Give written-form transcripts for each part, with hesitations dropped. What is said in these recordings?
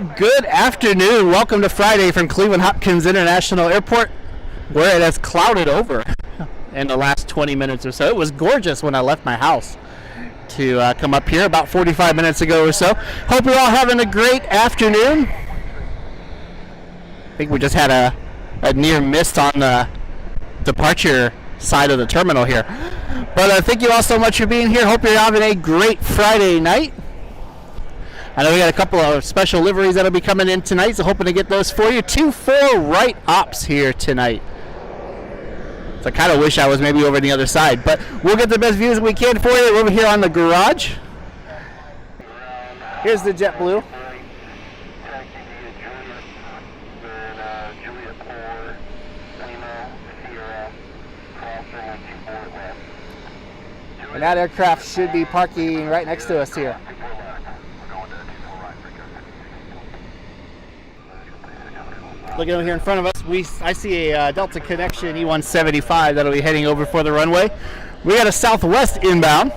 right, good afternoon. Welcome to Friday from Cleveland Hopkins International Airport, where it has clouded over in the last 20 minutes or so. It was gorgeous when I left my house to come up here about 45 minutes ago or so. Hope you're all having a great afternoon. I think we just had a near miss on the departure side of the terminal here. But thank you all so much for being here. Hope you're having a great Friday night. I know we got a couple of special liveries that'll be coming in tonight, so hoping to get those for you. 2-4 right ops here tonight. So I kind of wish I was maybe over the other side, but we'll get the best views we can for you. We're over here on the garage. Here's the JetBlue. And that aircraft should be parking right next to us here. Looking over here in front of us, I see a Delta Connection E175 that'll be heading over for the runway. We got a Southwest inbound.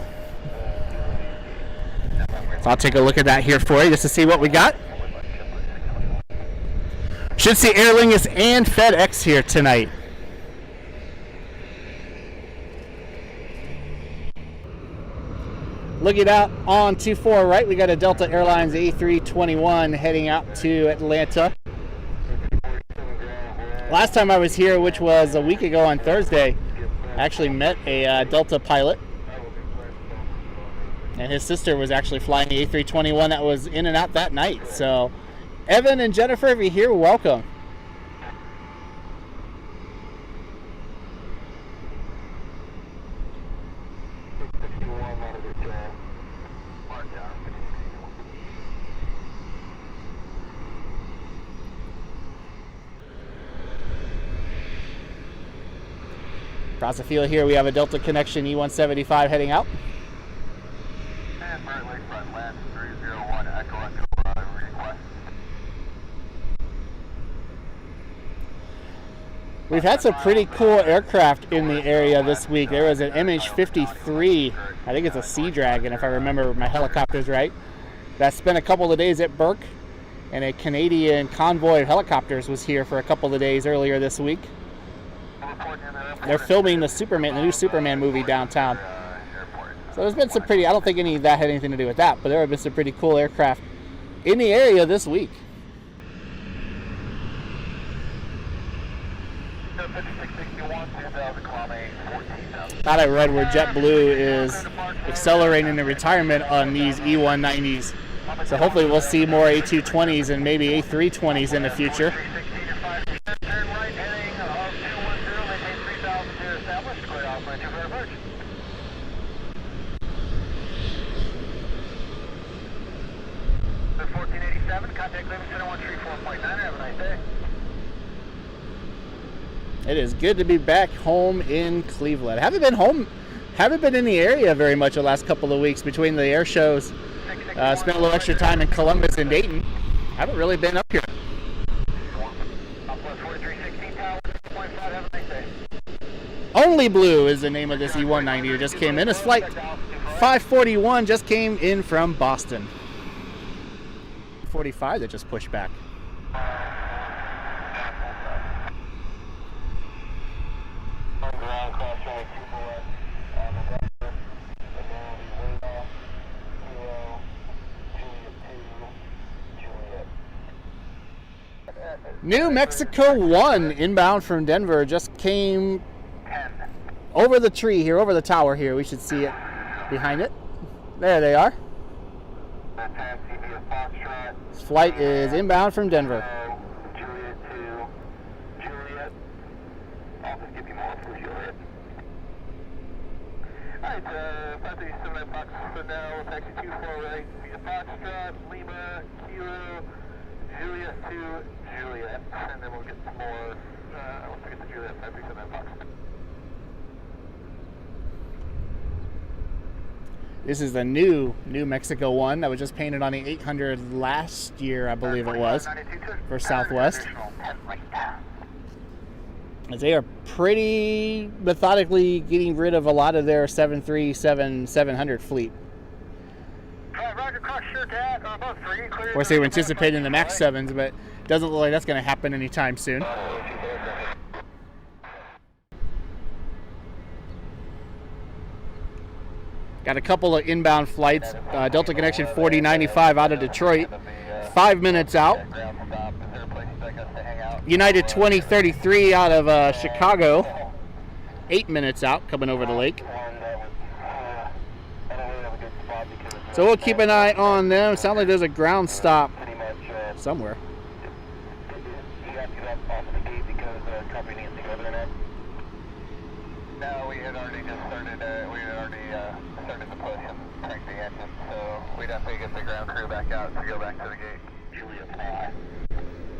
So I'll take a look at that here for you just to see what we got. Should see Aer Lingus and FedEx here tonight. Looking out on 24 right, we got a Delta Airlines A321 heading out to Atlanta. Last time I was here, which was a week ago on Thursday, I actually met a Delta pilot. And his sister was actually flying the A321 that was in and out that night. So, Evan and Jennifer, if you're here, welcome. Across the field here, we have a Delta Connection E175 heading out. And Bird Lakefront, land 301, Echo, request. We've had some pretty cool aircraft in the area this week. There was an MH-53, I think it's a Sea Dragon if I remember my helicopters right, that spent a couple of days at Burke, and a Canadian convoy of helicopters was here for a couple of days earlier this week. They're filming the new Superman movie downtown. So there's been some pretty, I don't think any of that had anything to do with that, but there have been some pretty cool aircraft in the area this week. Thought I read where JetBlue is accelerating the retirement on these E190s. So hopefully we'll see more A220s and maybe A320s in the future. It is good to be back home in Cleveland. Haven't been in the area very much the last couple of weeks between the air shows. Spent a little extra time in Columbus and Dayton. Haven't really been up here. Only Blue is the name of this E190 that just came in. This flight 541 just came in from Boston. 45 that just pushed back. New Mexico 1 inbound from Denver just came over the tree here, over the tower here. We should see it behind it. There they are. This flight is inbound from Denver. Alright, 537 box for now, taxi 24 right, via Foxtrot, Lima, Kilo, Juliet 2, Juliet, and then we'll get some more, once we get to Juliet, 537 box. This is the new New Mexico 1 that was just painted on the 800 last year, I believe it was, for Southwest. As they are pretty methodically getting rid of a lot of their 737-700 fleet. Roger, cross sure cat, above 3, clear. Of course, they were anticipating the Max 7s, but it doesn't look like that's going to happen anytime soon. Got a couple of inbound flights. Delta Connection 4095 out of Detroit, 5 minutes out. United 2033 out of Chicago, 8 minutes out, coming over the lake. So we'll keep an eye on them. Sounds like there's a ground stop somewhere. No, we had already just started. Started the push and cranked the engine, so we definitely get the ground crew back out to go back to the gate. Juliet 5.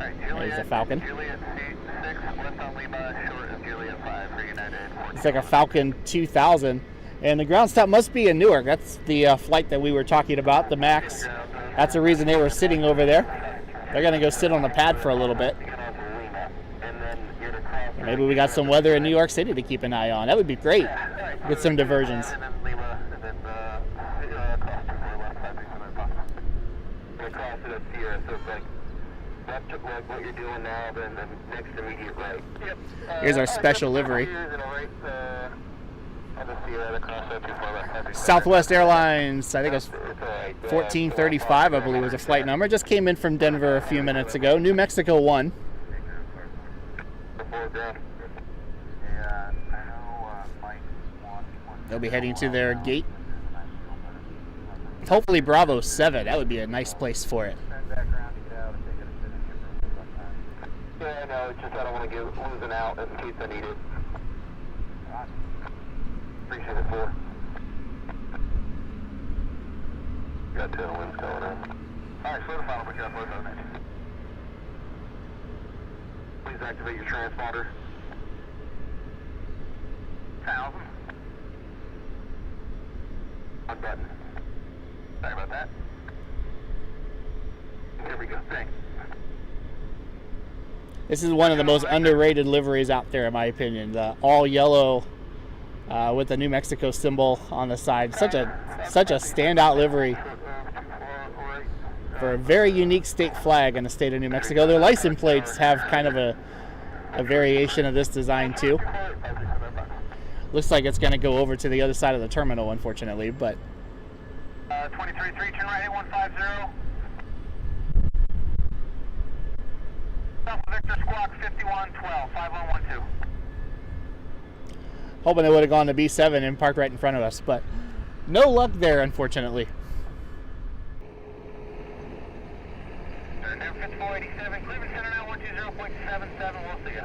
Alright, Juliet. There's a Falcon. Juliet 6, left on Lima, short of Juliet 5 for United. It's like a Falcon 2000. And the ground stop must be in Newark. That's the flight that we were talking about, the Max. That's the reason they were sitting over there. They're going to go sit on the pad for a little bit. Maybe we got some weather in New York City to keep an eye on. That would be great. Get some diversions. Here's our special livery. Southwest Airlines, I think it was 1435, I believe was a flight number. Just came in from Denver a few minutes ago. New Mexico 1. They'll be heading to their gate. Hopefully Bravo 7. That would be a nice place for it. Yeah, no, it's just I don't want to get losing out in case I need it. Appreciate it, 4. Got tailwinds going in. Alright, slow the final, put you on both on it. Please activate your transponder. 1,000. One button. Sorry about that. Here we go, thanks. This is one of the most underrated liveries out there, in my opinion. The all yellow with the New Mexico symbol on the side. Such a standout livery for a very unique state flag in the state of New Mexico. Their license plates have kind of a variation of this design too. Looks like it's going to go over to the other side of the terminal, unfortunately, but 23-3, turn right, 8150. South Victor Squawk 5112, 5112. hoping they would have gone to B7 and parked right in front of us, but no luck there, unfortunately. New 5487, Cleveland Center now 120.77, we'll see ya.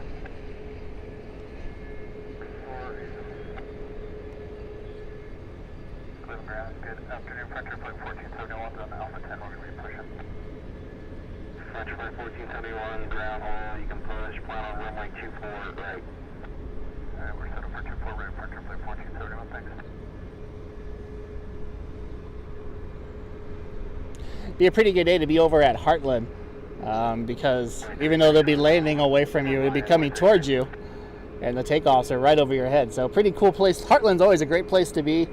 Cleveland ground, good afternoon, Frontier Flight 1471 on Alpha 10, we're going to be pushing. Frontier Flight 1471, ground hole, you can push, plan on runway 24 right. Alright, we're set up for 24 right, Frontier Flight 1471, thanks. Be a pretty good day to be over at Heartland, because even though they'll be landing away from you, they'll be coming towards you, and the takeoffs are right over your head. So pretty cool place. Heartland's always a great place to be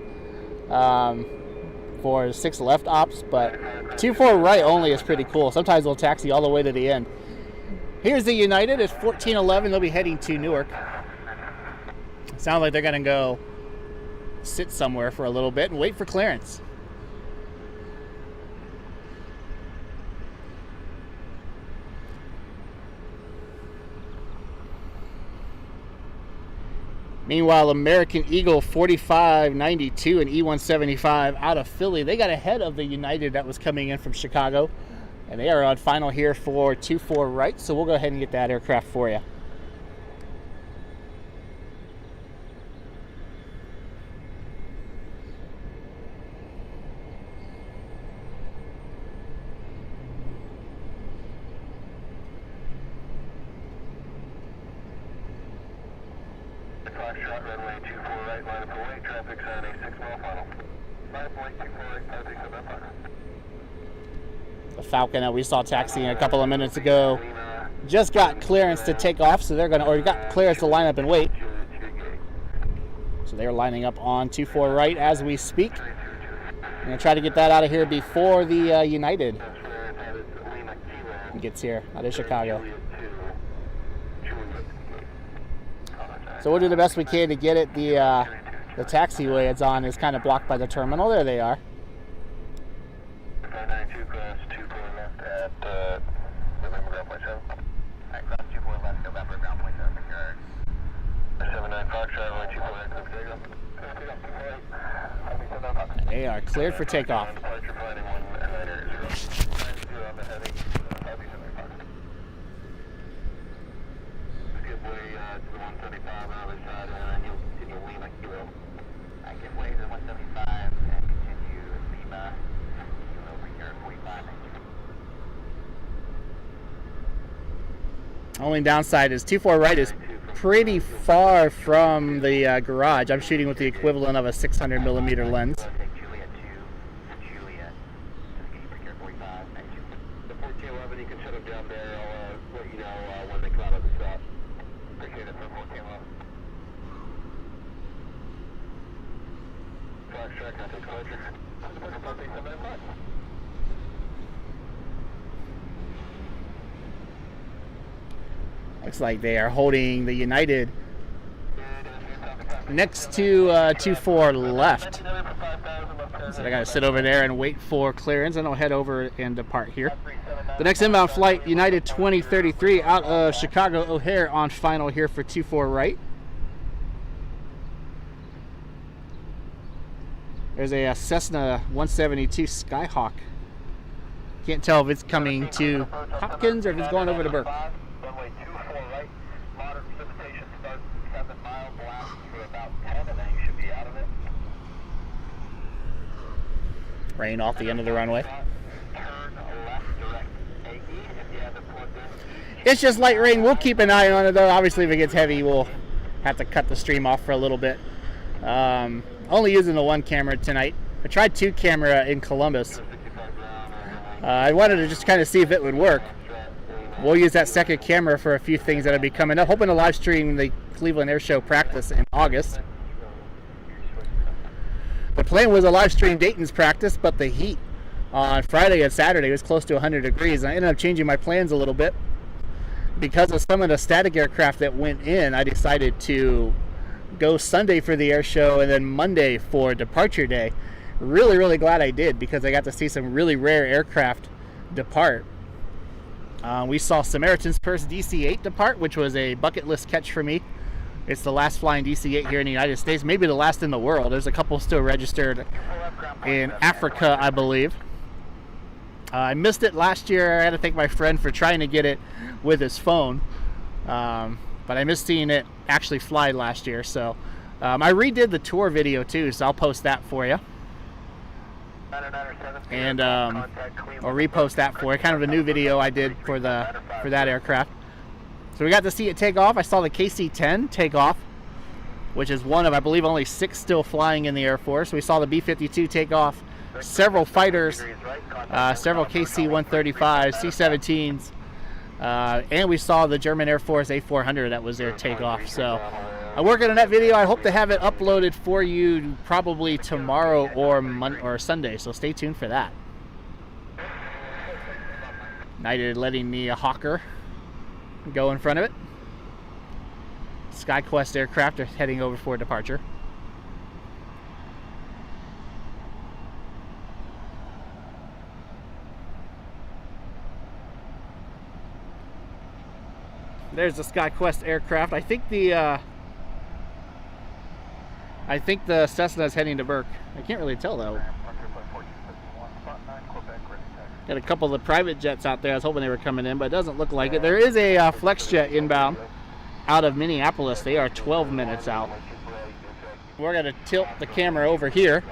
for 6 left ops, but 24 right only is pretty cool. Sometimes they'll taxi all the way to the end. Here's the United. It's 1411. They'll be heading to Newark. Sounds like they're going to go sit somewhere for a little bit and wait for clearance. Meanwhile, American Eagle 4592 and E175 out of Philly, they got ahead of the United that was coming in from Chicago, and they are on final here for 24 right, so we'll go ahead and get that aircraft for you. Shot runway 24 right, line up for wait, traffic sign a 6 mile final. 5.24 right, 567 final. The Falcon that we saw taxiing a couple of minutes ago just got clearance to take off, so they're going to, or got clearance to line up and wait. So they're lining up on 24 right as we speak. I'm going to try to get that out of here before the United gets here out of Chicago. So we'll do the best we can to get it. The taxiway it's on is kind of blocked by the terminal. There they are. 592 cross 2 point left at November ground point 7. Alright, cross 2 point left, November ground point 7, secure. 79 Foxtrot, runway 2 point left, clear up. They are cleared for takeoff. Departure planning 1 United 0 on the heading, Heavy 79 Fox. Skip way to the 175 on the other side, and then you'll continue Lima Kilo. I give way to the 175 and continue Lima. Only downside is 24 right is pretty far from the garage. I'm shooting with the equivalent of a 600 millimeter lens. The 1411, you can shut them down there. I'll let you know when they come out of the stop. Appreciate it for 1411. Foxtrot, contact departure. Looks like they are holding the United next to 24 left. So I got to sit over there and wait for clearance, and I'll head over and depart here. The next inbound flight, United 2033 out of Chicago O'Hare on final here for 24 right. There's a Cessna 172 Skyhawk. Can't tell if it's coming to Hopkins or if it's going over to Burke. Runway 24 right, moderate precipitation starts 7 miles, lasts for about 10, and then you should be out of it. Rain off the end of the runway. Turn left, direct AE if you haven't plugged in. It's just light rain. We'll keep an eye on it though. Obviously if it gets heavy, we'll have to cut the stream off for a little bit. Only using the one camera tonight. I tried 2 camera in Columbus. I wanted to just kind of see if it would work. We'll use that second camera for a few things that'll be coming up. Hoping to live stream the Cleveland Air Show practice in August. The plan was a live stream Dayton's practice, but the heat on Friday and Saturday was close to 100 degrees. I ended up changing my plans a little bit. Because of some of the static aircraft that went in, I decided to go Sunday for the air show and then Monday for departure day. Really, really glad I did because I got to see some really rare aircraft depart. We saw Samaritan's Purse DC-8 depart, which was a bucket list catch for me. It's the last flying DC-8 here in the United States, maybe the last in the world. There's a couple still registered in Africa, I believe. I missed it last year. I had to thank my friend for trying to get it with his phone. But I missed seeing it actually fly last year. So I redid the tour video too, so I'll post that for you. And I'll repost that for you. Kind of a new video I did for that aircraft. So we got to see it take off. I saw the KC-10 take off, which is one of, I believe, only 6 still flying in the Air Force. We saw the B-52 take off, several fighters, several KC-135s, C-17s, and we saw the German Air Force A400 that was their takeoff. So I'm working on that video. I hope to have it uploaded for you probably tomorrow or Sunday, so stay tuned for that. United letting the Hawker go in front of it. SkyQuest aircraft are heading over for departure. There's the SkyQuest aircraft. I think the Cessna is heading to Burke. I can't really tell though. Got a couple of the private jets out there. I was hoping they were coming in, but it doesn't look like it. There is a flex jet inbound out of Minneapolis. They are 12 minutes out. We're going to tilt the camera over here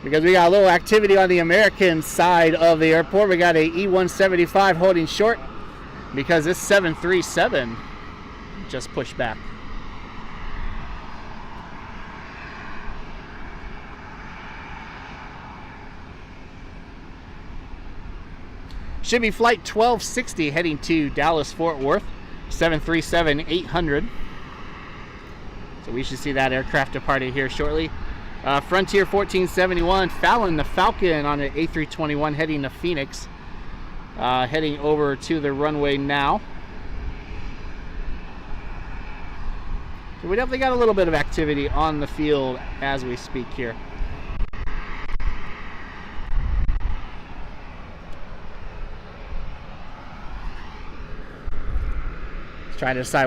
because we got a little activity on the American side of the airport. We got a E-175 holding short because this 737 just pushed back. Should be flight 1260 heading to Dallas-Fort Worth, 737-800. So we should see that aircraft departing here shortly. Frontier 1471, Fallon the Falcon on an A321 heading to Phoenix. Heading over to the runway now. So we definitely got a little bit of activity on the field as we speak here. Let's try to decide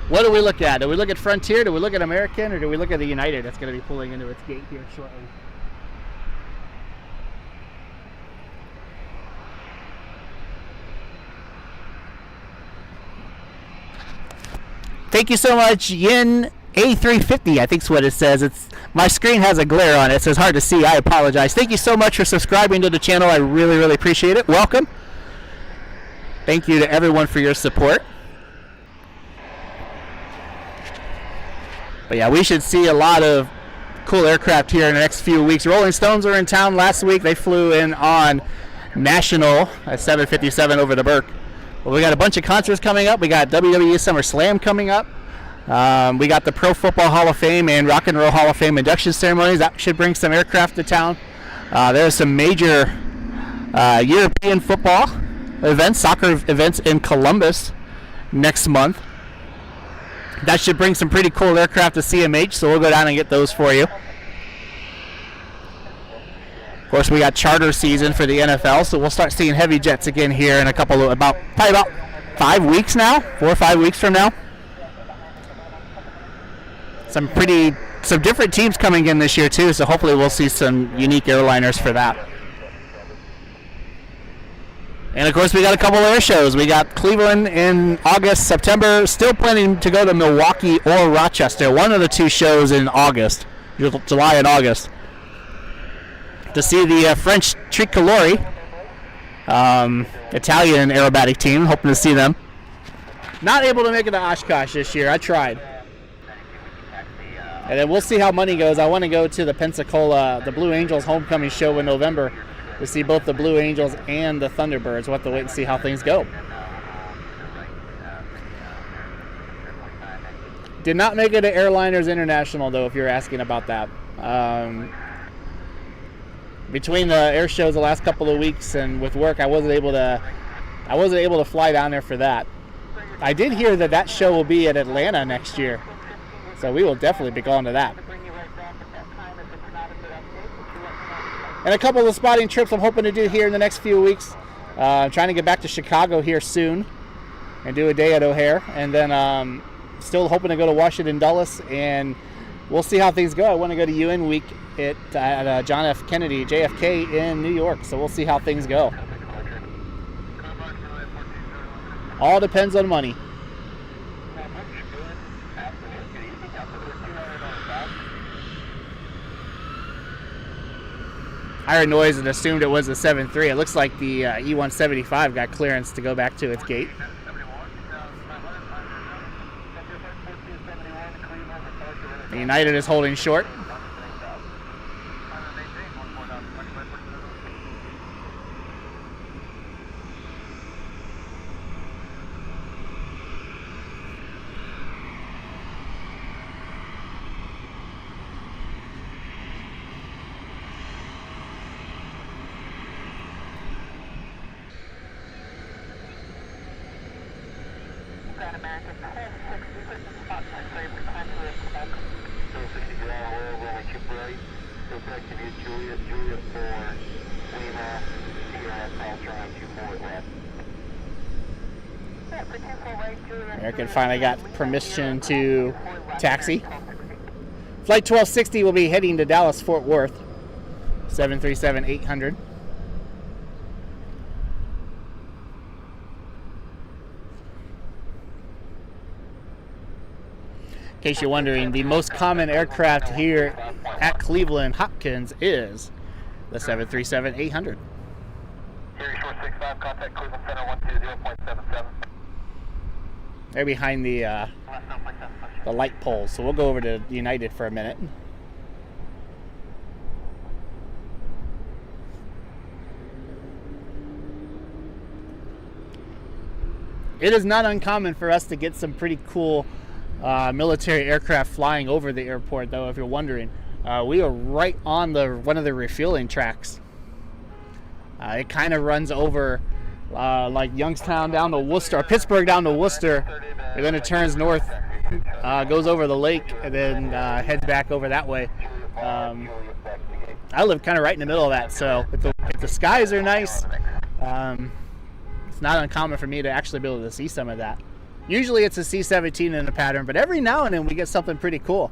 what do we look at? Do we look at Frontier, do we look at American, or do we look at the United that's going to be pulling into its gate here shortly? Thank you so much, Yin A350, I think is what it says. My screen has a glare on it, so it's hard to see. I apologize. Thank you so much for subscribing to the channel. I really, really appreciate it. Welcome. Thank you to everyone for your support. But yeah, we should see a lot of cool aircraft here in the next few weeks. Rolling Stones were in town last week. They flew in on National at 757 over to Burke. Well, we got a bunch of concerts coming up. We got WWE Summer Slam coming up. We got the Pro Football Hall of Fame and Rock and Roll Hall of Fame induction ceremonies. That should bring some aircraft to town. There's some major European football events, soccer events in Columbus next month. That should bring some pretty cool aircraft to CMH, so we'll go down and get those for you. Of course, we got charter season for the NFL, so we'll start seeing heavy jets again here in probably about 5 weeks now, 4 or 5 weeks from now. Some different teams coming in this year too, so hopefully we'll see some unique airliners for that. And of course, we got a couple air shows. We got Cleveland in August, September. Still planning to go to Milwaukee or Rochester. One of the two shows in August, July and August, to see the French Tricolore, Italian aerobatic team. Hoping to see them. Not able to make it to Oshkosh this year. I tried. And then we'll see how money goes. I want to go to the Pensacola, the Blue Angels homecoming show in November to see both the Blue Angels and the Thunderbirds. We'll have to wait and see how things go. Did not make it to Airliners International, though, if you're asking about that. Between the air shows the last couple of weeks and with work, I wasn't able to fly down there for that. I did hear that show will be at Atlanta next year, so we will definitely be going to that. And a couple of spotting trips I'm hoping to do here in the next few weeks. I'm trying to get back to Chicago here soon and do a day at O'Hare, and then still hoping to go to Washington Dulles, and we'll see how things go. I want to go to UN Week at John F. Kennedy, JFK in New York, so we'll see how things go. All depends on money. I heard noise and assumed it was a 7.3. It looks like the E-175 got clearance to go back to its gate. The United is holding short. American finally got permission to taxi. Flight 1260 will be heading to Dallas Fort Worth, 737-800. In case you're wondering, the most common aircraft here at Cleveland Hopkins is the 737-800. Contact Cleveland Center 120.77. They're behind the light poles, so we'll go over to United for a minute. It is not uncommon for us to get some pretty cool military aircraft flying over the airport, though, if you're wondering. We were right on one of the refueling tracks. It kind of runs over like Youngstown down to Worcester, or Pittsburgh down to Worcester, and then it turns north, goes over the lake, and then heads back over that way. I live kind of right in the middle of that, so if the skies are nice, it's not uncommon for me to actually be able to see some of that. Usually it's a C-17 in the pattern, but every now and then we get something pretty cool.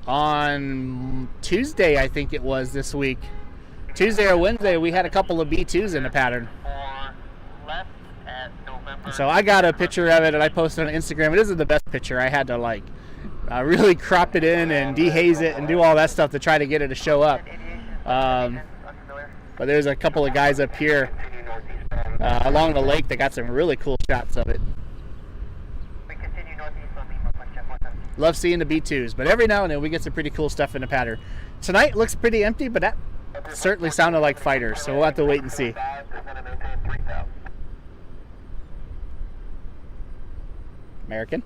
On Tuesday, I think it was this week, Tuesday or Wednesday, we had a couple of B2s in the pattern. So I got a picture of it and I posted on Instagram. It isn't the best picture. I had to really crop it in and dehaze it and do all that stuff to try to get it to show up. But there's a couple of guys up here along the lake that got some really cool shots of it. Love seeing the B2s, but every now and then we get some pretty cool stuff in the pattern. Tonight looks pretty empty, but that certainly sounded like fighters, so we'll have to wait and see. American.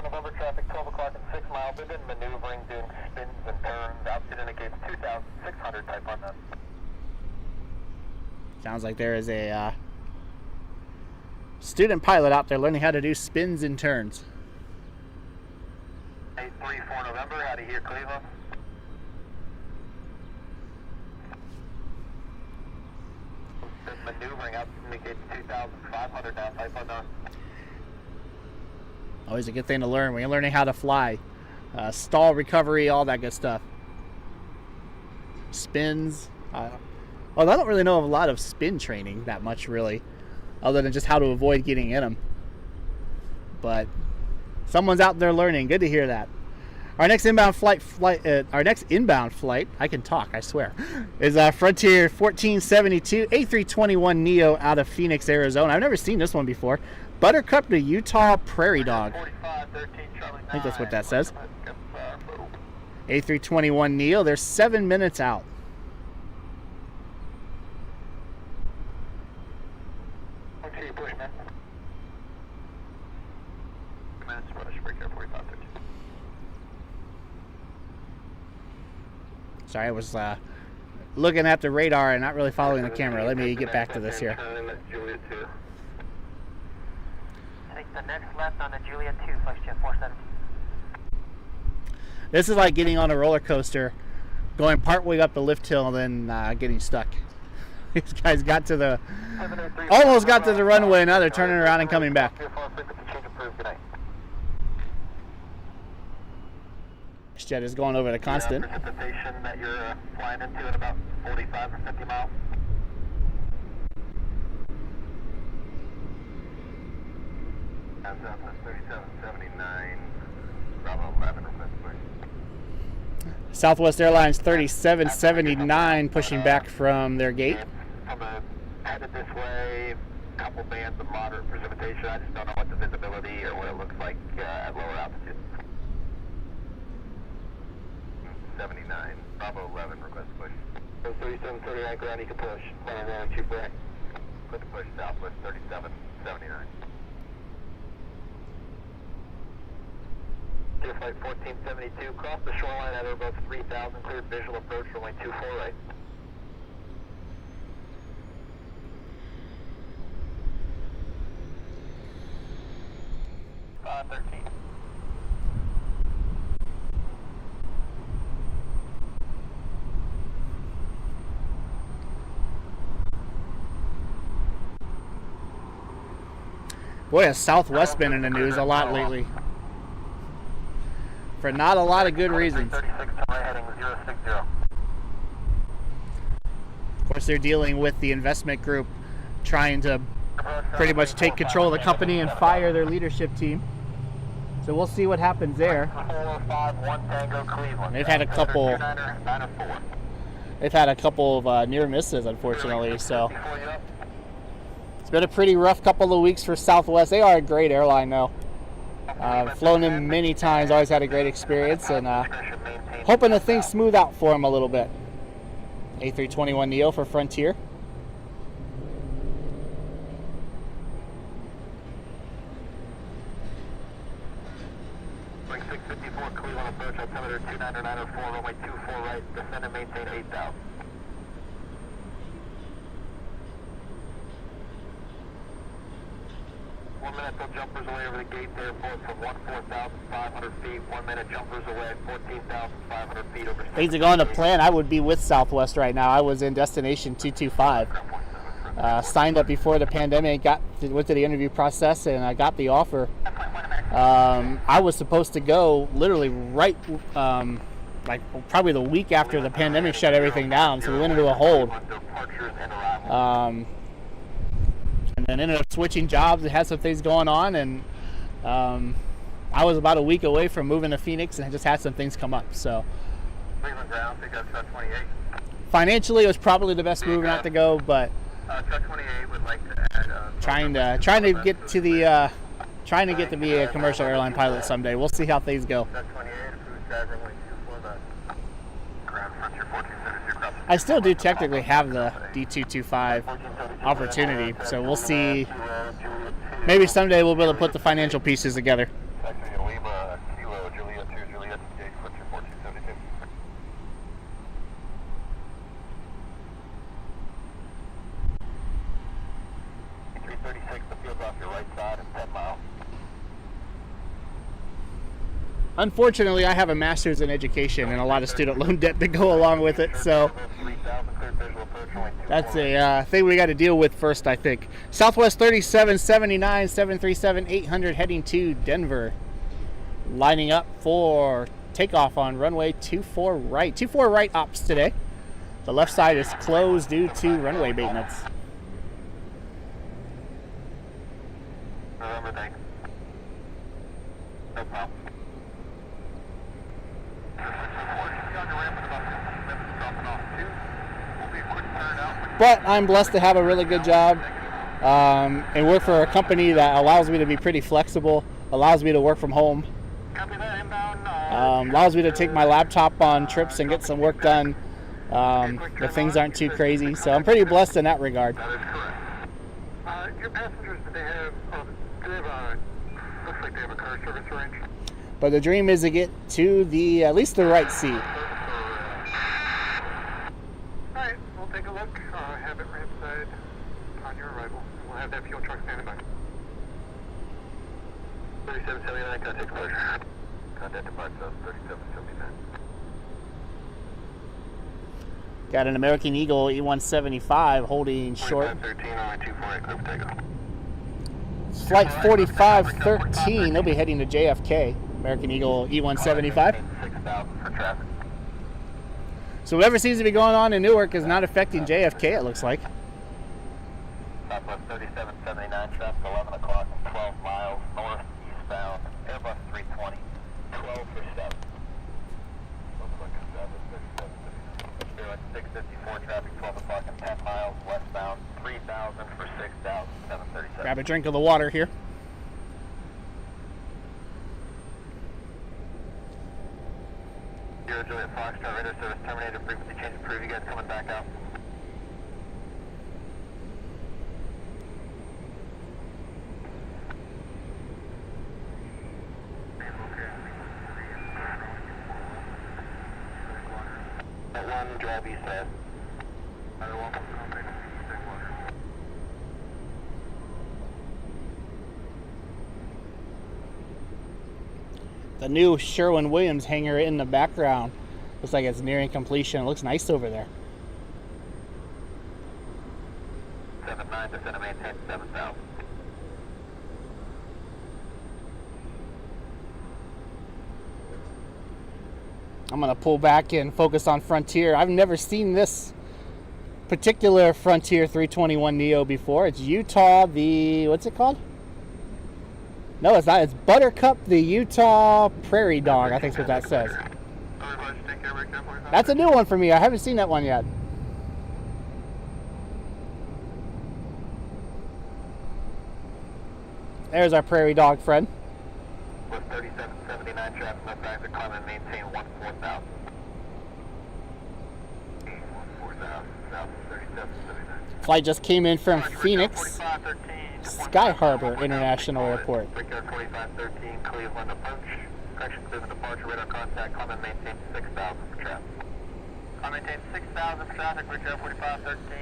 November traffic, 12 o'clock and 6 miles. They've been maneuvering, doing spins and turns. Altitude indicates 2,600 type on them. Sounds like there is a student pilot out there learning how to do spins and turns. 834 November, how do you hear Cleveland? Maneuvering up indicates 2,500 now, type on them. Always a good thing to learn when you're learning how to fly. Stall recovery, all that good stuff. Spins. I don't really know of a lot of spin training that much, really, other than just how to avoid getting in them. But someone's out there learning. Good to hear that. Our next inbound flight, I can talk, I swear, is Frontier 1472 A321neo out of Phoenix, Arizona. I've never seen this one before. Buttercup to Utah Prairie Dog. I think that's what that says. A321neo. They're 7 minutes out. Sorry, I was looking at the radar and not really following the camera. Let me get back to this here. Take the next left on the Juliet 2, flight jet 47. This is like getting on a roller coaster, going partway up the lift hill and then getting stuck. These guys almost got to the runway, now they're turning around and coming back. This jet is going over the constant. Precipitation that you're flying into at about 45 or 50 miles. Southwest 3779, Bravo 11, Southwest Airlines 3779 pushing back from their gate. Headed this way, a couple bands of moderate precipitation. I just don't know what the visibility or what it looks like at lower altitude. 79, Bravo 11, request push. 3739 ground, you can push. Plan runway 2 right. Click push Southwest 3779. Dear flight 1472, cross the shoreline at or above 3,000, cleared visual approach, runway 24 right. Boy, has Southwest been in the news a lot lately. For not a lot of good reasons. Of course, they're dealing with the investment group trying to pretty much take control of the company and fire their leadership team. So we'll see what happens there. They've had a couple of near misses, unfortunately. So it's been a pretty rough couple of weeks for Southwest. They are a great airline, though. Flown them many times, always had a great experience, and hoping that things smooth out for them a little bit. A321neo for Frontier. right, descend and maintain 8,000. One minute till jumpers away over the gate to airport from 14,500 feet. 1 minute jumpers away, 14,500 feet over. Things are going to plan. I would be with Southwest right now. I was in destination 225. Signed up before the pandemic, went to the interview process, and I got the offer. I was supposed to go literally right, like probably the week after the pandemic shut everything down, so we went into a hold. And then ended up switching jobs and had some things going on, and I was about a week away from moving to Phoenix and I just had some things come up. So financially, it was probably the best move not to go, but Truck 28 would like to add trying to get to the trying to get to be a commercial airline pilot someday. We'll see how things go. Truck 28 approved as runway 24 the ground frontier 1472. I still do technically have the D225 opportunity, so we'll see. Maybe someday we'll be able to put the financial pieces together. Lima, Kilo, Juliet 2, Juliet, gate frontier 1472. 336, the field's off your right side and 10 miles. Unfortunately, I have a master's in education and a lot of student loan debt to go along with it, so that's a thing we got to deal with first, I think. Southwest 3779, 737-800 heading to Denver. Lining up for takeoff on runway 24 right. 24 right ops today. The left side is closed due to runway maintenance. November, thanks. No problem. But I'm blessed to have a really good job and work for a company that allows me to be pretty flexible, allows me to work from home, allows me to take my laptop on trips and get some work done if things aren't too crazy. So I'm pretty blessed in that regard. That is correct. Your passengers, do they have looks like they have a car service arranged? But the dream is to get to the at least the right seat. Alright, we'll take a look. Have it ramp side on your arrival. We'll have that fuel truck standing by. 3779, contact closure. Contact departure 3779. Got an American Eagle E175 holding short. 13, only 248, clear for takeoff. Flight 4513, they'll be heading to JFK. American Eagle E175. 6,000 for traffic. So whatever seems to be going on in Newark is not affecting JFK, it looks like. Southwest 3779, traffic 11 o'clock, 12 miles north, eastbound, Airbus 320, 12 for 7. Looks like a 7, 654, traffic 12 o'clock and 10 miles, westbound, 3,000 for 6,000, 737. Grab a drink of the water here. Juliet Foxtrot, radar service terminated, frequency change approved. You guys coming back out? At 1, drive east ahead. Other one, contact east water. The new Sherwin-Williams hangar in the background looks like it's nearing completion. It looks nice over there. 79, descend and maintain 7,000. I'm going to pull back and focus on Frontier. I've never seen this particular Frontier 321 Neo before. It's Utah, what's it called? No, it's not. It's Buttercup, the Utah Prairie Dog, I think is what that says. That's a new one for me. I haven't seen that one yet. There's our Prairie Dog friend. With 3779 traffic, left back to climb and maintain 14,000. 14,000, south 3779. Flight just came in from Phoenix, Sky Harbor International Airport. Brickyard 4513, Cleveland approach. Correction, Cleveland departure, radar contact, climb and maintain 6,000 for traffic. I maintain 6,000 for traffic, Bridge 4513.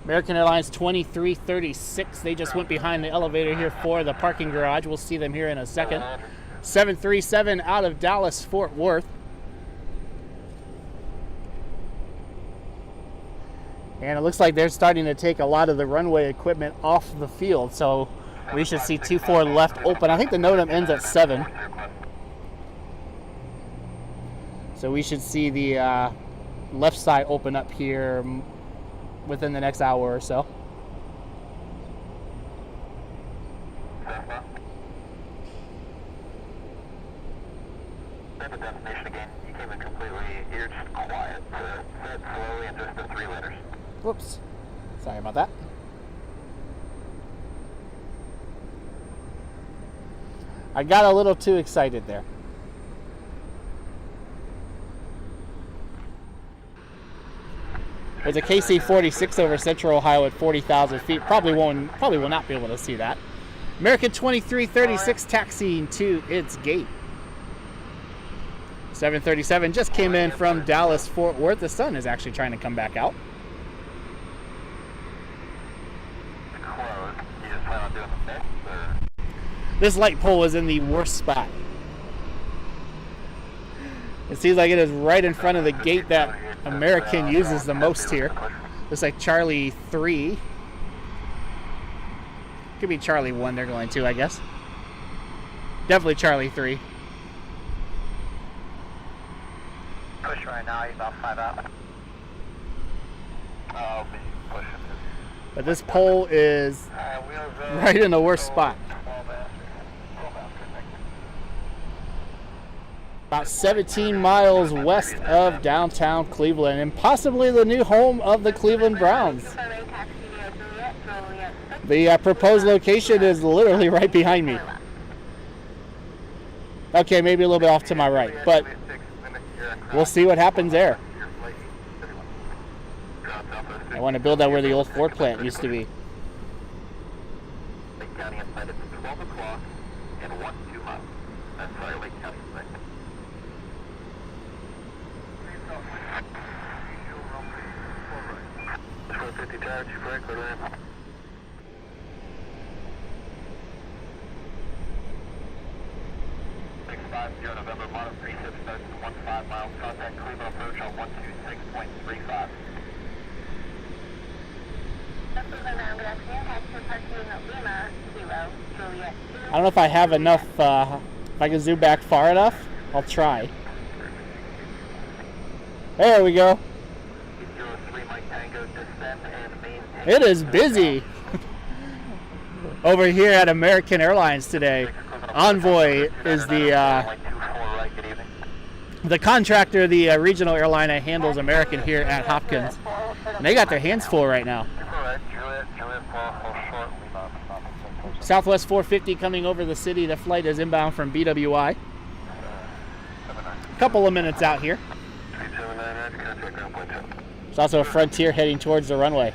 American Airlines 2336. They just went behind the elevator here for the parking garage. We'll see them here in a second. 737 out of Dallas, Fort Worth. And it looks like they're starting to take a lot of the runway equipment off the field. So we should see 24 left open. I think the NOTAM ends at 7. So we should see the left side open up here within the next hour or so. The destination again, you came in completely, you're just quiet. Say it slowly and just the 3 letters. Whoops. Sorry about that. I got a little too excited there. There's a KC-46 over Central Ohio at 40,000 feet. Probably will not be able to see that. American 2336 taxiing to its gate. 737 just came in from Dallas, Fort Worth. The sun is actually trying to come back out. You just plan on doing the mix, or? This light pole is in the worst spot. It seems like it is right in front of the gate that American uses the most here. Looks like Charlie 3. Could be Charlie 1 they're going to, I guess. Definitely Charlie 3. Push right now, he's about 5 out. I'll be pushing this. But this pole is right in the worst spot. About 17 miles west of downtown Cleveland, and possibly the new home of the Cleveland Browns. The proposed location is literally right behind me. Okay, maybe a little bit off to my right, but we'll see what happens there. I want to build that where the old Ford plant used to be. Lake County inside at 12 o'clock and 1 2 miles. That's sorry, Lake County inside. 450 charge, Franklin ramp. 650 November, model 36 starts at 15 miles. Contact Cleveland approach on 126.35. I don't know if I have enough, if I can zoom back far enough, I'll try. There we go. It is busy over here at American Airlines today. Envoy is the contractor, the regional airline that handles American here at Hopkins. And they got their hands full right now. Southwest 450 coming over the city. The flight is inbound from BWI. A couple of minutes out here. There's also a Frontier heading towards the runway.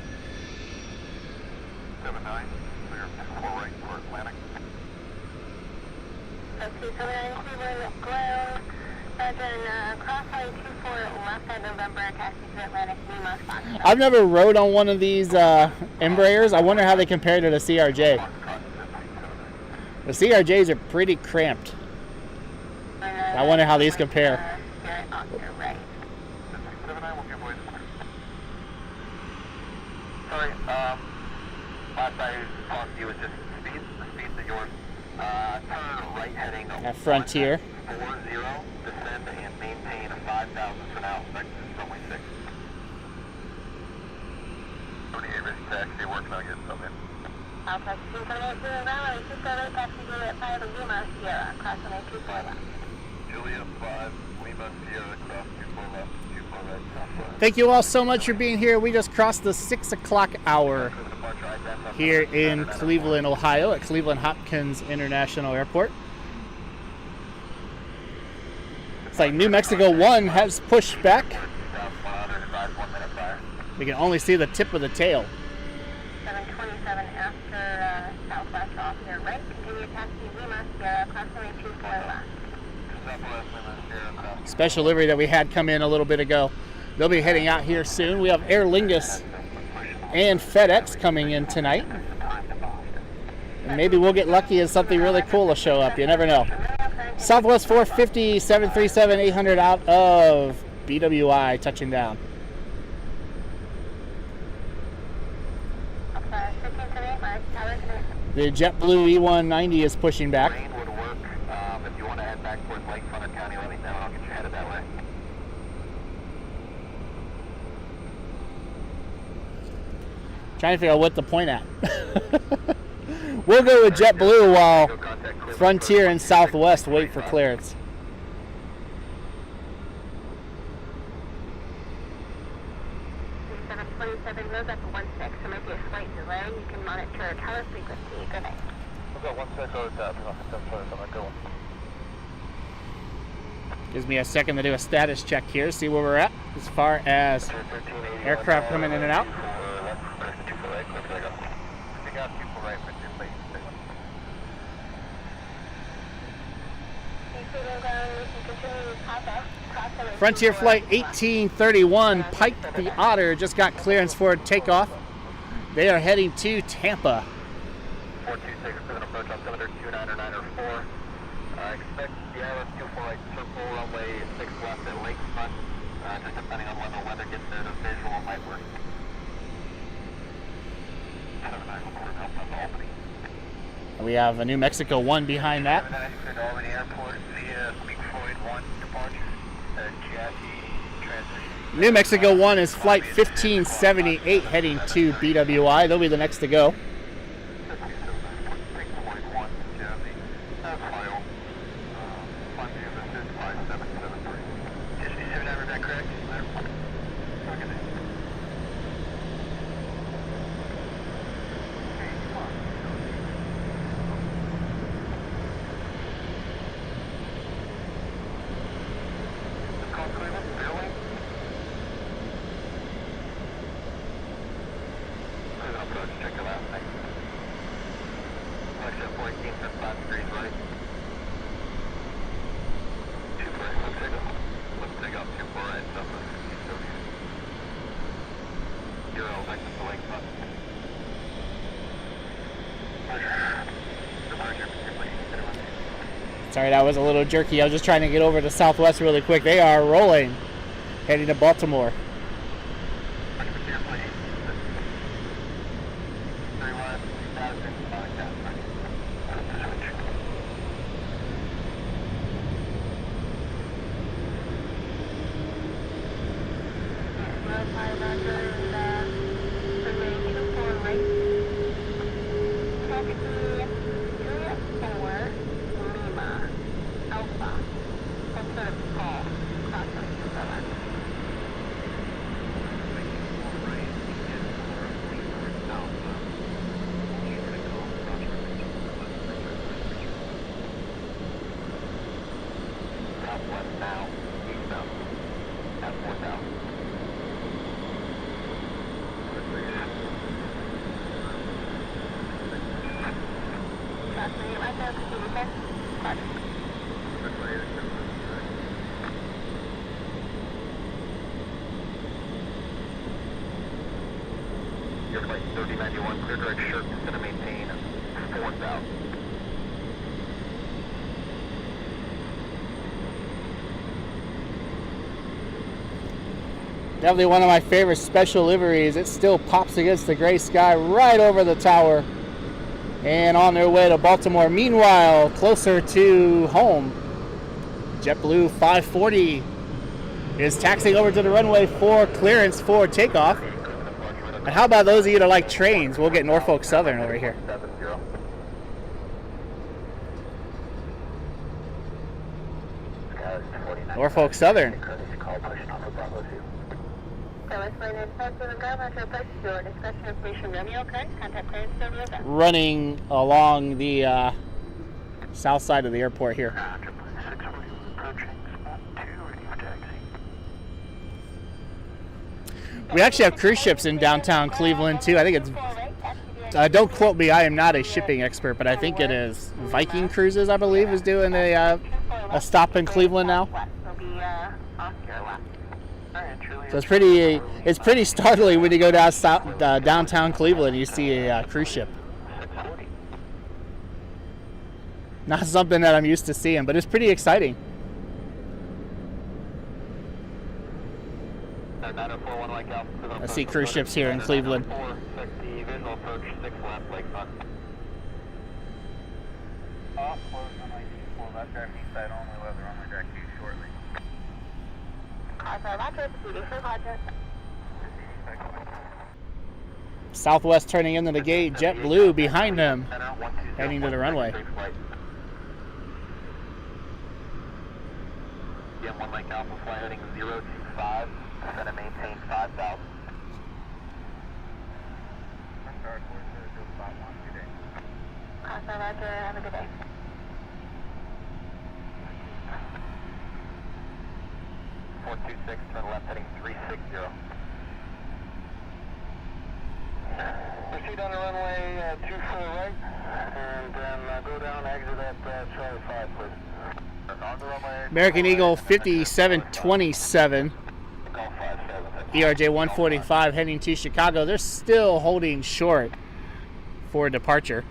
79, clear 4 right for Atlantic. I've never rode on one of these Embraers. I wonder how they compare to the CRJ. The CRJs are pretty cramped. I wonder how these compare. Sorry, last I talked to you was just speed. The speed's at yours. Turn right heading. At Frontier. 40, descend and maintain a 5,000 for now. Expect runway 6. 28 risk taxi, working on getting something. Alpha 278 to the runway, 278 taxi Juliet 5 Lima Sierra, cross runway 24 left. Juliet 5, Lima Sierra, cross 24 left, 24 right, southwest. Thank you all so much for being here. We just crossed the 6 o'clock hour here in Cleveland, Ohio at Cleveland Hopkins International Airport. It's like New Mexico 1 has pushed back. We can only see the tip of the tail. 727 after Southwest off your right, continue taxi Lima Sierra, cross runway 24 left. special livery that we had come in a little bit ago. They'll be heading out here soon. We have Aer Lingus and FedEx coming in tonight. And maybe we'll get lucky and something really cool will show up. You never know. Southwest 450, 737, 800 out of BWI touching down. The JetBlue E190 is pushing back. Rain would work. If you want to head back towards Lake Thunder County, let me know. I'll get you headed that way. Trying to figure out what to point at. We'll go with JetBlue while Frontier and Southwest wait for clearance. Gives me a second to do a status check here, see where we're at as far as aircraft coming in and out. Frontier Flight 1831, Pike the Otter, just got clearance for takeoff. They are heading to Tampa. 426 with an approach altimeter 29904. Expect the ILS 248 circle runway 6 left at lakefront. Just depending on when the weather gets there, the visual might work. 7904 Delta Albany. We have a New Mexico 1 behind that. 79 to Albany Airport via Big Floyd 1 departure. Chassis transition. New Mexico 1 is flight 1578 heading to BWI. They'll be the next to go. Sorry, that was a little jerky. I was just trying to get over to Southwest really quick. They are rolling, heading to Baltimore. Your flight 3091, clear direct shirt is going to maintain 4,000. Definitely one of my favorite special liveries. It still pops against the gray sky right over the tower. And on their way to Baltimore. Meanwhile, closer to home, JetBlue 540 is taxiing over to the runway for clearance for takeoff. And how about those of you that like trains? We'll get Norfolk Southern over here. Norfolk Southern. Running along the south side of the airport here. We actually have cruise ships in downtown Cleveland too. I think it's, don't quote me, I am not a shipping expert, but I think it is Viking Cruises, I believe, is doing a a stop in Cleveland now. West will be off your left. So it's pretty startling when you go down downtown Cleveland and you see a cruise ship. Not something that I'm used to seeing, but it's pretty exciting. I see cruise ships here in Cleveland. Southwest turning into the gate, JetBlue behind them, heading to the runway. One Mike Alpha flight heading 025, descend and maintain 5,000. Awesome, Roger. Have a good day. Turn left heading 360. Proceed on the runway 24 right, and then go down, exit at Charlie 5, please. On the runway. American Eagle 5727, ERJ 145 heading to Chicago. They're still holding short for departure.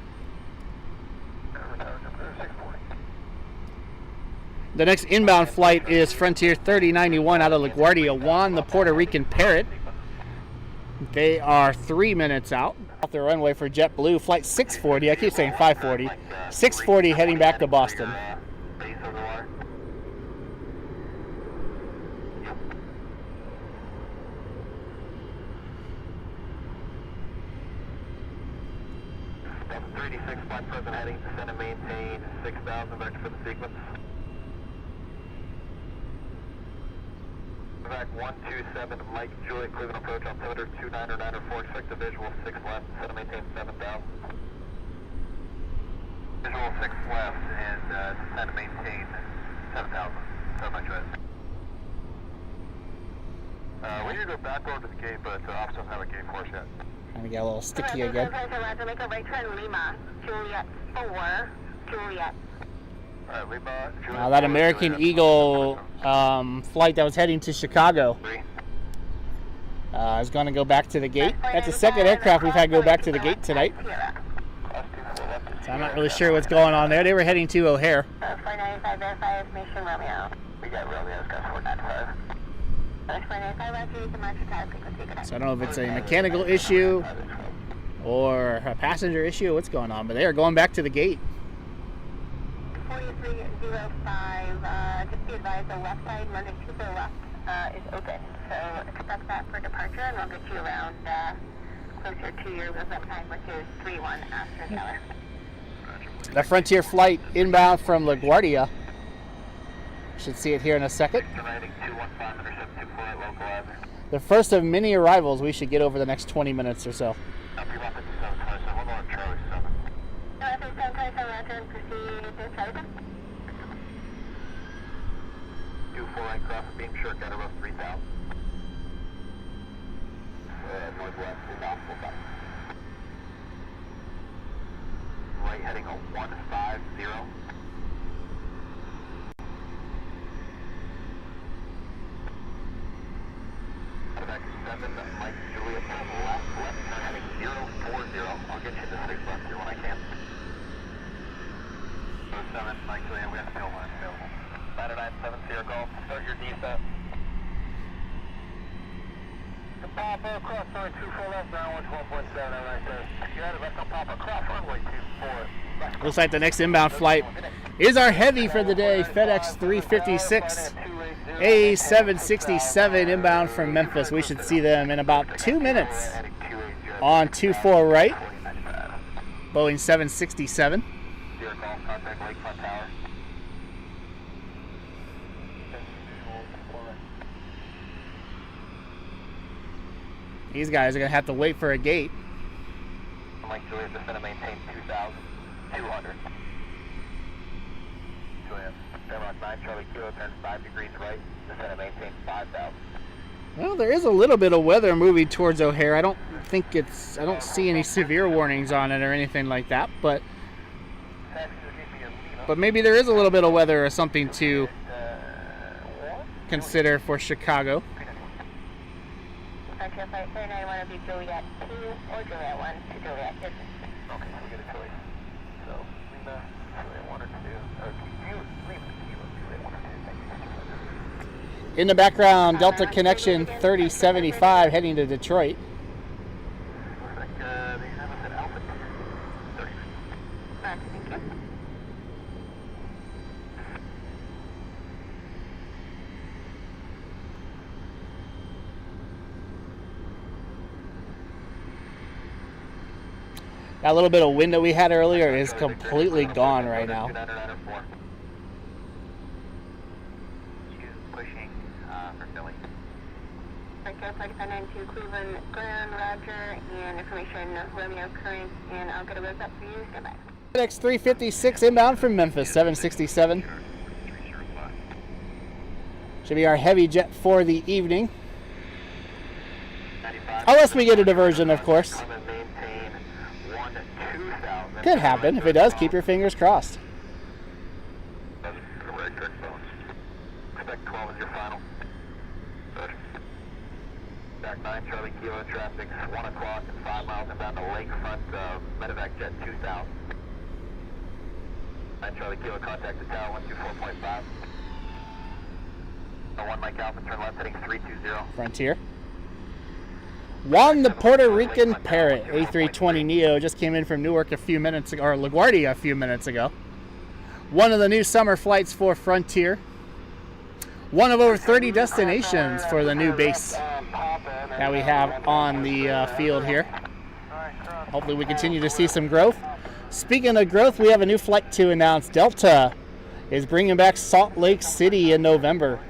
The next inbound flight is Frontier 3091 out of LaGuardia, Juan, the Puerto Rican Parrot. They are 3 minutes out off the runway for JetBlue. Flight 640, I keep saying 540. 640 heading back to Boston. Flight present heading, descend and maintain 6,000, back for the sequence. Back 127, Mike Juliet, Cleveland approach, altimeter 2994, expect a visual 6 left, descend and maintain 7,000. Visual 6 left, and descend and maintain 7,000. So much right. We need to go back over to the gate, but officers don't have a gate for us yet. And we got a little sticky again. Roger, make a right turn, Lima, Juliet 4, Juliet. Alright, Lima, Juliet. Now that American Eagle flight that was heading to Chicago is going to go back to the gate. That's the second aircraft we've had go back to the gate tonight. So I'm not really sure what's going on there. They were heading to O'Hare. 495, verify information, Romeo. We got Romeo's got 495. So I don't know if it's a mechanical issue or a passenger issue. What's going on? But they are going back to the gate. 4305, just be advised the left side, running to the left, is open. So expect that for departure, and we'll get you around closer to your move-up time, which is 3-1 after the hour. The Frontier flight inbound from LaGuardia. Should see it here in a second. The first of many arrivals we should get over the next 20 minutes or so. Beam short, got about 3,000. Northwest is off, right heading a 150. Quebec 7, Mike Juliet, left turn heading 040. I'll get you the 6 left here when I can. 07, Mike Juliet, we have tail line available. 9970 Golf, start your descent. The Papa, cross runway 24 left, down 1.7, right there. You got it, left on Papa, cross runway 24. Looks like the next inbound flight is our heavy for the day, FedEx 356, A767 inbound from Memphis. We should see them in about 2 minutes on 24 right, Boeing 767. Contact Lakefront Tower. These guys are going to have to wait for a gate. Mike Juliet, descend and maintain 2,200. Juliet, Denmark 9, Charlie Kilo, turn 5 degrees right, descend and maintain 5,000. Well, there is a little bit of weather moving towards O'Hare. I don't see any severe warnings on it or anything like that, but But maybe there is a little bit of weather or something to consider for Chicago. Departure flight 391 will be Juliet 2 or Juliet 1 to Juliet Business. Okay, so we get a choice. So, Lima, Juliet 1 or 2. Lima, Juliet 1 or 2. Thank you. In the background, Delta Connection 3075 heading to Detroit. Looks like they have us at Alpha 30. Thank you. That little bit of wind that we had earlier is completely gone right now. Pushing for Philly. Departure flight 592 Cleveland Ground, Roger, and information Romeo current, and I'll get a rose up for you. Stand by. FedEx 356 inbound from Memphis, 767. Should be our heavy jet for the evening. Unless we get a diversion, of course. Could happen. If it does, keep your fingers crossed. Expect 12 is your final. Back 9, Charlie Kilo, traffic 1 o'clock and 5 miles inbound to lakefront Medevac Jet 2000. 9 Charlie Kilo, contact the tower 124.5. 1 Mike Alpha, turn left heading 320. Frontier. Juan the Puerto Rican Parrot, A320 Neo, just came in from Newark a few minutes ago, or LaGuardia a few minutes ago. One of the new summer flights for Frontier. One of over 30 destinations for the new base that we have on the field here. Hopefully we continue to see some growth. Speaking of growth, we have a new flight to announce. Delta is bringing back Salt Lake City in November.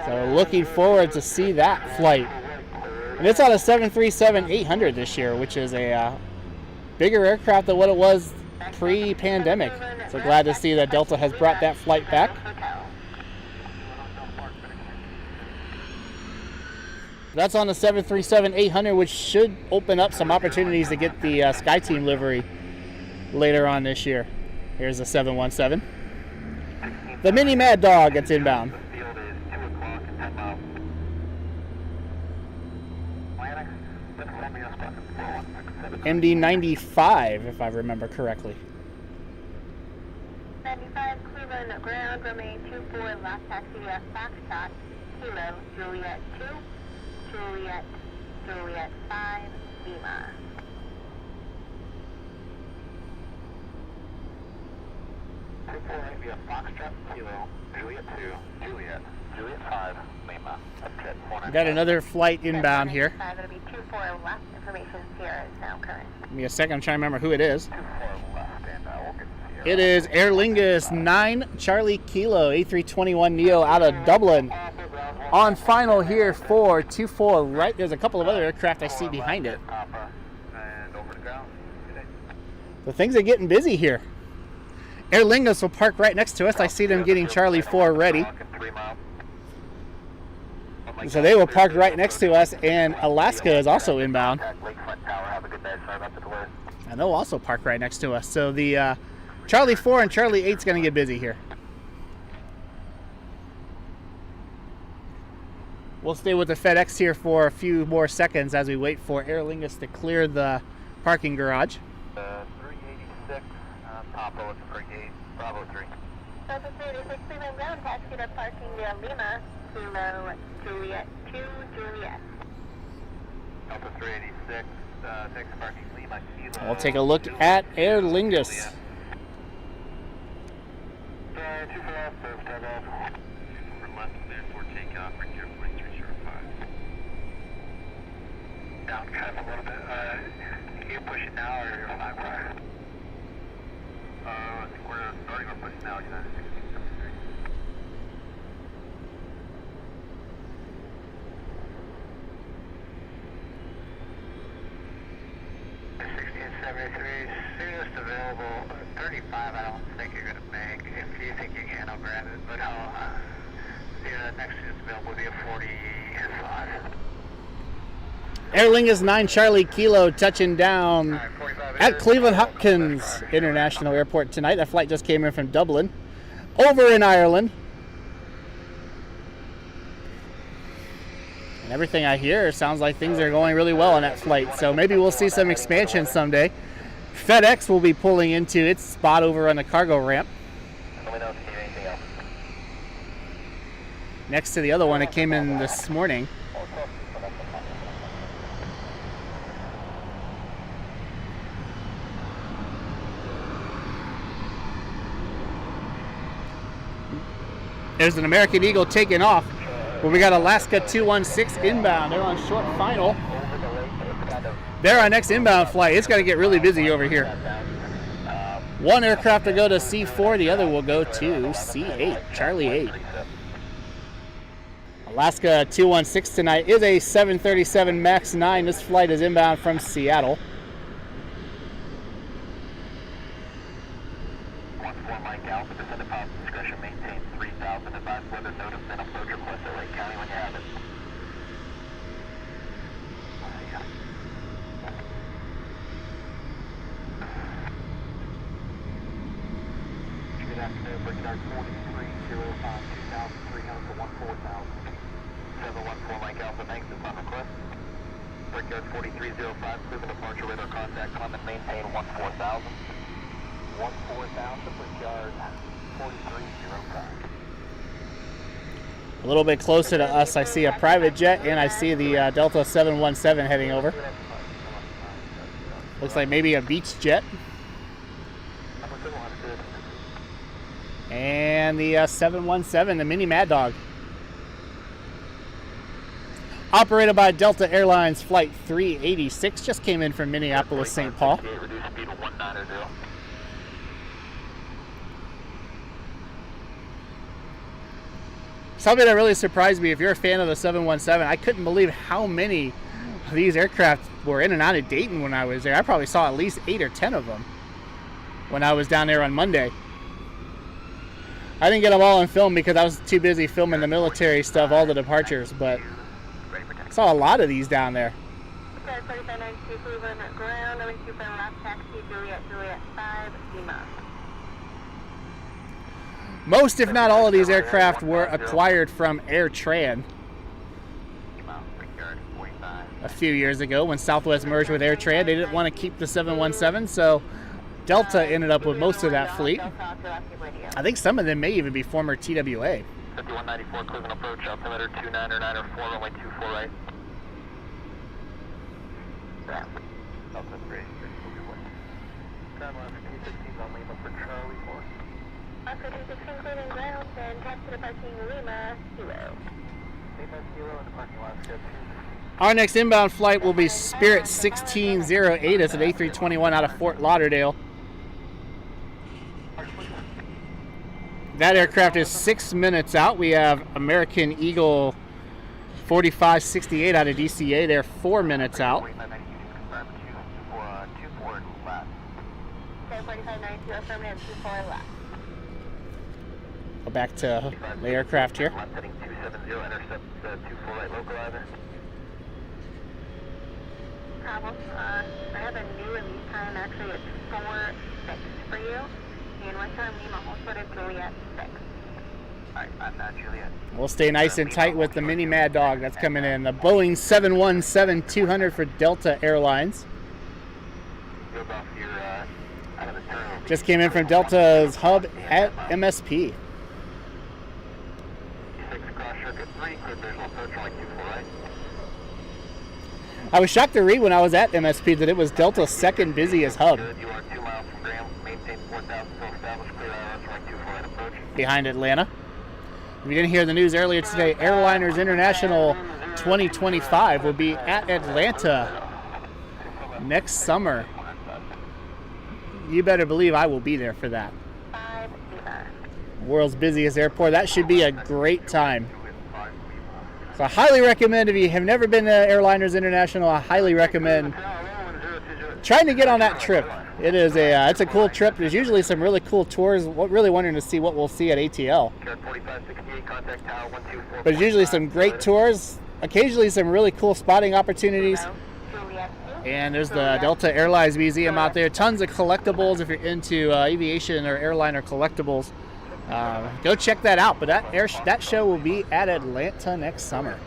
So looking forward to see that flight. And it's on a 737-800 this year, which is a bigger aircraft than what it was pre-pandemic. So glad to see that Delta has brought that flight back. That's on the 737-800, which should open up some opportunities to get the SkyTeam livery later on this year. Here's the 717. The Mini Mad Dog gets inbound. MD-95, if I remember correctly. 95 Cleveland ground, Romeo 24, last taxi at Foxtrot, Kilo, Juliet 2, Juliet 5, Lima. Via Foxtrot, Kilo, Juliet 2, Juliet 5, Lima. We got another flight inbound here. It'll be 24 left. Information Sierra is now current. Give me a second, I'm trying to remember who it is. 24 left, and we'll get Sierra. It is Aer Lingus 9 Charlie Kilo, A321 Neo out of Dublin. On final here for 24 right. There's a couple of other aircraft I see behind it. And over to ground. So things are getting busy here. Aer Lingus will park right next to us. I see them getting Charlie 4 ready. So they will park right next to us, and Alaska is also inbound. And they'll also park right next to us. So the Charlie 4 and Charlie 8 is going to get busy here. We'll stay with the FedEx here for a few more seconds as we wait for Aer Lingus to clear the parking garage. 386, Papa looking for gate, Bravo 3. Delta 386 Cleveland ground, taxi to parking near Lima, Kilo, Juliet 2, Juliet. Delta 386, next parking Lima, Kilo. We'll take a look at Aer Lingus. 2 for left, serve takeoff. 2 for left, clear for takeoff, for Air Flight 305. Down kind of a little bit. Can you push it now or you're fine prior? I think we're starting to push now, United 1673. 1673, soonest available, 35 I don't think you're going to make. If you think you can, I'll grab it, but the next soonest available will be a 45. Aer Lingus 9 Charlie Kilo touching down Alright, 45 at Cleveland Hopkins International Airport tonight. That flight just came in from Dublin, over in Ireland. And everything I hear sounds like things are going really well on that flight. So maybe we'll see some expansion someday. FedEx will be pulling into its spot over on the cargo ramp. Next to the other one that came in this morning. There's an American Eagle taking off. But we got Alaska 216 inbound. They're on short final. They're our next inbound flight. It's going to get really busy over here. One aircraft will go to C4. The other will go to C8, Charlie 8. Alaska 216 tonight is a 737 MAX 9. This flight is inbound from Seattle. A little bit closer to us, I see a private jet, and I see the Delta 717 heading over. Looks like maybe a beach jet. And the 717, the Mini Mad Dog. Operated by Delta Airlines Flight 386, just came in from Minneapolis, St. Paul. Something that really surprised me, if you're a fan of the 717, I couldn't believe how many of these aircraft were in and out of Dayton when I was there. I probably saw at least 8 or 10 of them when I was down there on Monday. I didn't get them all on film because I was too busy filming the military stuff, all the departures, but I saw a lot of these down there. Most, if not all, of these aircraft were acquired from AirTran a few years ago when Southwest merged with AirTran. They didn't want to keep the 717, so Delta ended up with most of that fleet. I think some of them may even be former TWA. 5194 Cleveland approach, altimeter 2994, runway 24 right. Delta 3. Ground 216 on Lima for Charlie 4. Oscar 216 clearing ground and taxi departing Lima 0. Lima 0 in the parking lot, schedule. Our next inbound flight will be Spirit 1608. It's an A321 out of Fort Lauderdale. That aircraft is 6 minutes out. We have American Eagle 4568 out of DCA. They're 4 minutes out. Go back to the aircraft here. I have a new release time. Actually, it's 4:06 for you. And what's our Lima? Hold for it, Juliet 6. Alright, I'm not Juliet. We'll stay nice and tight with the Mini Mad Dog that's coming in. The Boeing 717-200 for Delta Airlines. Just came in from Delta's hub at MSP. I was shocked to read when I was at MSP that it was Delta's second busiest hub. Behind Atlanta. If you didn't hear the news earlier today, Airliners International 2025 will be at Atlanta next summer. You better believe I will be there for that. World's busiest airport. That should be a great time. So I highly recommend, if you have never been to Airliners International, I highly recommend trying to get on that trip. It's a cool trip. There's usually some really cool tours. Really wondering to see what we'll see at ATL. But there's usually some great tours, occasionally some really cool spotting opportunities. And there's the Delta Airlines Museum out there. Tons of collectibles if you're into aviation or airliner collectibles. Go check that out. But that show will be at Atlanta next summer.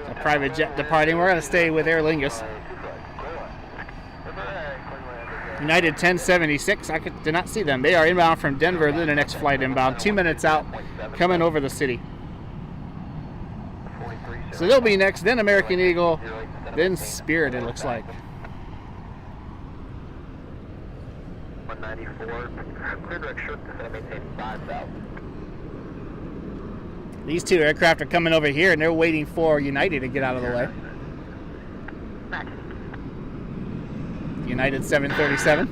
A private jet departing. We're going to stay with Aer Lingus. United 1076. I did not see them. They are inbound from Denver. Then the next flight inbound. 2 minutes out, coming over the city. So they'll be next, then American Eagle, then Spirit, it looks like. 194, clear direct short to maintain 5,000. These two aircraft are coming over here, and they're waiting for United to get out of the way. United 737.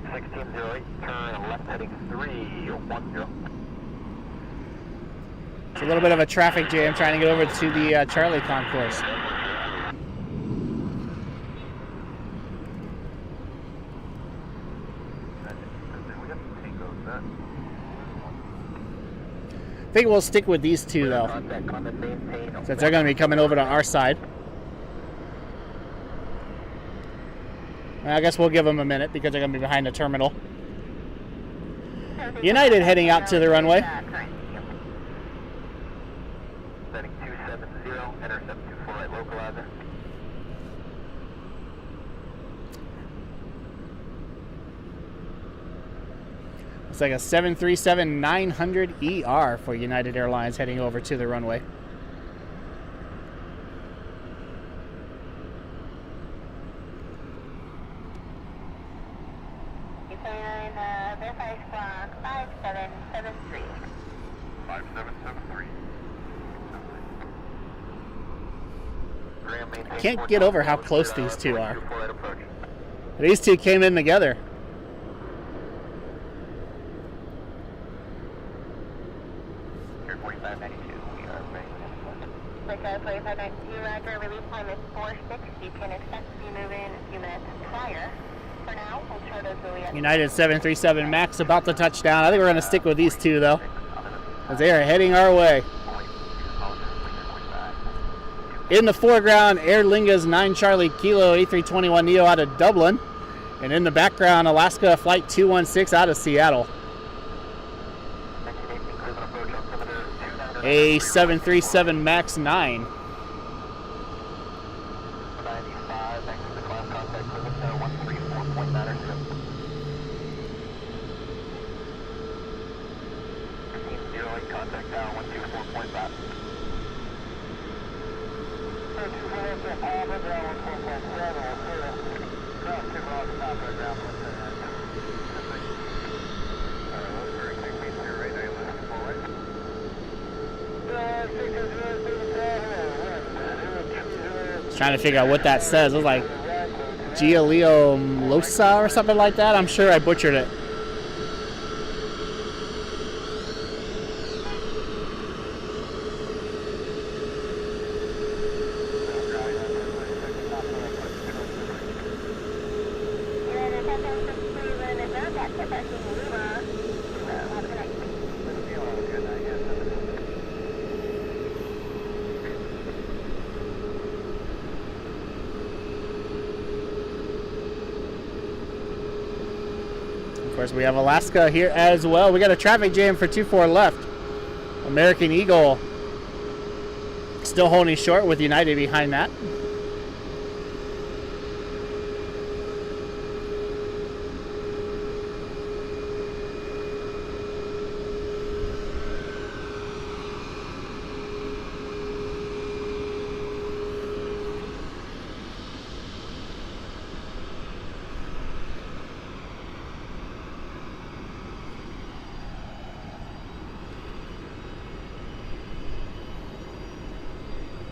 1608, turn left heading 310. It's a little bit of a traffic jam trying to get over to the Charlie concourse. I think we'll stick with these two though, since they're going to be coming over to our side. I guess we'll give them a minute because they're going to be behind the terminal. United heading out to the runway. Setting 270, enter 724 right localizer. It's like a 737-900ER for United Airlines heading over to the runway. Verify squawk 5773. 5773. Can't get over how close these two are. These two came in together. Here 4592, we are ready. Like 4592, Roger. Release time is 46. You can expect to be moving a few minutes prior. For now, we'll try to Juliet. United 737 MAX about to touch down. I think we're going to stick with these two though, as they are heading our way. In the foreground, Aer Lingus 9 Charlie Kilo A321neo out of Dublin. And in the background, Alaska Flight 216 out of Seattle. A 737 MAX 9. 95, thanks for the class contact limit, 134.9 1508, contact down 124.5. Trying to figure out what that says. It was like Giolio Losa or something like that. I'm sure I butchered it. Of course, we have Alaska here as well. We got a traffic jam for 24 left. American Eagle still holding short with United behind that.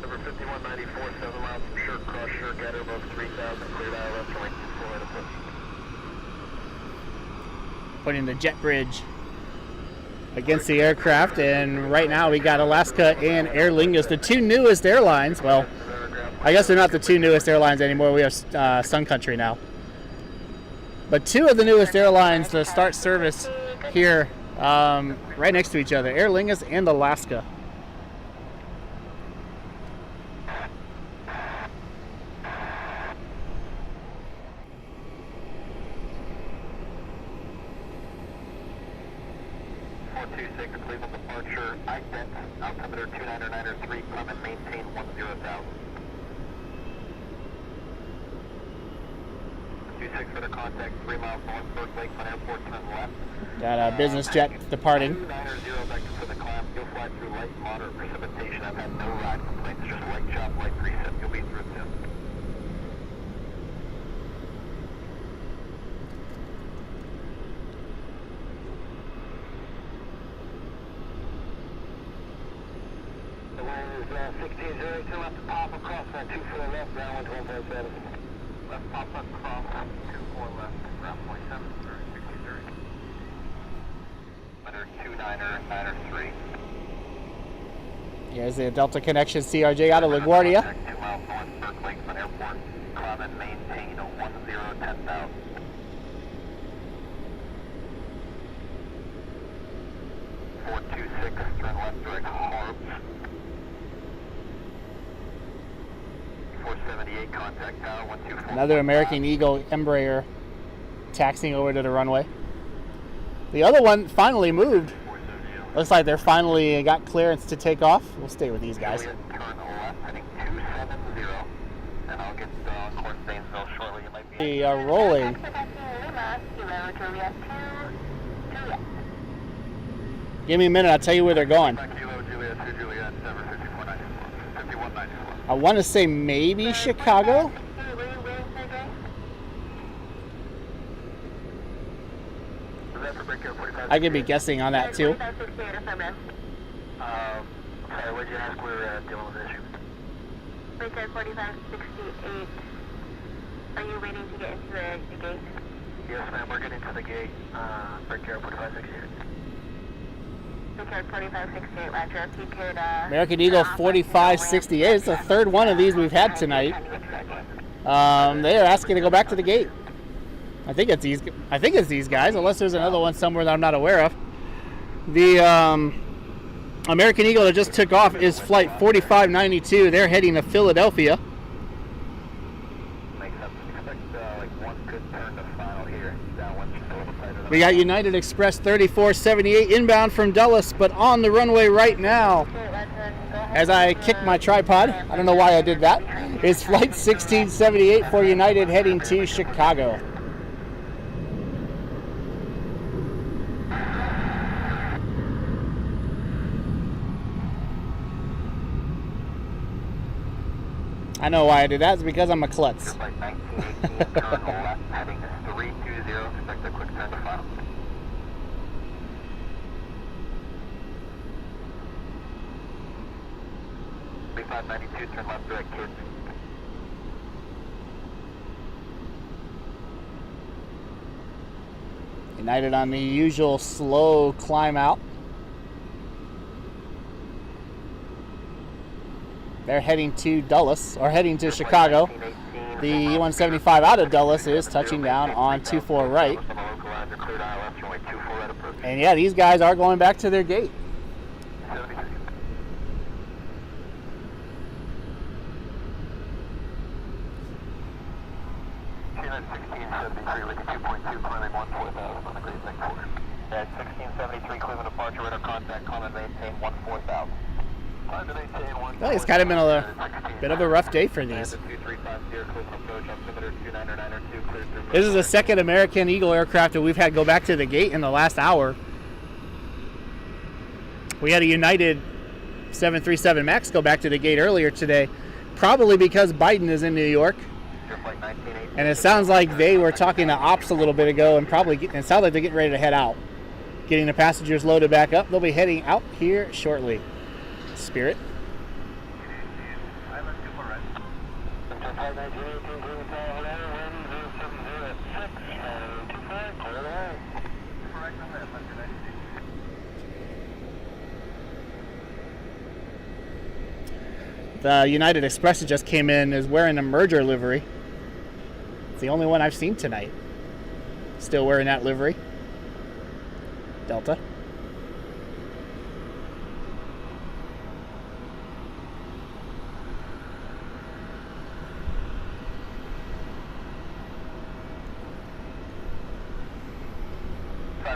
Number 5194, 7 miles from Shirk, cross Shirk, at above 3000, cleared ILS, runway 24 at approach. Putting the jet bridge against the aircraft, and right now we got Alaska and Aer Lingus, the two newest airlines. Well, I guess they're not the two newest airlines anymore. We have Sun Country now. But two of the newest airlines to start service here right next to each other, Aer Lingus and Alaska. 126, Cleveland departure, ident, altimeter 299er3, climb and maintain 10,000. 26 for the contact, 3 miles north, Burke Lakefront Airport, turn left. Got a business jet departing. 290 vector for the climb, you'll fly through light, moderate precipitation. I've had no ride complaints, just light chop, light precip. You'll be through soon. The wind is 1602 left to pop across that 24 left, ground 112.7. Left pop across 24 left, ground 27, 1630. Under 29er 3. Here's the Delta Connection CRJ out of LaGuardia. 2 miles north, Burke Lakefront Airport, climb and maintain 10,000. 426, turn left direct Harbs. 478, contact tower 124. Another American Eagle Embraer taxiing over to the runway. The other one finally moved. Looks like they're finally got clearance to take off. We'll stay with these guys. Turn left, heading 270, and I'll get on course Zanesville shortly. You might be. We are rolling. Give me a minute, I'll tell you where they're going. Kilo Juliet 2 Juliet 75494. 5194. I want to say maybe Chicago. I could be guessing on that too. Sorry, what did you ask? We're dealing with issues. Breaker 4568. Are you waiting to get into the gate? Yes, ma'am, we're getting to the gate. Breaker 4568. Breaker 4568, Roger. If you could, American Eagle 4568. It's the third one of these we've had tonight. They are asking to go back to the gate. I think it's these guys, unless there's another one somewhere that I'm not aware of. The American Eagle that just took off is flight 4592. They're heading to Philadelphia. Makes sense. Expect like one good turn to final here. Downwind just a little tighter. We got United Express 3478 inbound from Dulles, but on the runway right now. As I kick my tripod, I don't know why I did that, is flight 1678 for United heading to Chicago. I know why I did that. It's because I'm a klutz. Flight 1918, turn left, heading 320. Expect a quick turn to final. $3592, turn left, direct kids. United on the usual slow climb out. They're heading to Dulles, or heading to Chicago. The E-175 out of Dulles is touching down on 24 right. And yeah, these guys are going back to their gate. At 1673, Cleveland departure, radar contact, common maintain 14,000. Well, it's kind of been a bit of a rough day for these. This is the second American Eagle aircraft that we've had go back to the gate in the last hour. We had a United 737 MAX go back to the gate earlier today, probably because Biden is in New York. And it sounds like they were talking to ops a little bit ago, and it sounds like they're getting ready to head out. Getting the passengers loaded back up. They'll be heading out here shortly. Spirit. The United Express that just came in is wearing a merger livery. It's the only one I've seen tonight. Still wearing that livery. Delta.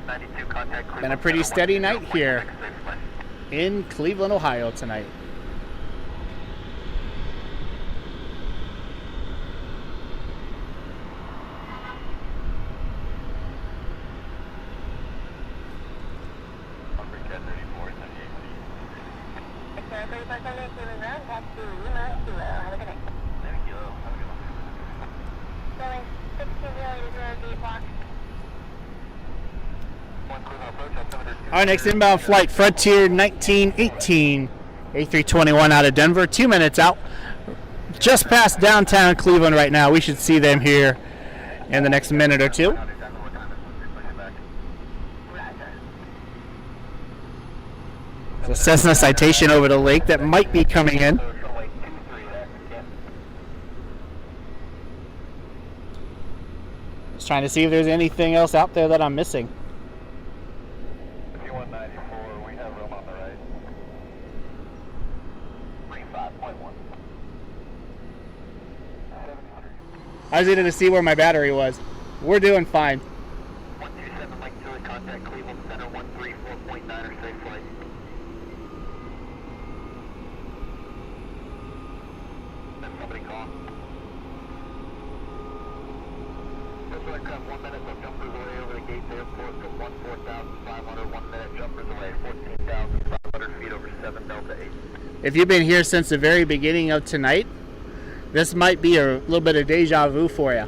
592, contact Cleveland. Been a pretty steady night here in Cleveland, Ohio tonight. Our next inbound flight, Frontier 1918, A321 out of Denver, 2 minutes out. Just past downtown Cleveland right now. We should see them here in the next minute or two. So Cessna Citation over the lake that might be coming in. Just trying to see if there's anything else out there that I'm missing. we have room on the right. 35.1. I was needing to see where my battery was. We're doing fine. 127 Lake Julie, contact Cleveland Center 134.9 or safe flight. Then somebody call. First aircraft 1 minute, so jumpers away over the gate to airport from 14,500, 1 minute, jumpers away 14,500 feet over 7 Delta 8. If you've been here since the very beginning of tonight, this might be a little bit of deja vu for you.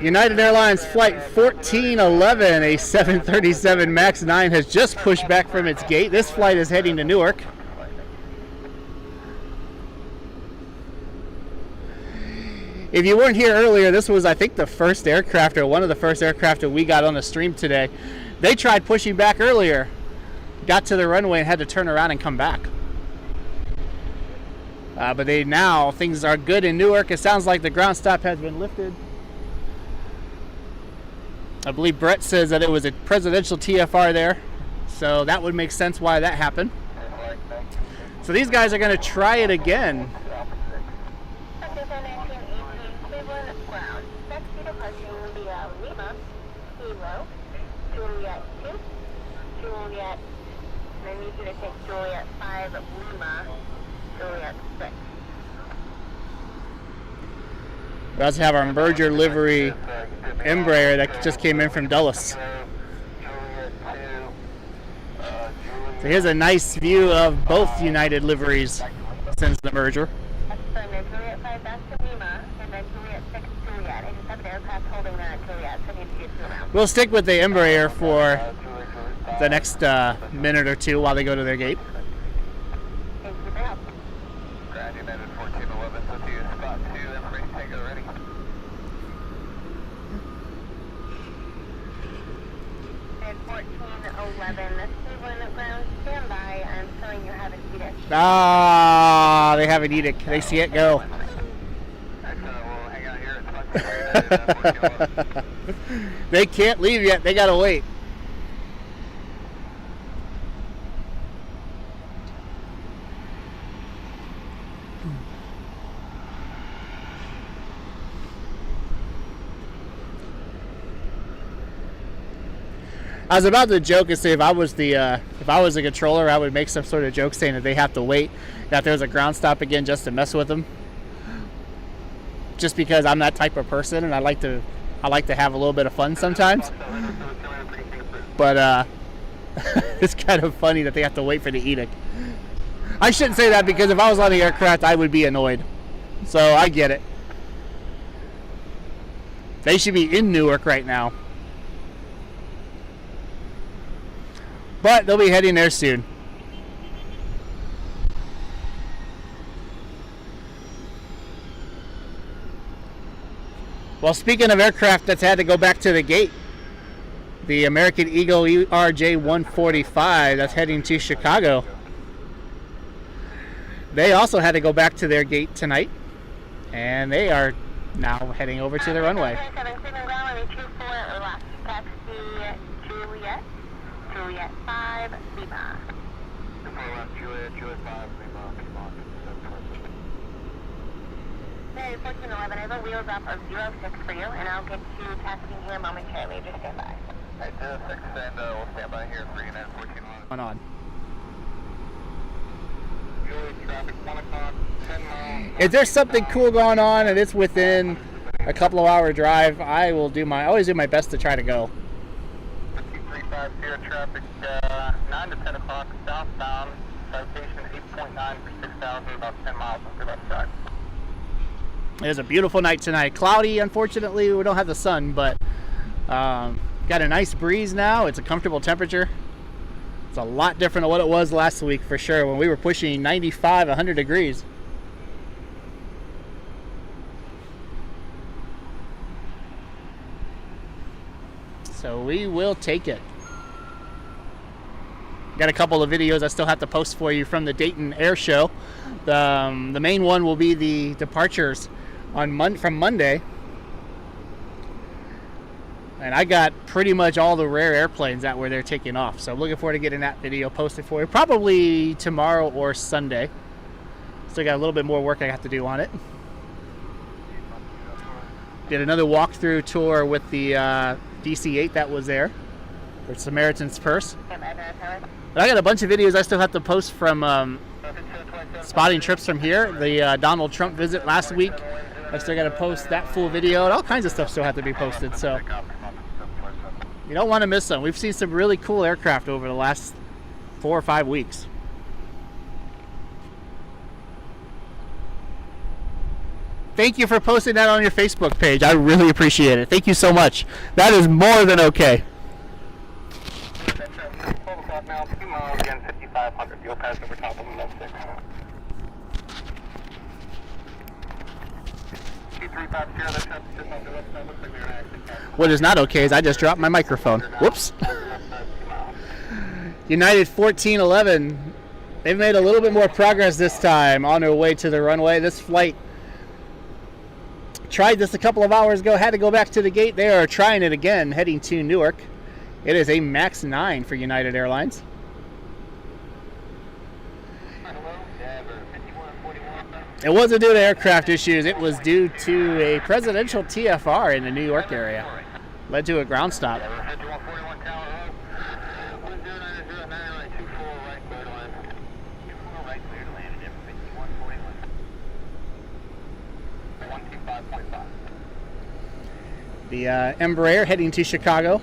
United Airlines Flight 1411, a 737 MAX 9, has just pushed back from its gate. This flight is heading to Newark. If you weren't here earlier, this was, I think, the first aircraft, or one of the first aircraft that we got on the stream today. They tried pushing back earlier, got to the runway and had to turn around and come back. But things are good in Newark. It sounds like the ground stop has been lifted. I believe Brett says that it was a presidential TFR there, so that would make sense why that happened. So these guys are going to try it again. Juliet 5 Lima, Juliet 6. We also have our merger livery Embraer that just came in from Dulles. So here's a nice view of both United liveries since the merger. Juliet 5 back to Lima, and then Juliet 6 Juliet. I just have an aircraft holding that Juliet, so I need to get you around. We'll stick with the Embraer for the next minute or two while they go to their gate. Thank you for your help. Grand United 1411, so to you, spot 2, Embraer, tango ready. At 1411, Cleveland ground, stand by. I'm showing you have an edict. Ah, they have an edict. They see it go. Excellent, we'll hang out here at spot 2 United, They can't leave yet. They gotta wait. I was about to joke and say if I was the controller, I would make some sort of joke saying that they have to wait, that there's a ground stop again just to mess with them. Just because I'm that type of person and I like to have a little bit of fun sometimes. But it's kind of funny that they have to wait for the edict. I shouldn't say that because if I was on the aircraft, I would be annoyed. So I get it. They should be in Newark right now. But they'll be heading there soon. Well, speaking of aircraft that's had to go back to the gate, the American Eagle ERJ-145 that's heading to Chicago. They also had to go back to their gate tonight, and they are now heading over to the runway. Juliet 5, Lima. Juliet 5, Lima, come on. Hey, 1411, I have a wheels up of 06 for you, and I'll get you tasking here momentarily. Just stand by. Alright, 06, and we'll stand by here, 3914 Going on. Julia traffic, 1 o'clock, 10 miles. If there's something cool going on and it's within a couple of hour drive, I always do my best to try to go. 2350 traffic, 9 to 10 o'clock, southbound, citation 8.9 for 6,000, about 10 miles on the left side. It was a beautiful night tonight. Cloudy, unfortunately, we don't have the sun, but got a nice breeze now. It's a comfortable temperature. It's a lot different than what it was last week for sure when we were pushing 95, 100 degrees. So we will take it. Got a couple of videos I still have to post for you from the Dayton Air Show. The main one will be the departures on from Monday. And I got pretty much all the rare airplanes that were there taking off. So I'm looking forward to getting that video posted for you. Probably tomorrow or Sunday. Still got a little bit more work I have to do on it. Did another walkthrough tour with the DC-8 that was there for Samaritan's Purse. But I got a bunch of videos I still have to post from spotting trips from here. The Donald Trump visit last week. I still got to post that full video, and all kinds of stuff still have to be posted. So you don't want to miss them. We've seen some really cool aircraft over the last 4 or 5 weeks. Thank you for posting that on your Facebook page. I really appreciate it. Thank you so much. That is more than okay. 12 o'clock now, 2 miles, again, 5,500. You'll pass over top of the left 6. 2350, that's just on the left side. Looks like we're actually passing. What is not okay is I just dropped my microphone. Whoops. United 1411. They've made a little bit more progress this time on their way to the runway. This flight tried this a couple of hours ago, had to go back to the gate. They are trying it again, heading to Newark. It is a MAX 9 for United Airlines. It wasn't due to aircraft issues. It was due to a presidential TFR in the New York area. Led to a ground stop. The Embraer heading to Chicago.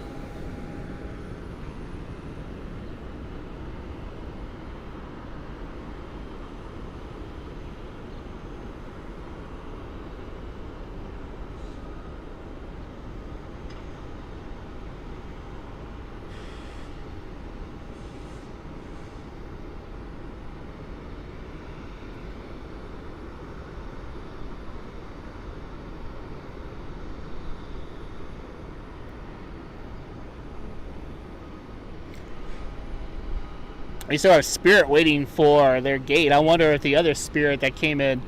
We still have Spirit waiting for their gate. I wonder if the other Spirit that came in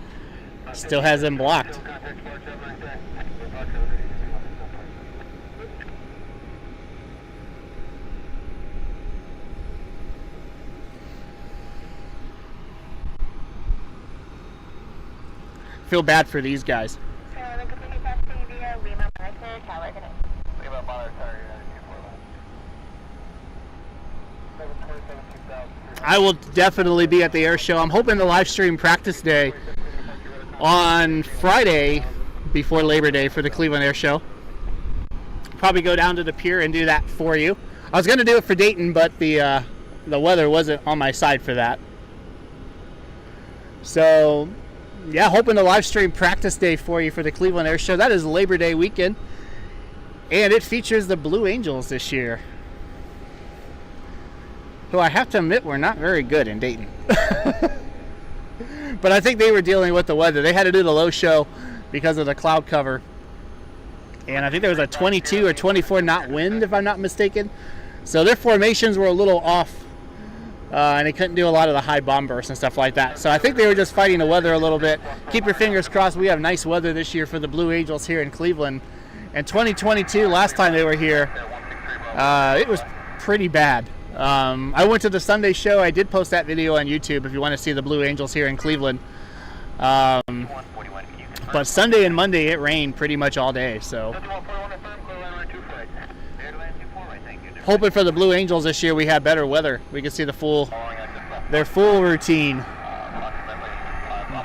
still has them blocked. Feel bad for these guys. I will definitely be at the air show. I'm hoping to live stream practice day on Friday before Labor Day for the Cleveland Air Show. Probably go down to the pier and do that for you. I was going to do it for Dayton, but the weather wasn't on my side for that. So, yeah, hoping to live stream practice day for you for the Cleveland Air Show. That is Labor Day weekend, and it features the Blue Angels this year, who I have to admit were not very good in Dayton. But I think they were dealing with the weather. They had to do the low show because of the cloud cover. And I think there was a 22 or 24 knot wind, if I'm not mistaken. So their formations were a little off. And they couldn't do a lot of the high bomb bursts and stuff like that. So I think they were just fighting the weather a little bit. Keep your fingers crossed. We have nice weather this year for the Blue Angels here in Cleveland. And 2022, last time they were here, it was pretty bad. I went to the Sunday show. I did post that video on YouTube if you want to see the Blue Angels here in Cleveland. But Sunday and Monday it rained pretty much all day. So Hoping for the Blue Angels this year we have better weather. We can see their full routine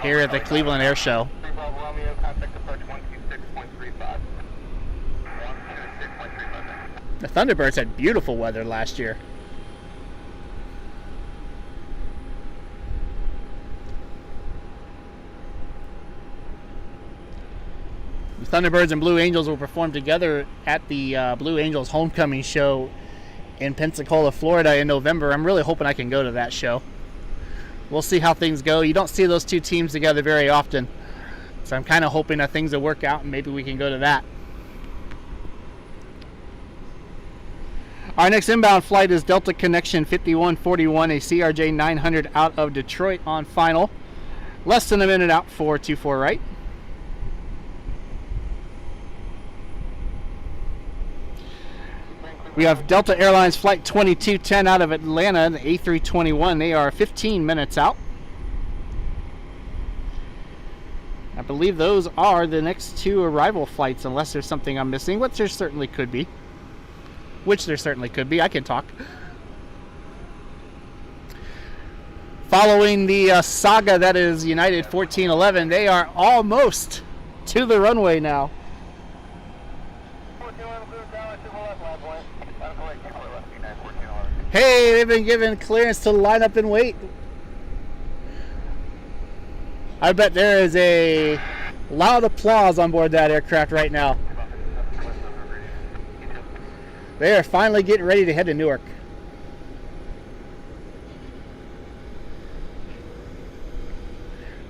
here at the Cleveland Air Show. The Thunderbirds had beautiful weather last year. The Thunderbirds and Blue Angels will perform together at the Blue Angels Homecoming Show in Pensacola, Florida in November. I'm really hoping I can go to that show. We'll see how things go. You don't see those two teams together very often. So I'm kind of hoping that things will work out and maybe we can go to that. Our next inbound flight is Delta Connection 5141, a CRJ 900 out of Detroit on final. Less than a minute out for 24 right. We have Delta Airlines Flight 2210 out of Atlanta, the A321. They are 15 minutes out. I believe those are the next two arrival flights, unless there's something I'm missing, which there certainly could be. I can talk. Following the saga that is United 1411, they are almost to the runway now. Hey, they've been given clearance to line up and wait. I bet there is a loud applause on board that aircraft right now. They are finally getting ready to head to Newark.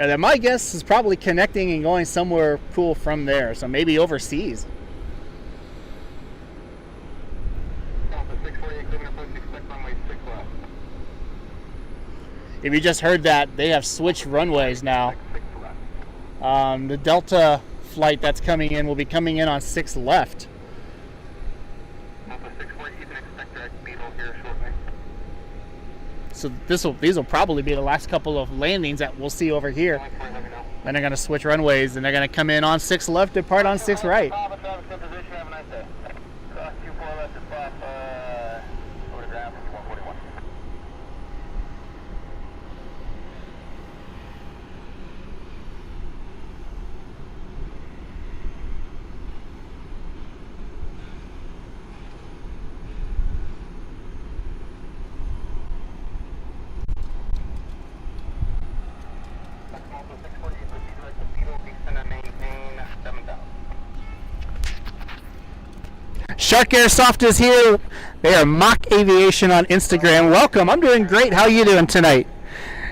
And then my guess is probably connecting and going somewhere cool from there, so maybe overseas. If you just heard that, they have switched runways now. The Delta flight that's coming in will be coming in on 6 left. So these will probably be the last couple of landings that we'll see over here. Then they're going to switch runways and they're going to come in on 6 left, depart on 6 right. Shark Airsoft is here. They are Mock Aviation on Instagram. Welcome. I'm doing great. How are you doing tonight?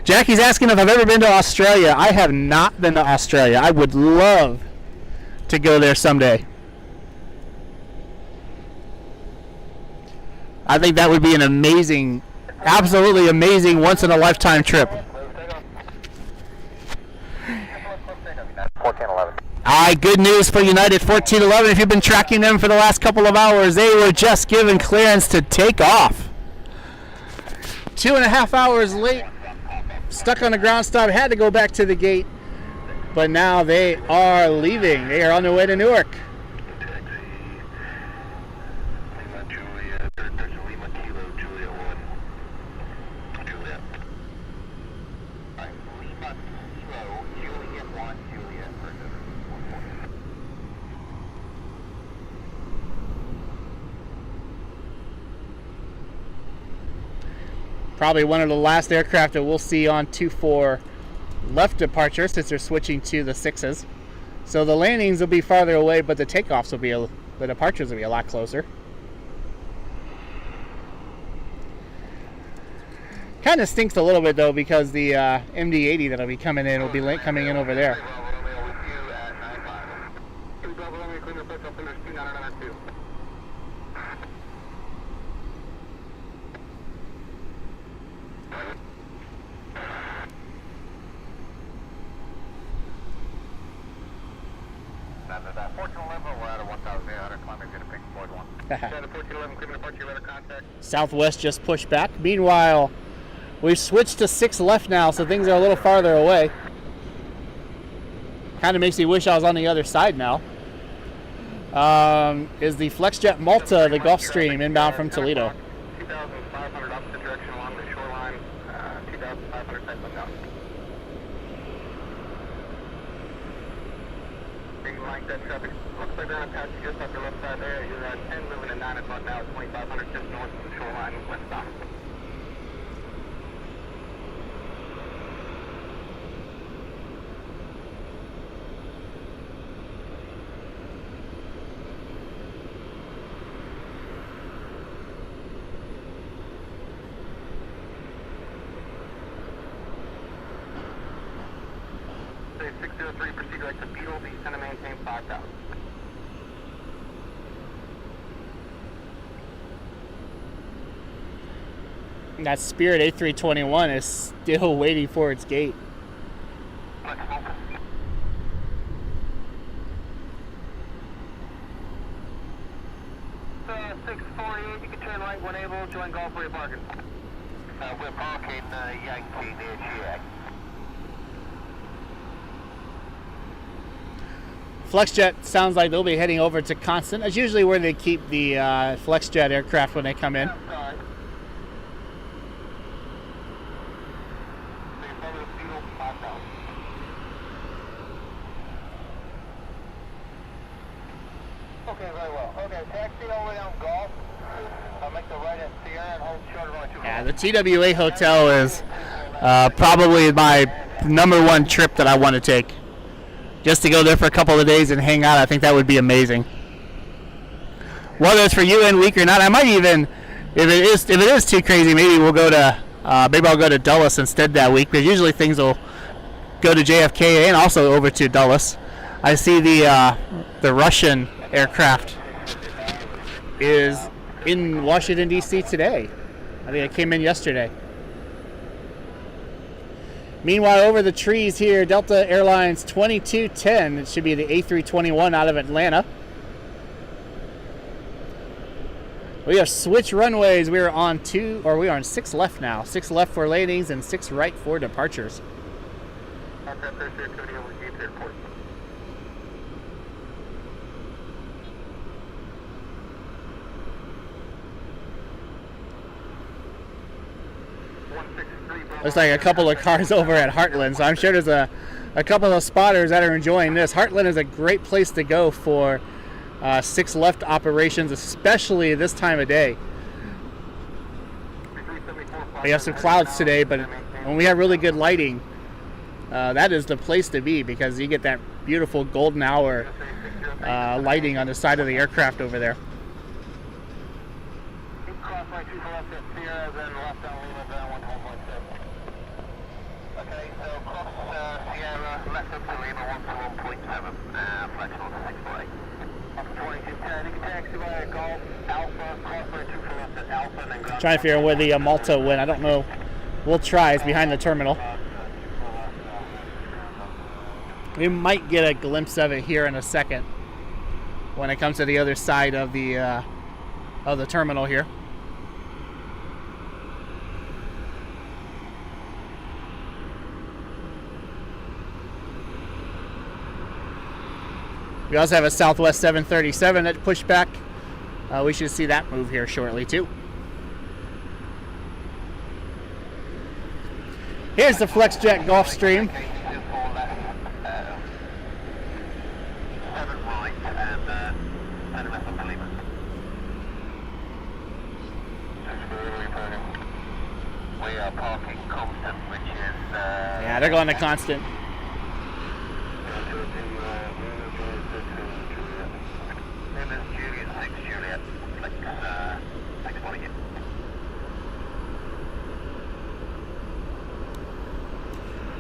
Jackie's asking if I've ever been to Australia. I have not been to Australia. I would love to go there someday. I think that would be an amazing, absolutely amazing once-in-a-lifetime trip. 1411. All right, good news for United 1411. If you've been tracking them for the last couple of hours, they were just given clearance to take off. 2.5 hours late, stuck on the ground stop, had to go back to the gate, but now they are leaving. They are on their way to Newark. Probably one of the last aircraft that we'll see on 2-4 left departure, since they're switching to the 6s. So the landings will be farther away, but the takeoffs will be, the departures will be a lot closer. Kind of stinks a little bit though, because the MD-80 that'll be coming in will be coming in over there. Southwest just pushed back. Meanwhile, we've switched to 6 left now, so things are a little farther away. Kind of makes me wish I was on the other side now. is the FlexJet Malta, the Gulfstream, inbound from Toledo. 2,500 opposite direction along the shoreline, 2,500 type of down. Big like that traffic. Looks like they're going to pass you just off your left side there. You're at 10, moving at 9 o'clock now at 2,500 just north of the shoreline, westbound. Say 603, proceed right to Beetle, descend and maintain 5,000. That Spirit A321 is still waiting for its gate. Flex Malta. So 648, you can turn right when able, join Golf where you're parking. We're parking Yankee near GX. FlexJet sounds like they'll be heading over to Constant. That's usually where they keep the FlexJet aircraft when they come in. Sorry. Okay, very well. Okay, taxi all the way down Golf. I'll make the right at Sierra and hold short of our 2. Yeah, the TWA hotel is probably my #1 trip that I want to take. Just to go there for a couple of days and hang out, I think that would be amazing. Whether it's for UN week or not, I might even, if it is too crazy, maybe we'll go to, maybe I'll go to Dulles instead that week. Because usually things will go to JFK and also over to Dulles. I see the Russian aircraft is in Washington D.C. today. I think it came in yesterday. Meanwhile, over the trees here, Delta Airlines 2210. It should be the A321 out of Atlanta. We have switch runways. We are on 6 left now. 6 left for landings and 6 right for departures. Looks like a couple of cars over at Heartland, so I'm sure there's a couple of spotters that are enjoying this. Heartland is a great place to go for 6 left operations, especially this time of day. We have some clouds today, but when we have really good lighting, that is the place to be because you get that beautiful golden hour lighting on the side of the aircraft over there. Okay, so cross Sierra, left up to Lima 121.7, flex on 648. Up to 2210, you can taxi via Golf, Alpha, crossway 24 left at Alpha, and then ground. Trying to figure out where the Malta went. I don't know. We'll try. It's behind the terminal. We might get a glimpse of it here in a second when it comes to the other side of the terminal here. We also have a Southwest 737 that pushed back. We should see that move here shortly too. Here's the FlexJet Gulfstream. 7 right and 10 left up to Lima. We are parking Constant, which is... Yeah, they're going to Constant.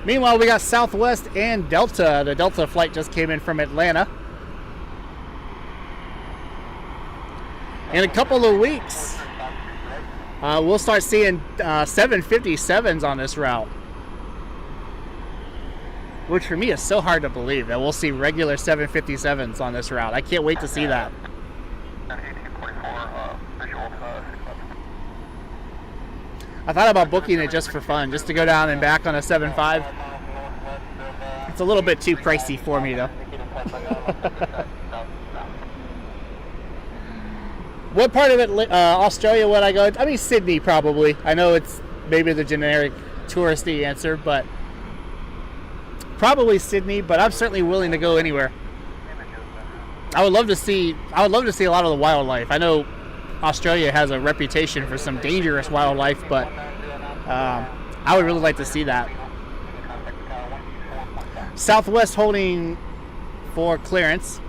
Meanwhile, we got Southwest and Delta. The Delta flight just came in from Atlanta. In a couple of weeks, we'll start seeing 757s on this route. Which for me is so hard to believe that we'll see regular 757s on this route. I can't wait to see that. I thought about booking it just for fun, just to go down and back on a 7.5. It's a little bit too pricey for me though. What part of it, Australia, would I go? I mean, Sydney, probably. I know it's maybe the generic touristy answer, but probably Sydney, but I'm certainly willing to go anywhere. I would love to see a lot of the wildlife. I know Australia has a reputation for some dangerous wildlife, but I would really like to see that. Southwest holding for clearance.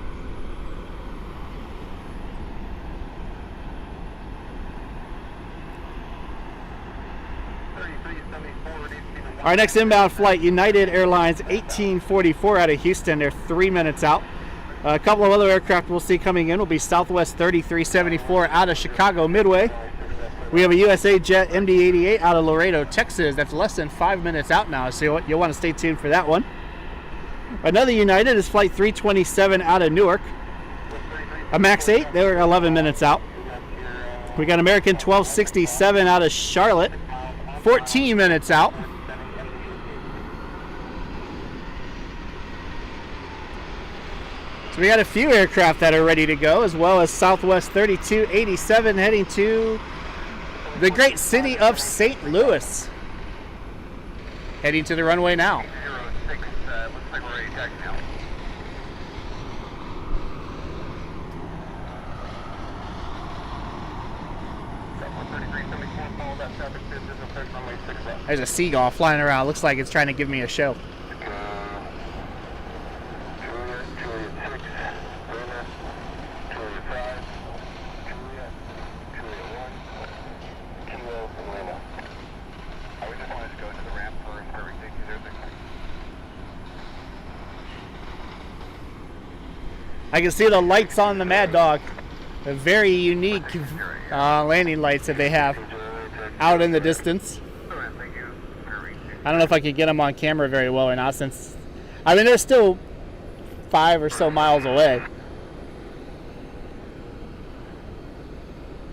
Our next inbound flight, United Airlines 1844 out of Houston. They're 3 minutes out. A couple of other aircraft we'll see coming in will be Southwest 3374 out of Chicago Midway. We have a USA Jet MD-88 out of Laredo, Texas. That's less than 5 minutes out now, so you'll want to stay tuned for that one. Another United is Flight 327 out of Newark. A MAX 8, they were 11 minutes out. We got American 1267 out of Charlotte, 14 minutes out. So we got a few aircraft that are ready to go, as well as Southwest 3287 heading to the great city of St. Louis. Heading to the runway now. 06, looks like we're ready to taxi now. There's a seagull flying around. Looks like it's trying to give me a show. I can see the lights on the Mad Dog. The very unique landing lights that they have out in the distance. I don't know if I can get them on camera very well or not, since, I mean, they're still 5 or so miles away.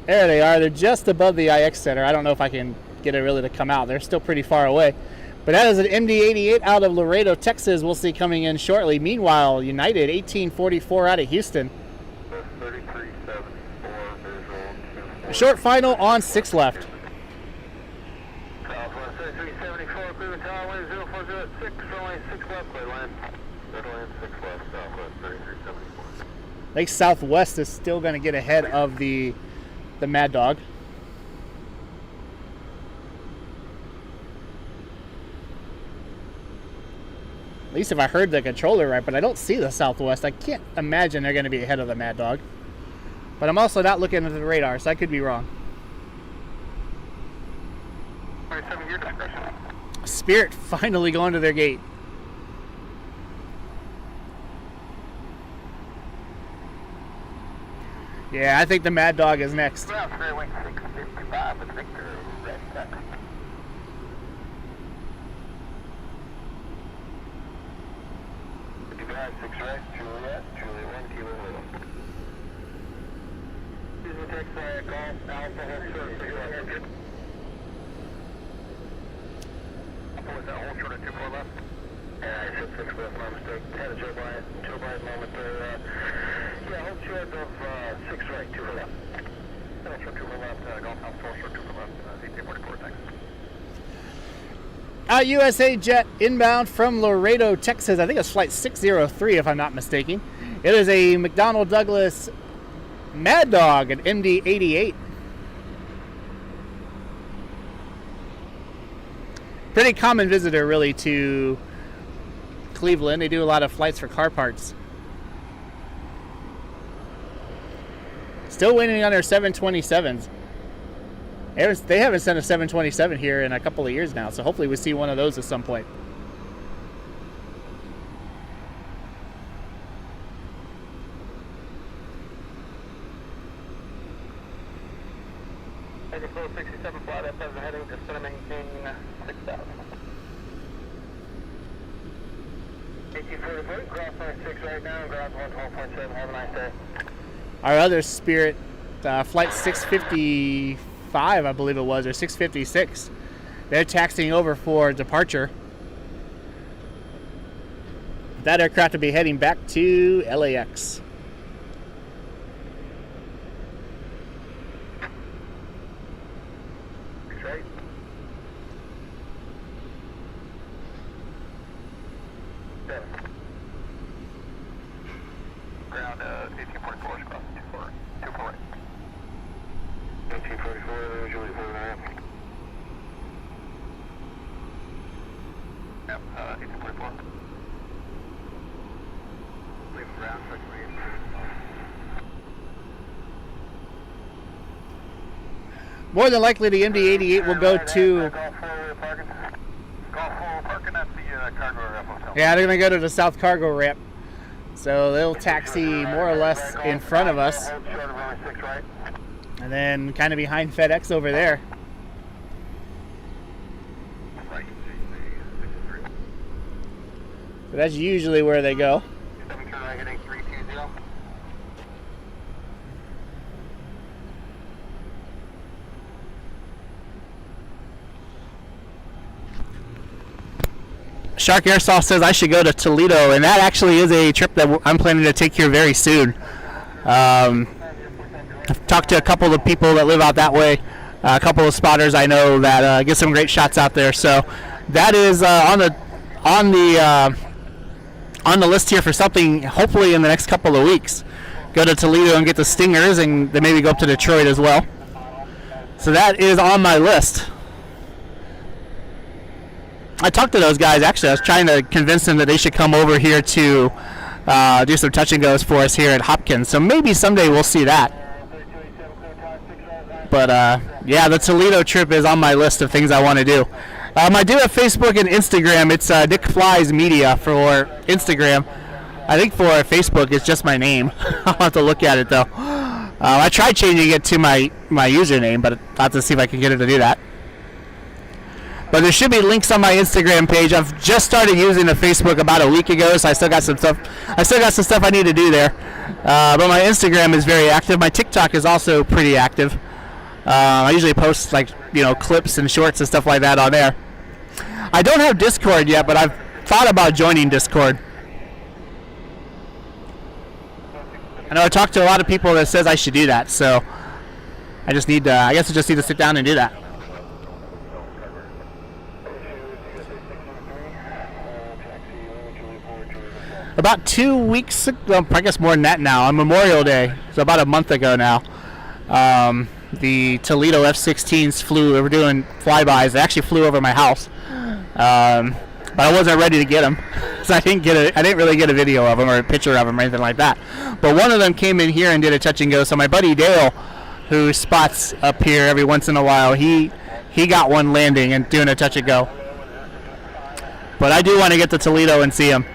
There they are. They're just above the IX Center. I don't know if I can get it really to come out. They're still pretty far away. But that is an MD-88 out of Laredo, Texas. We'll see coming in shortly. Meanwhile, United 1844 out of Houston. Short final on 6 left. Southwest 3374, clear the tower, wind 0406, runway 6 left, clear land. Clear land 6 left, Southwest 3374. I think Southwest is still going to get ahead of the Mad Dog. At least if I heard the controller right, but I don't see the Southwest. I can't imagine they're going to be ahead of the Mad Dog. But I'm also not looking at the radar, so I could be wrong. 27, your discretion. Spirit finally going to their gate. Yeah, I think the Mad Dog is next. Ground clear, wing 655 with Victor, red duck. Six right, Juliet, Juliet 1, Kilo Lilo. Excuse me, text call, Alpha, hold short, 6 left. Alpha was that hold short at 24 left? Yeah, I said 6 left, my mistake. Had a Joe Biden moment there. Yeah, hold short of 6 right, 2 for left. Hold short 2 for left, Golf House, hold short 2 for left, CP44, thanks. USA Jet inbound from Laredo, Texas. I think it's flight 603 if I'm not mistaken. It is a McDonnell Douglas Mad Dog, an MD-88. Pretty common visitor really to Cleveland. They do a lot of flights for car parts. Still waiting on their 727s. They haven't sent a 727 here in a couple of years now, so hopefully we see one of those at some point. Take a full 67 flight up as a heading, just going to maintain 6,000. 1844, ground flight 6 right now, ground 112.7, have a nice day. Our other Spirit, flight 655, I believe it was, or 656. They're taxiing over for departure. That aircraft will be heading back to LAX. 34, Juliet 4 ramp. Yep, 1844. Leave ground, quick read. More than likely, the MD-88 will go to. Golf 4, we're parking. Golf 4, we're parking at the cargo ramp hotel. Yeah, they're going to go to the south cargo ramp. So they'll taxi more or less in front of us. And then kind of behind FedEx over there. So that's usually where they go. Shark Airsoft says I should go to Toledo, and that actually is a trip that I'm planning to take here very soon. I've talked to a couple of people that live out that way, a couple of spotters I know that get some great shots out there. So that is on the list here for something hopefully in the next couple of weeks. Go to Toledo and get the Stingers, and then maybe go up to Detroit as well. So that is on my list. I talked to those guys, actually. I was trying to convince them that they should come over here to do some touch and goes for us here at Hopkins. So maybe someday we'll see that. But yeah, the Toledo trip is on my list of things I want to do. I do have Facebook and Instagram. It's Dick Flies Media for Instagram. I think for Facebook it's just my name. I'll have to look at it though. I tried changing it to my username, but I'll have to see if I can get it to do that. But there should be links on my Instagram page. I've just started using the Facebook about a week ago, so I still got some stuff. I need to do there. But my Instagram is very active. My TikTok is also pretty active. I usually post clips and shorts and stuff like that on there. I don't have Discord yet, but I've thought about joining Discord. I know I talked to a lot of people that says I should do that, so I guess I just need to sit down and do that. About 2 weeks ago, I guess more than that now, on Memorial Day, so about a month ago now, the Toledo F-16s flew. They were doing flybys. They actually flew over my house, but I wasn't ready to get them, so I didn't really get a video of them or a picture of them or anything like that. But one of them came in here and did a touch and go. So my buddy Dale, who spots up here every once in a while, he got one landing and doing a touch and go. But I do want to get to Toledo and see him.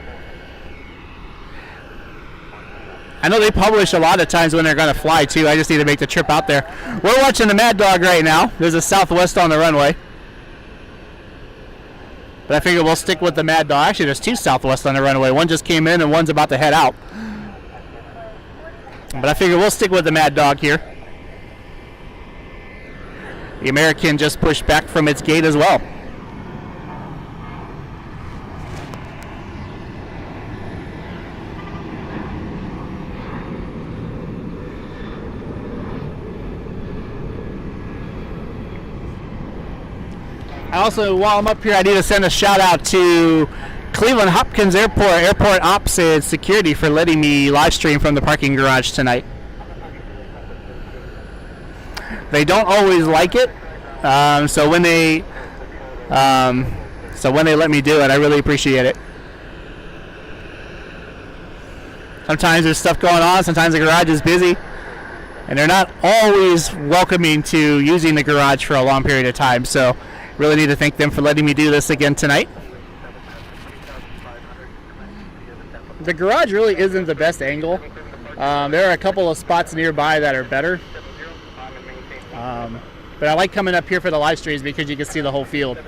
I know they publish a lot of times when they're going to fly, too. I just need to make the trip out there. We're watching the Mad Dog right now. There's a Southwest on the runway. But I figure we'll stick with the Mad Dog. Actually, there's two Southwest on the runway. One just came in and one's about to head out. But I figure we'll stick with the Mad Dog here. The American just pushed back from its gate as well. Also, while I'm up here, I need to send a shout out to Cleveland Hopkins Airport Ops and Security for letting me live stream from the parking garage tonight. They don't always like it, so when they let me do it, I really appreciate it. Sometimes there's stuff going on. Sometimes the garage is busy, and they're not always welcoming to using the garage for a long period of time. So really need to thank them for letting me do this again tonight. The garage really isn't the best angle. There are a couple of spots nearby that are better. But I like coming up here for the live streams because you can see the whole field.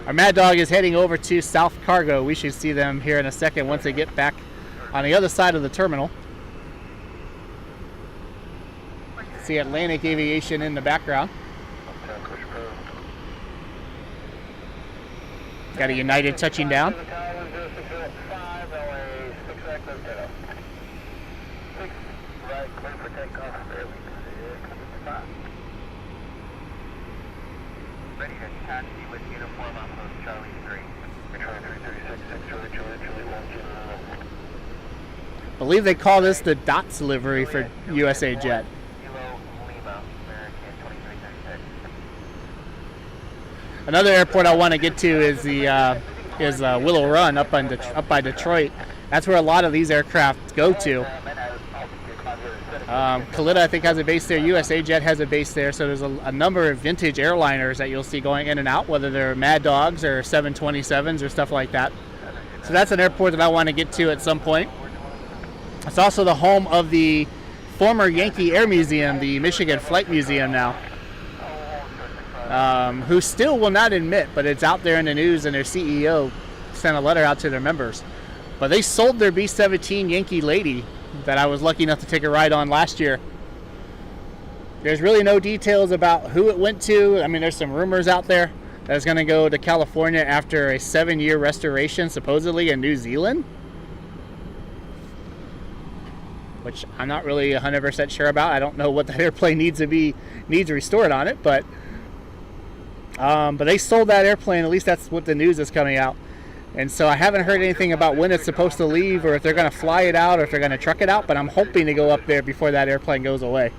Our Mad Dog is heading over to South Cargo. We should see them here in a second once they get back on the other side of the terminal. See Atlantic Aviation in the background. Got a United touching down. Ready to taxi with uniform on post Charlie 3. Control 336, Charlie, Charlie 1. I believe they call this the DOTS livery for USA Jet. Kilo Another airport I want to get to is Willow Run up by Detroit. That's where a lot of these aircraft go to. Kalitta, I think, has a base there. USA Jet has a base there. So there's a number of vintage airliners that you'll see going in and out, whether they're Mad Dogs or 727s or stuff like that. So that's an airport that I want to get to at some point. It's also the home of the former Yankee Air Museum, the Michigan Flight Museum now, who still will not admit, but it's out there in the news, and their CEO sent a letter out to their members. But they sold their B-17 Yankee Lady that I was lucky enough to take a ride on last year. There's really no details about who it went to. I mean, there's some rumors out there that it's going to go to California after a 7-year restoration, supposedly in New Zealand, which I'm not really 100% sure about. I don't know what that airplane needs restored on it, but they sold that airplane. At least that's what the news is coming out. And so I haven't heard anything about when it's supposed to leave, or if they're going to fly it out, or if they're going to truck it out, but I'm hoping to go up there before that airplane goes away.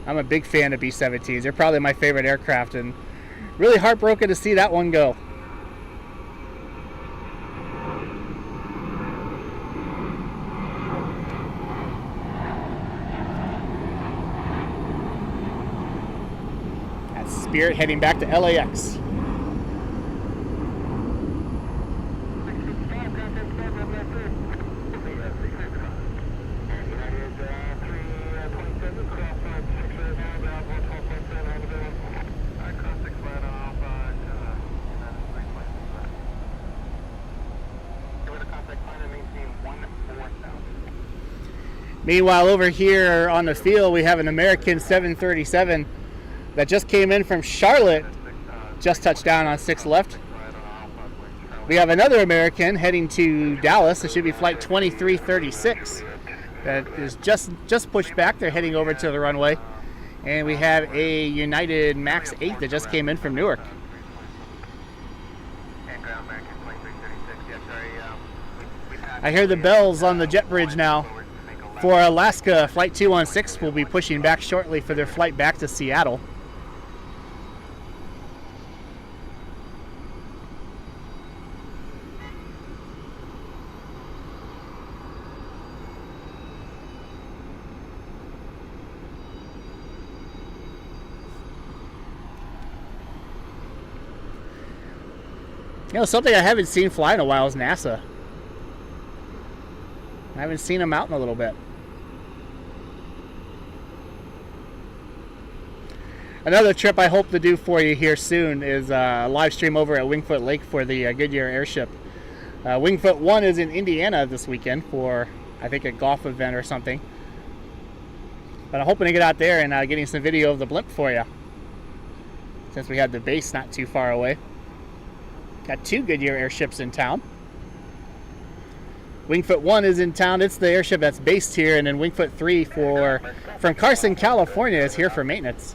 I'm a big fan of B-17s. They're probably my favorite aircraft, and really heartbroken to see that one go. That's Spirit heading back to LAX. Meanwhile, over here on the field, we have an American 737 that just came in from Charlotte, just touched down on 6 left. We have another American heading to Dallas. It should be flight 2336. That is just pushed back. They're heading over to the runway. And we have a United MAX 8 that just came in from Newark. I hear the bells on the jet bridge now. For Alaska, Flight 216 will be pushing back shortly for their flight back to Seattle. You know, something I haven't seen fly in a while is NASA. I haven't seen them out in a little bit. Another trip I hope to do for you here soon is a live stream over at Wingfoot Lake for the Goodyear airship. Wingfoot 1 is in Indiana this weekend for, I think, a golf event or something. But I'm hoping to get out there and getting some video of the blimp for you, since we had the base not too far away. Got 2 Goodyear airships in town. Wingfoot 1 is in town. It's the airship that's based here, and then Wingfoot 3 from Carson, California is here for maintenance.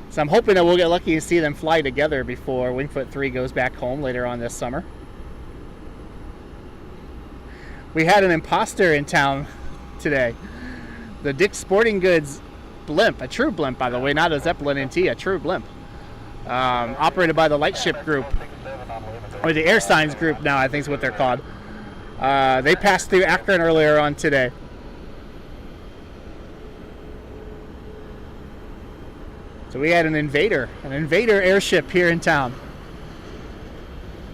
So I'm hoping that we'll get lucky and see them fly together before Wingfoot 3 goes back home later on this summer. We had an imposter in town today. The Dick's Sporting Goods blimp, a true blimp, by the way, not a Zeppelin NT, a true blimp. Operated by the Lightship Group, or the Air Signs Group now, I think is what they're called. They passed through Akron earlier on today. So we had an Invader airship here in town.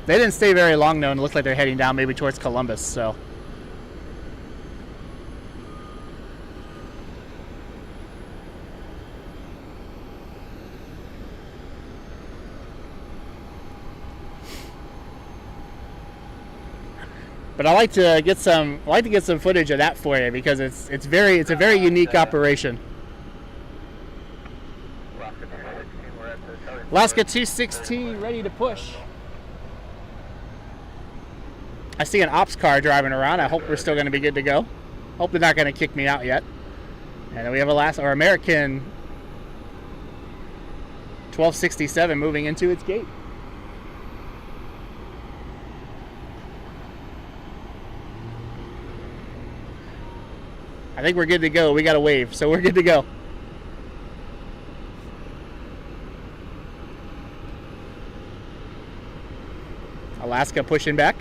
They didn't stay very long though, and it looks like they're heading down maybe towards Columbus, so. But I like to get some footage of that for you, because it's a very unique operation. Alaska 216 ready to push. I see an ops car driving around. I hope we're still going to be good to go. Hope they're not going to kick me out yet. And then we have American 1267 moving into its gate. I think we're good to go. We got a wave, so we're good to go. Alaska pushing back.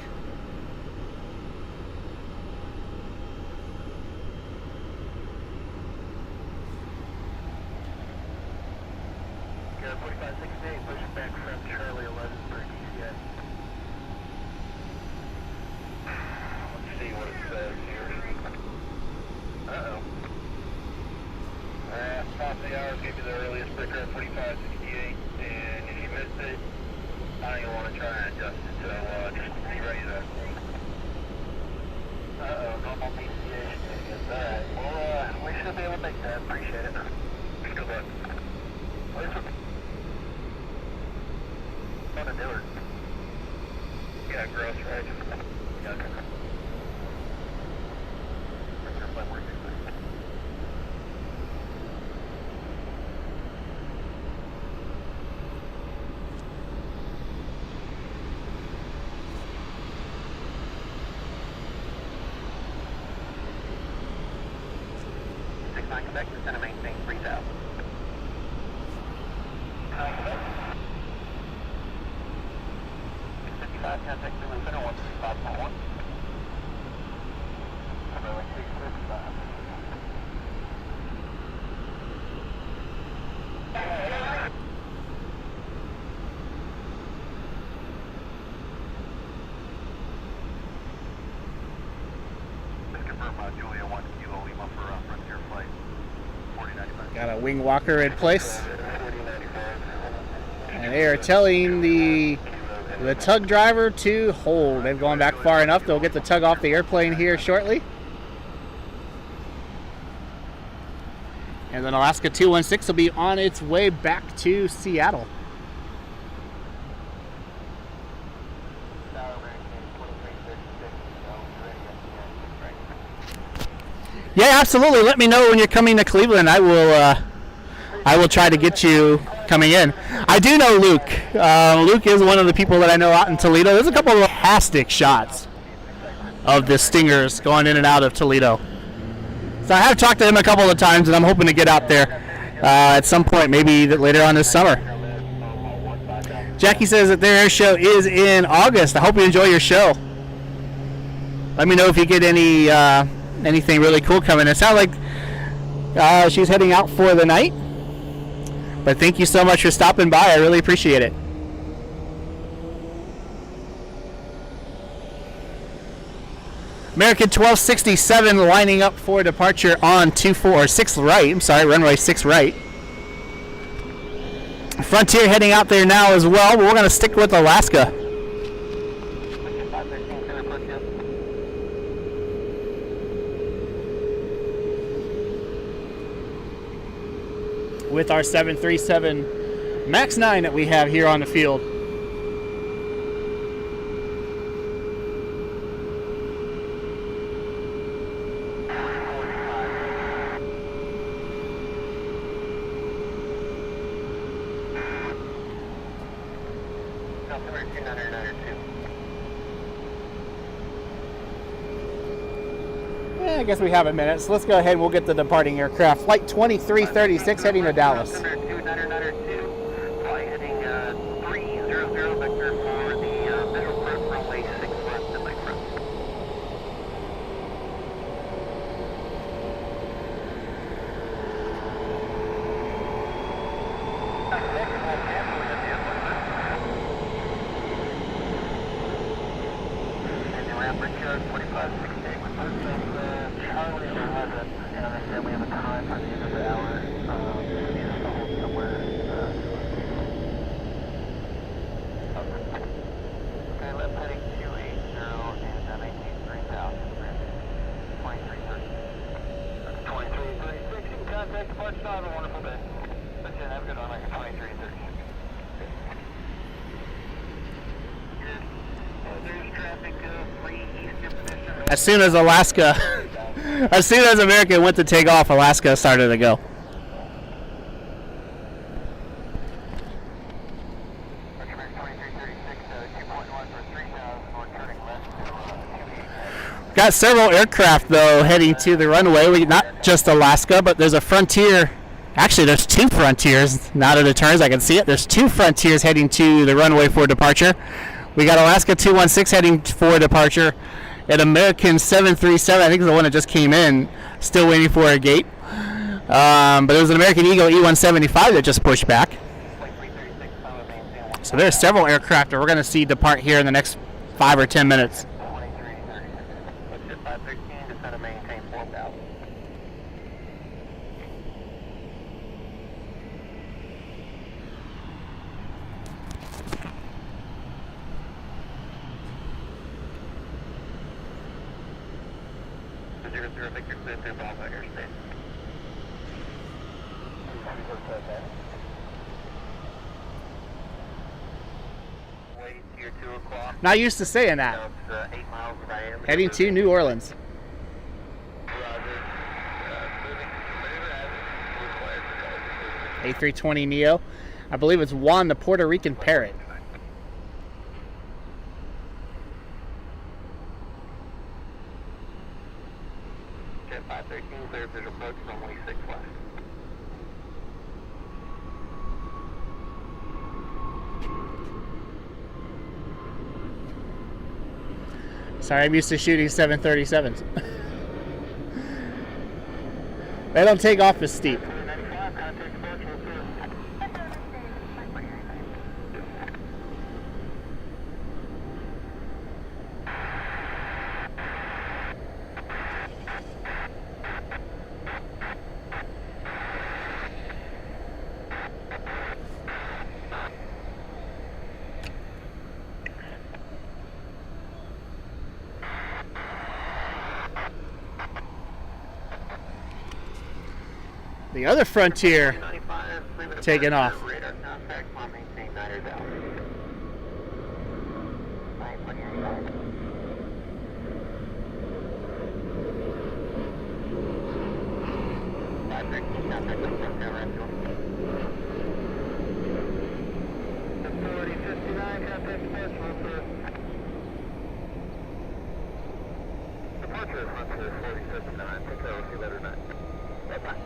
Yeah, 4568, pushing back from Charlie 11 for DCS. Let's see what it says here. Uh-oh. Top of the hour gave you the earliest breaker at 4568, and if you missed it, I don't even want to try and adjust it, so just be ready to... Uh-oh, normal DCA shenanigans. Alright, well, we should be able to make that. Appreciate it. Good luck. On a Dillard. Yeah, gross, right? Yeah. Quebec is going to maintain 3,000. 655, contact Zulu Center, 135.1. Runway 655. Just confirm Julia 1 Kilo Lima for Frontier Flight 4095. Got a wing walker in place. And they are telling the tug driver to hold. They've gone back far enough. They'll get the tug off the airplane here shortly. And then Alaska 216 will be on its way back to Seattle. Yeah, absolutely. Let me know when you're coming to Cleveland. I will try to get you coming in. I do know Luke. Luke is one of the people that I know out in Toledo. There's a couple of fantastic shots of the Stingers going in and out of Toledo. So I have talked to him a couple of times, and I'm hoping to get out there at some point, maybe later on this summer. Jackie says that their air show is in August. I hope you enjoy your show. Let me know if you get anything really cool coming. It sounds like she's heading out for the night. But thank you so much for stopping by. I really appreciate it. American 1267 lining up for departure on 6 right. I'm sorry, runway 6 right. Frontier heading out there now as well, but we're going to stick with Alaska. With our 737 MAX 9 that we have here on the field. I guess we have a minute, so let's go ahead and we'll get the departing aircraft. Flight 2336 heading to Dallas. Flight heading 300 vector for the middle front runway 6 left and my front. And the ramp bridge 4568 with Charlie 11, and I understand we have a time for the end of the hour. We need us to hold somewhere. Okay, left heading 280 and maintain 3,000. 2336. 2336, you can contact departure. Have a wonderful day. That's it, have a good one. 2336. There's traffic 3 eastern position. As soon as as soon as American went to take off, Alaska started to go. Got several aircraft though heading to the runway. Not just Alaska, but there's a Frontier. Actually, there's 2 Frontiers. Now that it turns, I can see it. There's 2 Frontiers heading to the runway for departure. We got Alaska 216 heading for departure. An American 737, I think is the one that just came in, still waiting for a gate. But it was an American Eagle E-175 that just pushed back. So there's several aircraft that we're going to see depart here in the next 5 or 10 minutes. Not used to saying that. Heading to New Orleans. A320neo. I believe it's Juan, the Puerto Rican Parrot. Jet 513, clear visual approach, runway 6 left. Sorry, I'm used to shooting 737s. They don't take off as steep. The other Frontier taking off. Departure Frontier 4079, take over, see letter 9. Bye-bye.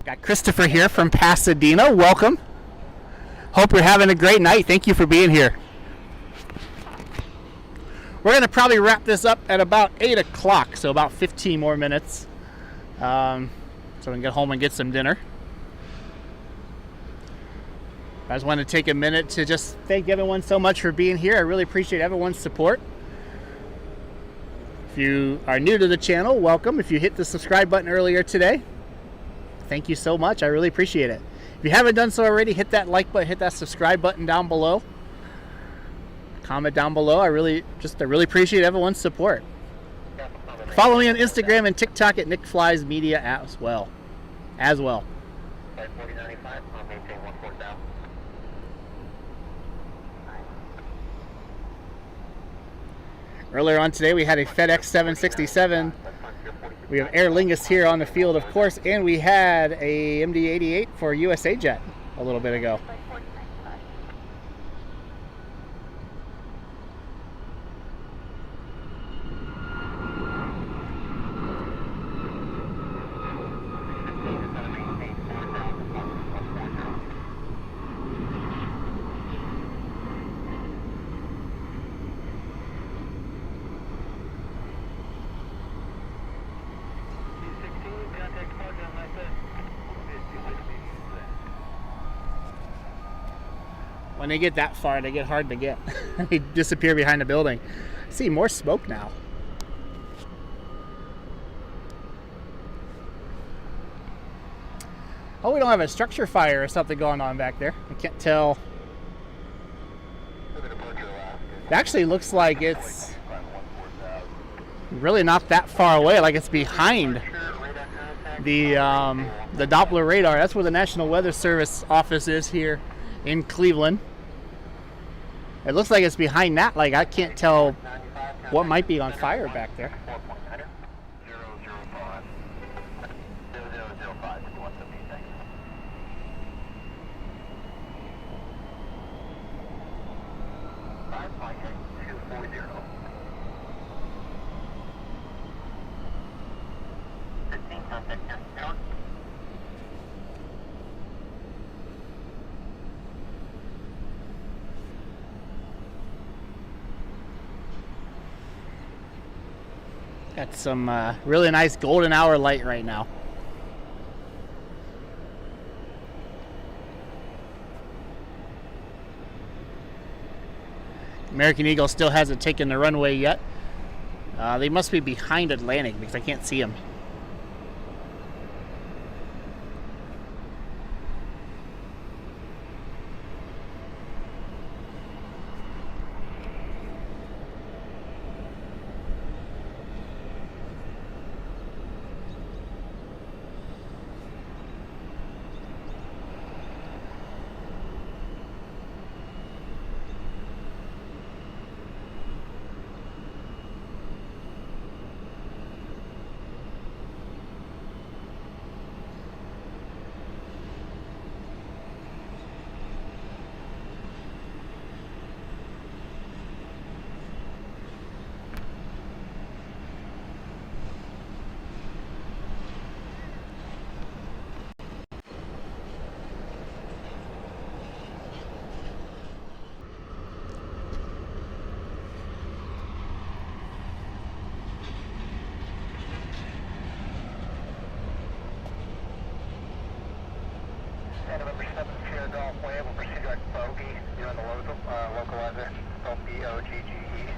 Got Christopher here from Pasadena. Welcome. Hope you're having a great night. Thank you for being here. We're going to probably wrap this up at about 8 o'clock, so about 15 more minutes. So we can get home and get some dinner. I just want to take a minute to just thank everyone so much for being here. I really appreciate everyone's support. If you are new to the channel, welcome. If you hit the subscribe button earlier today, thank you so much. I really appreciate it. If you haven't done so already, hit that like button, hit that subscribe button down below. Comment down below. I really appreciate everyone's support. Follow me on Instagram and TikTok at Nick Flies Media as well. Earlier on today, we had a FedEx 767. We have Aer Lingus here on the field, of course, and we had a MD-88 for USA Jet a little bit ago. When they get that far, they get hard to get. They disappear behind the building. I see more smoke now. Oh, we don't have a structure fire or something going on back there. I can't tell. It actually looks like it's really not that far away, like it's behind the Doppler radar. That's where the National Weather Service office is here in Cleveland. It looks like it's behind that. Like, I can't tell what might be on fire back there. Got some really nice golden hour light right now. American Eagle still hasn't taken the runway yet. They must be behind Atlantic because I can't see them. November 7, Sierra Golf Wave, we'll proceed direct bogey. You're on the localizer, spelled B-O-G-G-E.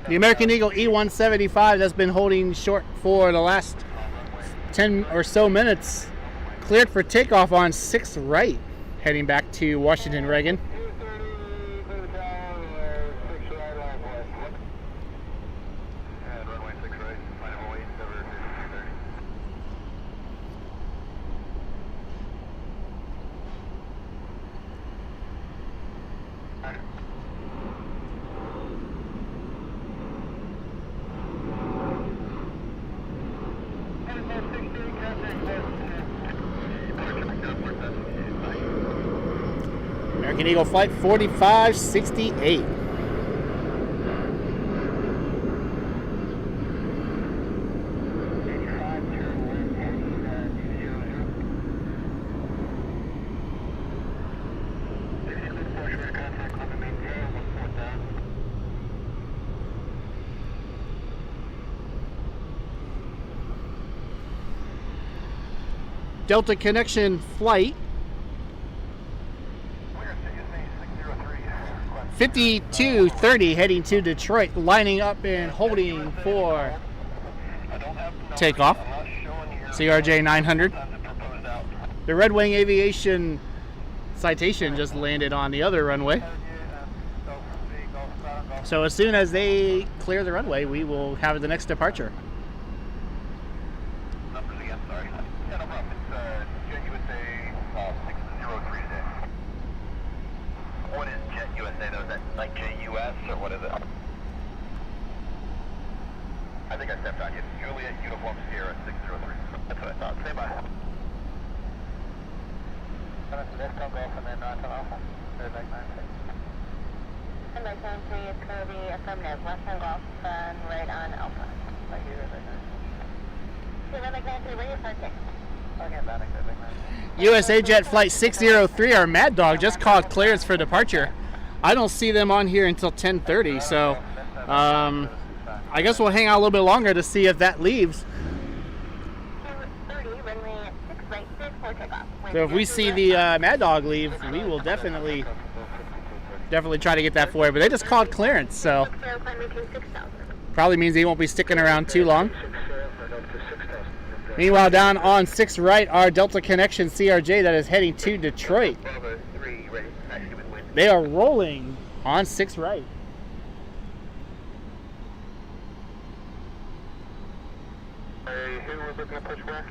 The American Eagle E175 that's been holding short for the last 10 or so minutes. Cleared for takeoff on 6 right, heading back to Washington Reagan. American Eagle flight 4568. Delta Connection flight 5230 heading to Detroit, lining up and holding for takeoff. CRJ 900. The Red Wing Aviation Citation just landed on the other runway. So as soon as they clear the runway, we will have the next departure. Like JUS or what is it? I think I stepped on you. Juliet Uniform Sierra 603. That's what I thought. Stay by. Left on Golf and then on Alpha. Third back 96. And by 73 is Kirby, affirmative. Left on Golf and right on Alpha. Thank you, third back 96. Third back 93, where are you parking? Okay, Atlantic, third back 96. USA Jet Flight 603, our Mad Dog, just called clearance for departure. I don't see them on here until 10:30, so I guess we'll hang out a little bit longer to see if that leaves. 230, runway 6 right, 4 takeoff. So if we see the Mad Dog leave, we will definitely try to get that for you. But they just called clearance, so probably means he won't be sticking around too long. Meanwhile, down on 6 right, our Delta Connection CRJ that is heading to Detroit. They are rolling on 6 right. Hey, who we're looking to push where?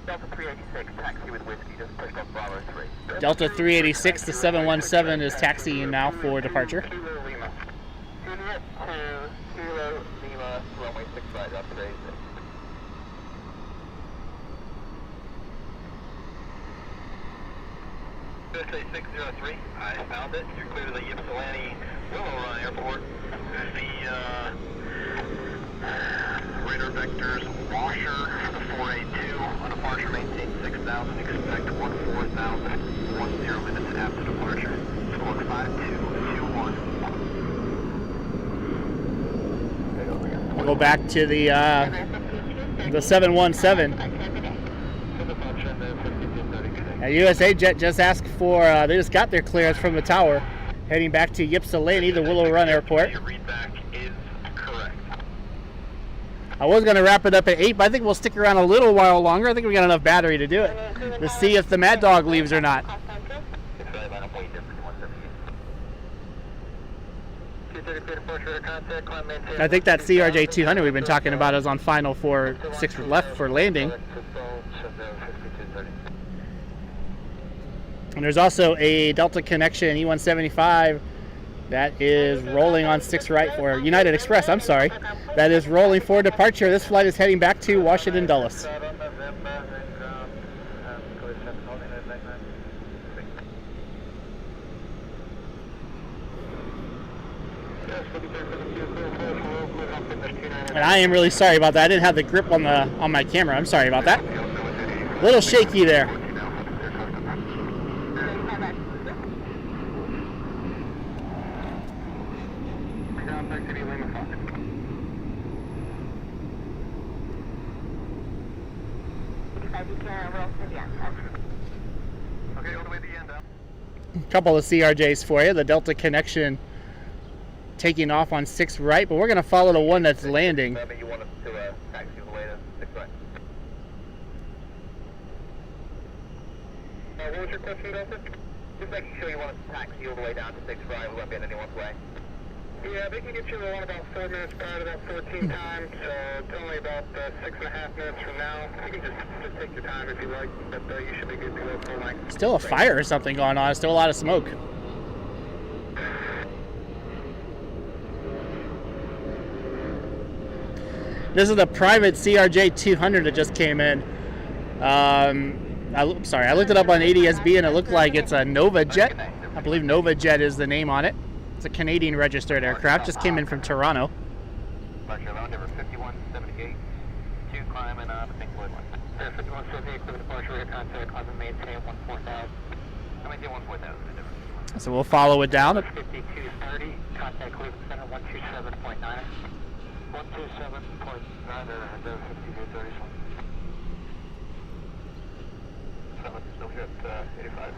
Delta 386, taxi with whiskey, just pushed off Bravo 3. Delta 386 to 717 is taxiing now for departure. Kilo Lima. Juliet to Kilo Lima, runway 6 right, Delta 386. USA 603, I found it. You're clear to the Ypsilanti Willow Run Airport. There's the radar vectors, washer for the 482, on departure maintain 6,000, expect 14,000, 10 minutes after departure. Squawk 5221. We'll go back to the 717. USA Jet just asked for, they just got their clearance from the tower, heading back to Ypsilanti, the Willow Run Airport. I was going to wrap it up at 8, but I think we'll stick around a little while longer. I think we got enough battery to do it, to see if the Mad Dog leaves or not. I think that CRJ 200 we've been talking about is on final for 6 left for landing. And there's also a Delta Connection E175 that is rolling on 6 right for United Express, I'm sorry. That is rolling for departure. This flight is heading back to Washington Dulles. And I am really sorry about that. I didn't have the grip on my camera. I'm sorry about that. A little shaky there. A couple of CRJs for you. The Delta Connection taking off on 6 right, but we're going to follow the one that's landing. You want us to taxi the way to 6 right. What was your question, Delta? Just making sure you want us to taxi all the way down to 6 right. We won't be in anyone's way. Yeah, they can get you on about 4 minutes prior to that 14 time, so it's only about 6.5 minutes from now. You can just take your time if you like, but you should be good to go full length. Still a fire or something going on. Still a lot of smoke. This is the private CRJ 200 that just came in. I'm sorry, I looked it up on ADSB and it looked like it's a Nova Jet. I believe Nova Jet is the name on it. It's a Canadian registered aircraft. Just came in from Toronto. Departure round number 5178. 2 climb and the Pink Wood one. 5178 for the departure rate contact, climb and maintain 14,000. I maintain 14,000. So we'll follow it down. 5230, contact Cleveland Center 127.9. 127.9 there, 5230. Still here at 85.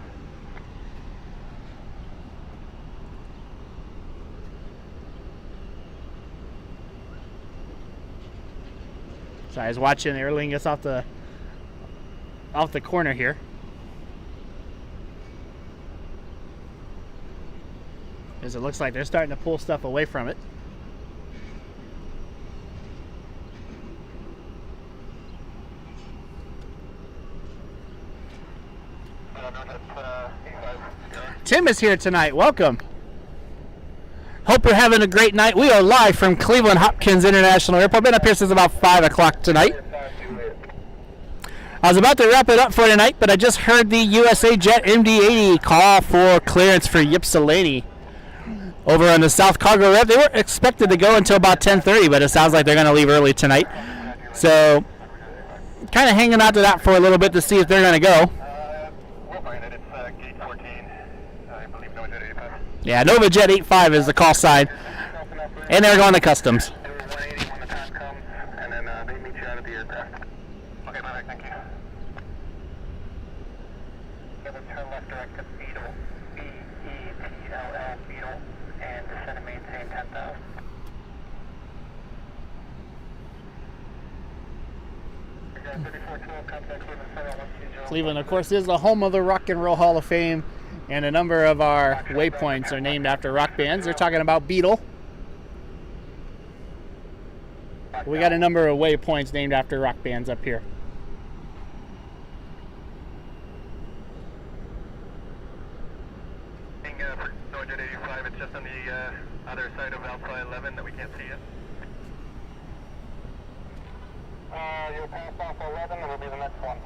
So I was watching, they were leading us off the corner here. As it looks like they're starting to pull stuff away from it. Tim is here tonight. Welcome. Hope you're having a great night. We are live from Cleveland Hopkins International Airport. Been up here since about 5 o'clock tonight. I was about to wrap it up for tonight, but I just heard the USA Jet MD-80 call for clearance for Ypsilanti over on the South Cargo Rev. They weren't expected to go until about 10:30, but it sounds like they're going to leave early tonight. So kind of hanging out to that for a little bit to see if they're going to go. Yeah, Nova Jet 85 is the call sign, and they're going to customs. Cleveland, of course, is the home of the Rock and Roll Hall of Fame. And a number of our waypoints are named after rock bands. They're talking about Beatle. We got a number of waypoints named after rock bands up here. Northern 85, it's just on the other side of Alpha 11 that we can't see it. You'll pass Alpha 11, it'll be the next one.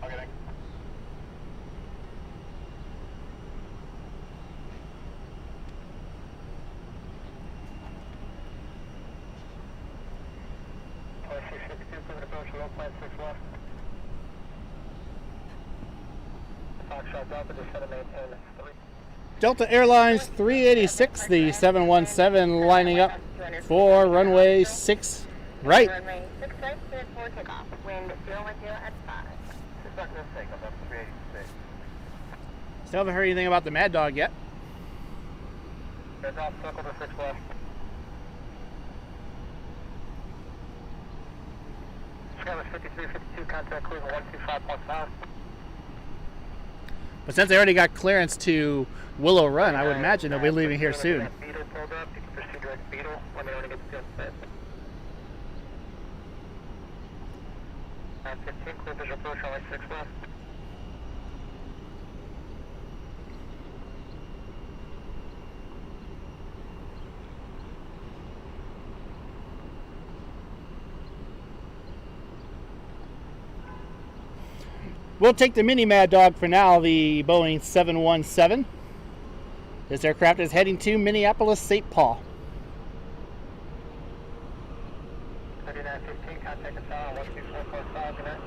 Okay, thanks. approach, low plan 6 left. Foxtrot Delta, just set a maintain 3. Delta Airlines 386, the 717 lining up for runway 6 right. Runway 6 right, cleared for takeoff. Wind 010 at 5. Suspect this takeoff, up 386. Still haven't heard anything about the Mad Dog yet. There's off circle to 6 left. Skyline 5352, contact cruiser 125.5. But since they already got clearance to Willow Run, I would imagine they'll be leaving here soon. Beetle pulled up, you can proceed direct Beetle. Let me know when it gets good. 915, clear visual approach, runway 6 left. We'll take the mini Mad Dog for now, the Boeing 717. This aircraft is heading to Minneapolis, St. Paul. 3915, contact the tower, 124.5, good night.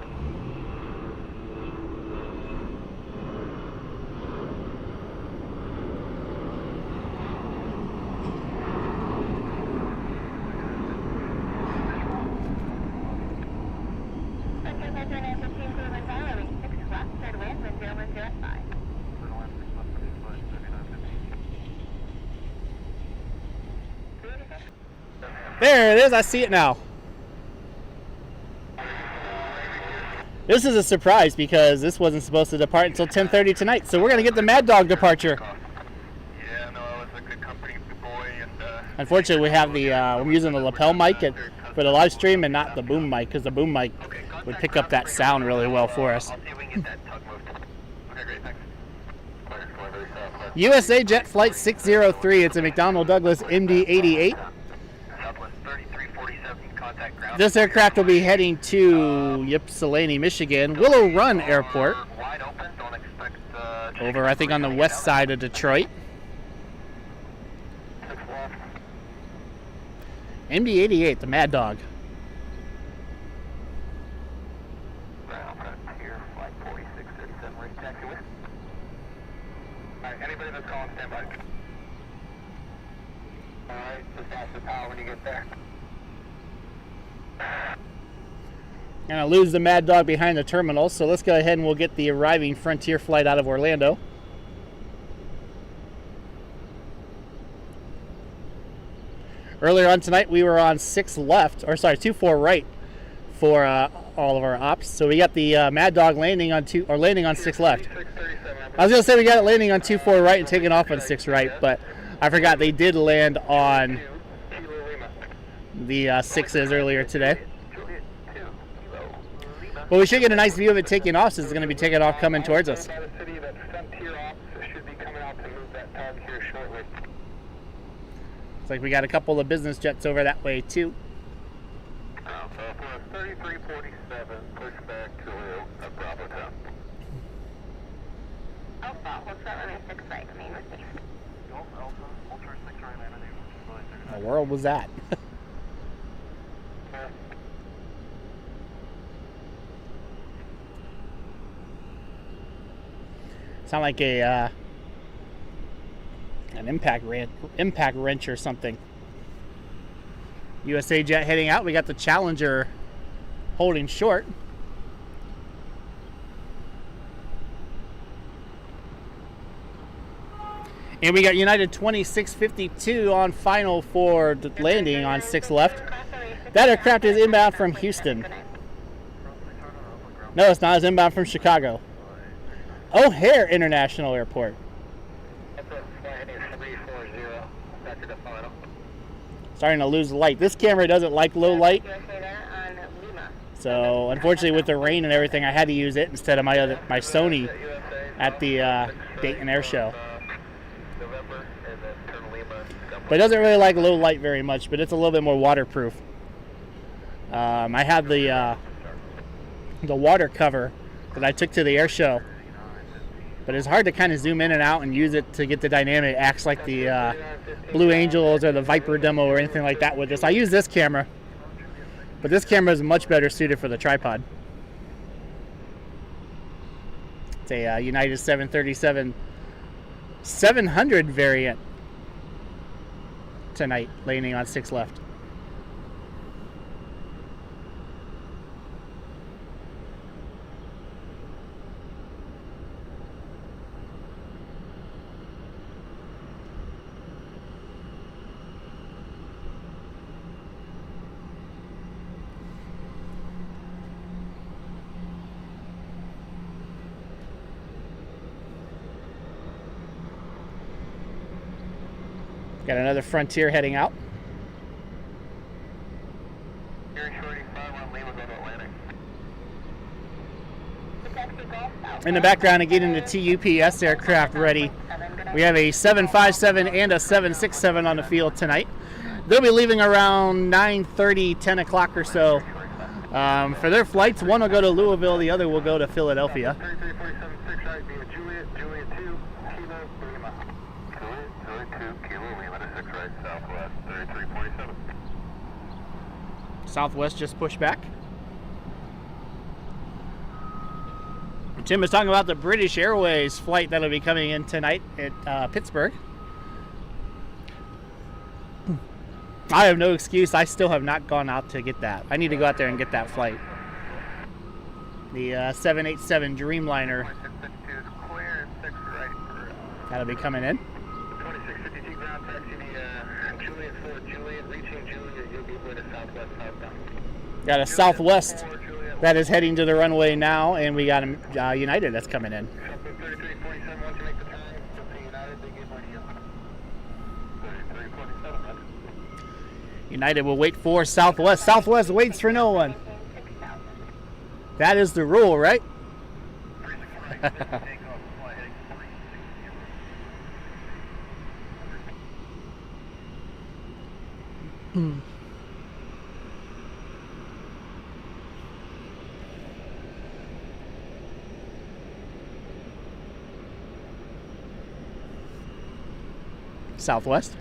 There it is, I see it now. This is a surprise because this wasn't supposed to depart until 10:30 tonight, so we're going to get the Mad Dog departure. Yeah, no, I was a good company, good boy, and Unfortunately, we have the I'm using the lapel mic for the live stream and not the boom mic, because the boom mic would pick up that sound really well for us. I'll see if we can get that tug moved. Okay, great, thanks. USA Jet Flight 603. It's a McDonnell Douglas MD-88. Southwest 3347, contact ground. This aircraft will be heading to Ypsilanti, Michigan, Willow Run Airport, Wide open, don't expect over I think on the west side of Detroit. 6 left. MD-88, the Mad Dog. Ground Frontier, flight 4637, ready to taxi with. Alright, anybody that's calling, stand by. Alright, just ask the power when you get there. Gonna lose the Mad Dog behind the terminal, so let's go ahead and we'll get the arriving Frontier flight out of Orlando. Earlier on tonight, we were on 6 left, or sorry, 24 right for all of our ops. So we got the Mad Dog landing on 6 left. I was gonna say we got it landing on 24 right and taking off on 6 right, but I forgot they did land on the 6s earlier today. But we should get a nice view of it taking off, since it's going to be taking off coming towards us. Looks like we got a couple of business jets over that way too. Southwest 3347, push back to Bravo Town. Alpha, hold short runway 6 right, remain with me. Alpha, hold short 6 right, What the world was that? Sound like a an impact wrench or something. USA Jet heading out. We got the Challenger holding short. And we got United 2652 on final for landing on 6 left. That aircraft is inbound from Houston. No, it's not. It's inbound from Chicago. O'Hare International Airport. Starting to lose light. This camera doesn't like low light. So unfortunately with the rain and everything, I had to use it instead of my Sony at the Dayton Air Show. But it doesn't really like low light very much, but it's a little bit more waterproof. I have the water cover that I took to the air show, but it's hard to kind of zoom in and out and use it to get the dynamic. It acts like the Blue Angels or the Viper demo or anything like that with this. I use this camera, But this camera is much better suited for the tripod. It's a United 737 700 variant tonight, landing on 6 left. Got another Frontier heading out. In the background, again, the TUPS aircraft ready. We have a 757 and a 767 on the field tonight. They'll be leaving around 9:30, 10 o'clock or so. For their flights, one will go to Louisville, the other will go to Philadelphia. Southwest just pushed back. Tim was talking about the British Airways flight that'll be coming in tonight at Pittsburgh. I have no excuse. I still have not gone out to get that. I need to go out there and get that flight. The 787 Dreamliner. That'll be coming in. 2652 ground taxi to Juliet 4 Juliet, reaching Juliet, you'll be going to Southwest southbound. Got a Southwest that is heading to the runway now, and we got a United that's coming in. 3347, once you make the turn, to United, they get ready. 3347, United will wait for Southwest. Southwest waits for no one. That is the rule, right? Southwest.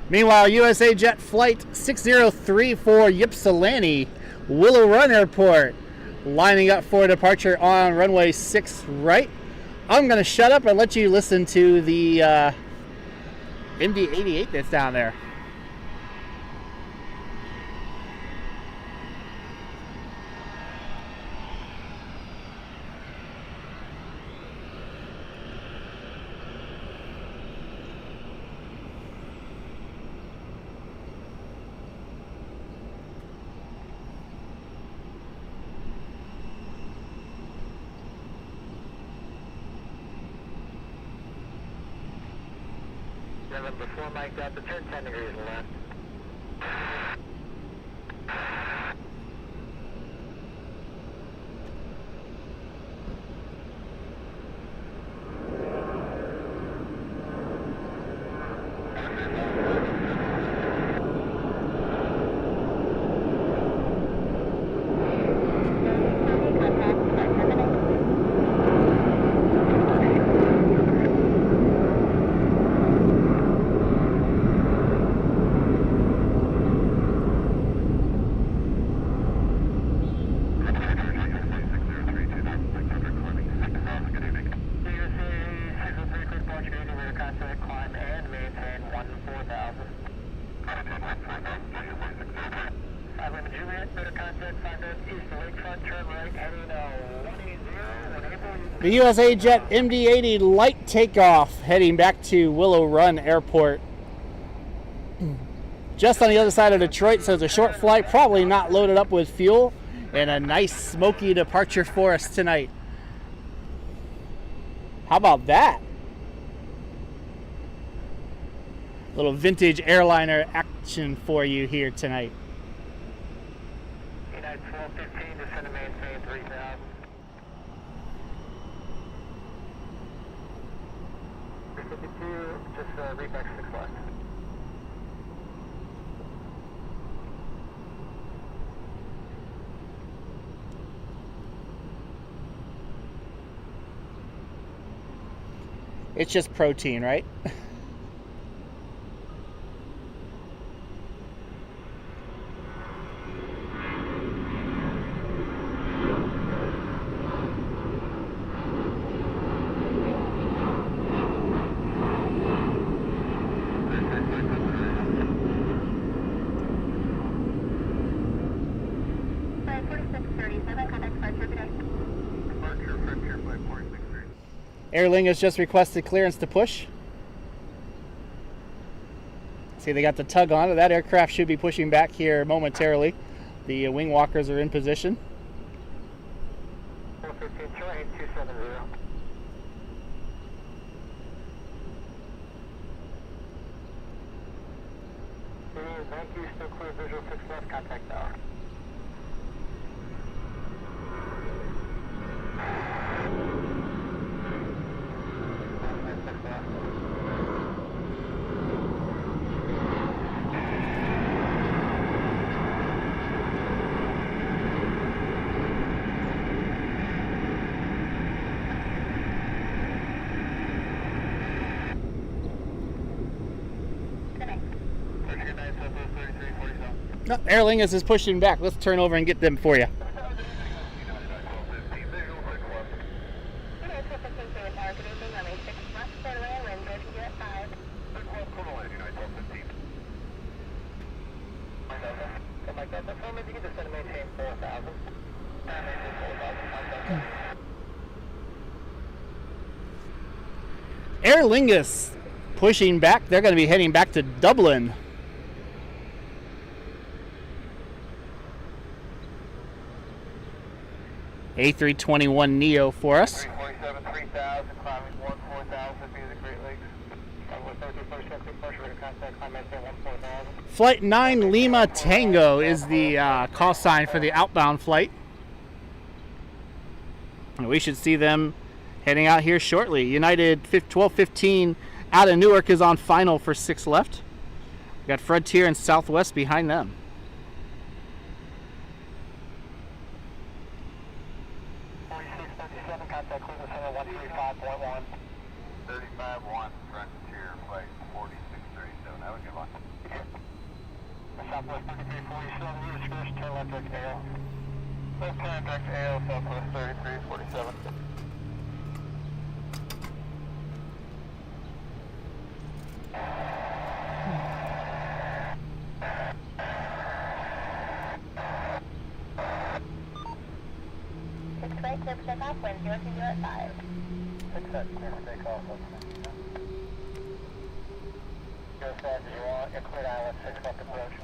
Meanwhile, USA Jet Flight 6034 Ypsilanti, Willow Run Airport, lining up for departure on runway 6 right. I'm going to shut up and let you listen to the MD-88 that's down there. Before Mike got the turn 10 degrees left. The USA Jet MD-80 light takeoff heading back to Willow Run Airport. Just on the other side of Detroit, so it's a short flight, probably not loaded up with fuel, and a nice smoky departure for us tonight. How about that? Little vintage airliner action for you here tonight. United 1215, descend to maintain 3000. Just read back 6 left. It's just protein, right? Aer Lingus just requested clearance to push. See, they got the tug on it. That aircraft should be pushing back here momentarily. The wing walkers are in position. 415, Charlie 270. Thank you, still clear, visual 6 left, contact tower. No, Aer Lingus is pushing back. Let's turn over and get them for you. Aer Lingus pushing back. They're going to be heading back to Dublin. A321neo for us. 347, 3000, climbing 14,000 via the Great Lakes. 133 first rate of contact, climb at 14,000. Flight 9 Lima Tango is the call sign for the outbound flight. And we should see them heading out here shortly. United 1215 out of Newark is on final for 6 left. We got Frontier and Southwest behind them. Contact Cleveland Center 135.1. 35-1, Frontier, flight 4637. Have a good one. Southwest 3347, use first, turn left direct AO. Left turn direct AO, Southwest 3347. Right, clear for takeoff, wind 020 at 5. 6 set, clear for takeoff. Go as fast as you want, get cleared island, 6 left approach.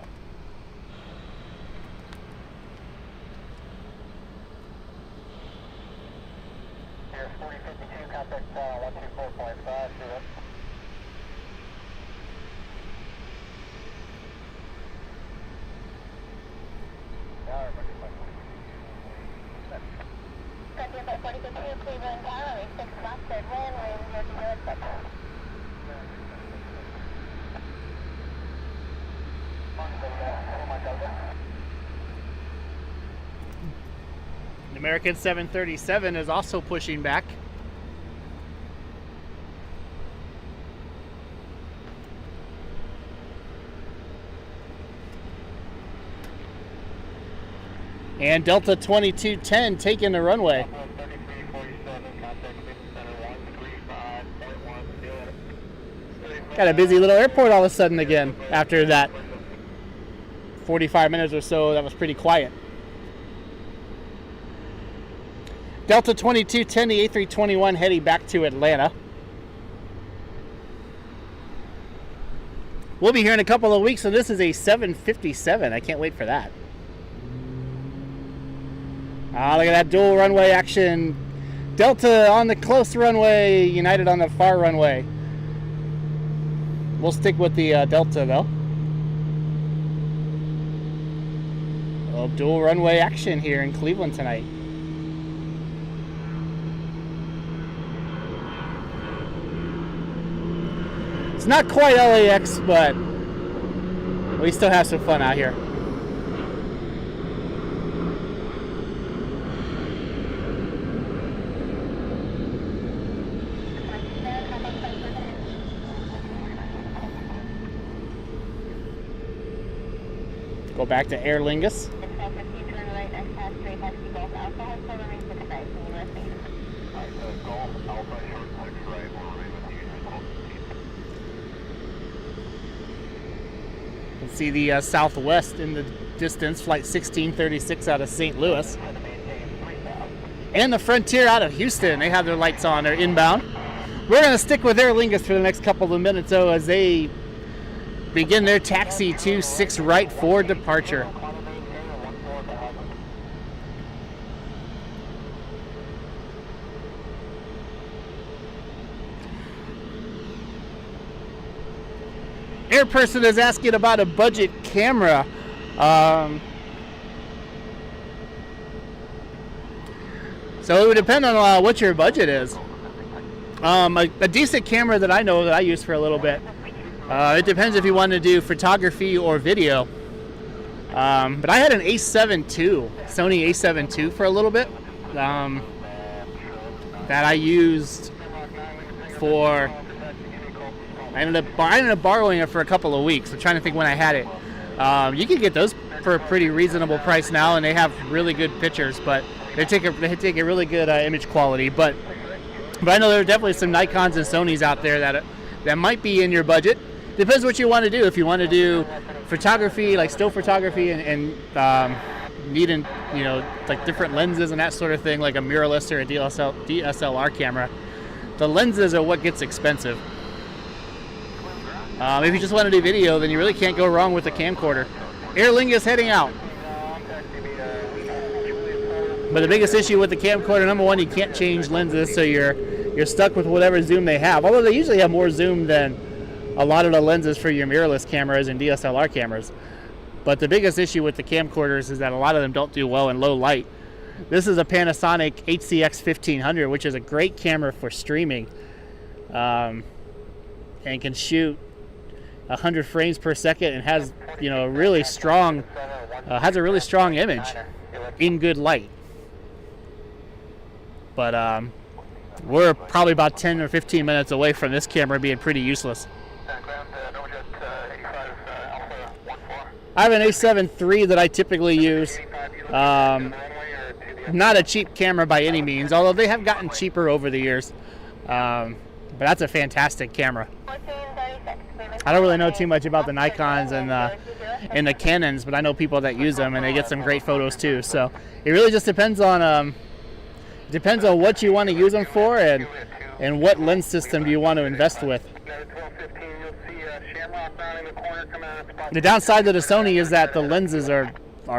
Here, 4052, contact 124.5, see you. Frontier Flight 4052, Cleveland Tower, 6 left, third wind 020 at 6. The American 737 is also pushing back. And Delta 2210 taking the runway. Got a busy little airport all of a sudden again after that 45 minutes or so that was pretty quiet. Delta 2210, the A321 heading back to Atlanta. We'll be here in a couple of weeks, so this is a 757. I can't wait for that. Ah, look at that dual runway action. Delta on the close runway, United on the far runway. We'll stick with the Delta though. A little dual runway action here in Cleveland tonight. It's not quite LAX, but we still have some fun out here. Go back to Aer Lingus. You can see the Southwest in the distance, flight 1636 out of St. Louis. And the Frontier out of Houston. They have their lights on, they're inbound. We're going to stick with Aer Lingus for the next couple of minutes, though, as they begin their taxi to 6 right for departure. Air person is asking about a budget camera. So it would depend on what your budget is. A decent camera that I know that I use for a little bit. It depends if you want to do photography or video. But I had an A7 II, Sony A7 II for a little bit. That I used for... I ended up borrowing it for a couple of weeks. I'm trying to think when I had it. You can get those for a pretty reasonable price now, and they have really good pictures, but they take a really good image quality. But I know there are definitely some Nikons and Sonys out there that might be in your budget. Depends what you want to do. If you want to do photography, like still photography, and needing like different lenses and that sort of thing, like a mirrorless or a DSLR camera, the lenses are what gets expensive. If you just want to do video, then you really can't go wrong with a camcorder. Aer Lingus heading out. But the biggest issue with the camcorder, number one, you can't change lenses, so you're stuck with whatever zoom they have. Although they usually have more zoom than a lot of the lenses for your mirrorless cameras and DSLR cameras. But the biggest issue with the camcorders is that a lot of them don't do well in low light. This is a Panasonic HCX 1500, which is a great camera for streaming, and can shoot 100 frames per second and has a really strong image in good light. But we're probably about 10 or 15 minutes away from this camera being pretty useless. I have an A7 III that I typically use. Not a cheap camera by any means, although they have gotten cheaper over the years. But that's a fantastic camera. I don't really know too much about the Nikons and the Canons, but I know people that use them and they get some great photos too. So it really just depends on what you want to use them for and what lens system do you want to invest with. The downside of the Sony is that the lenses are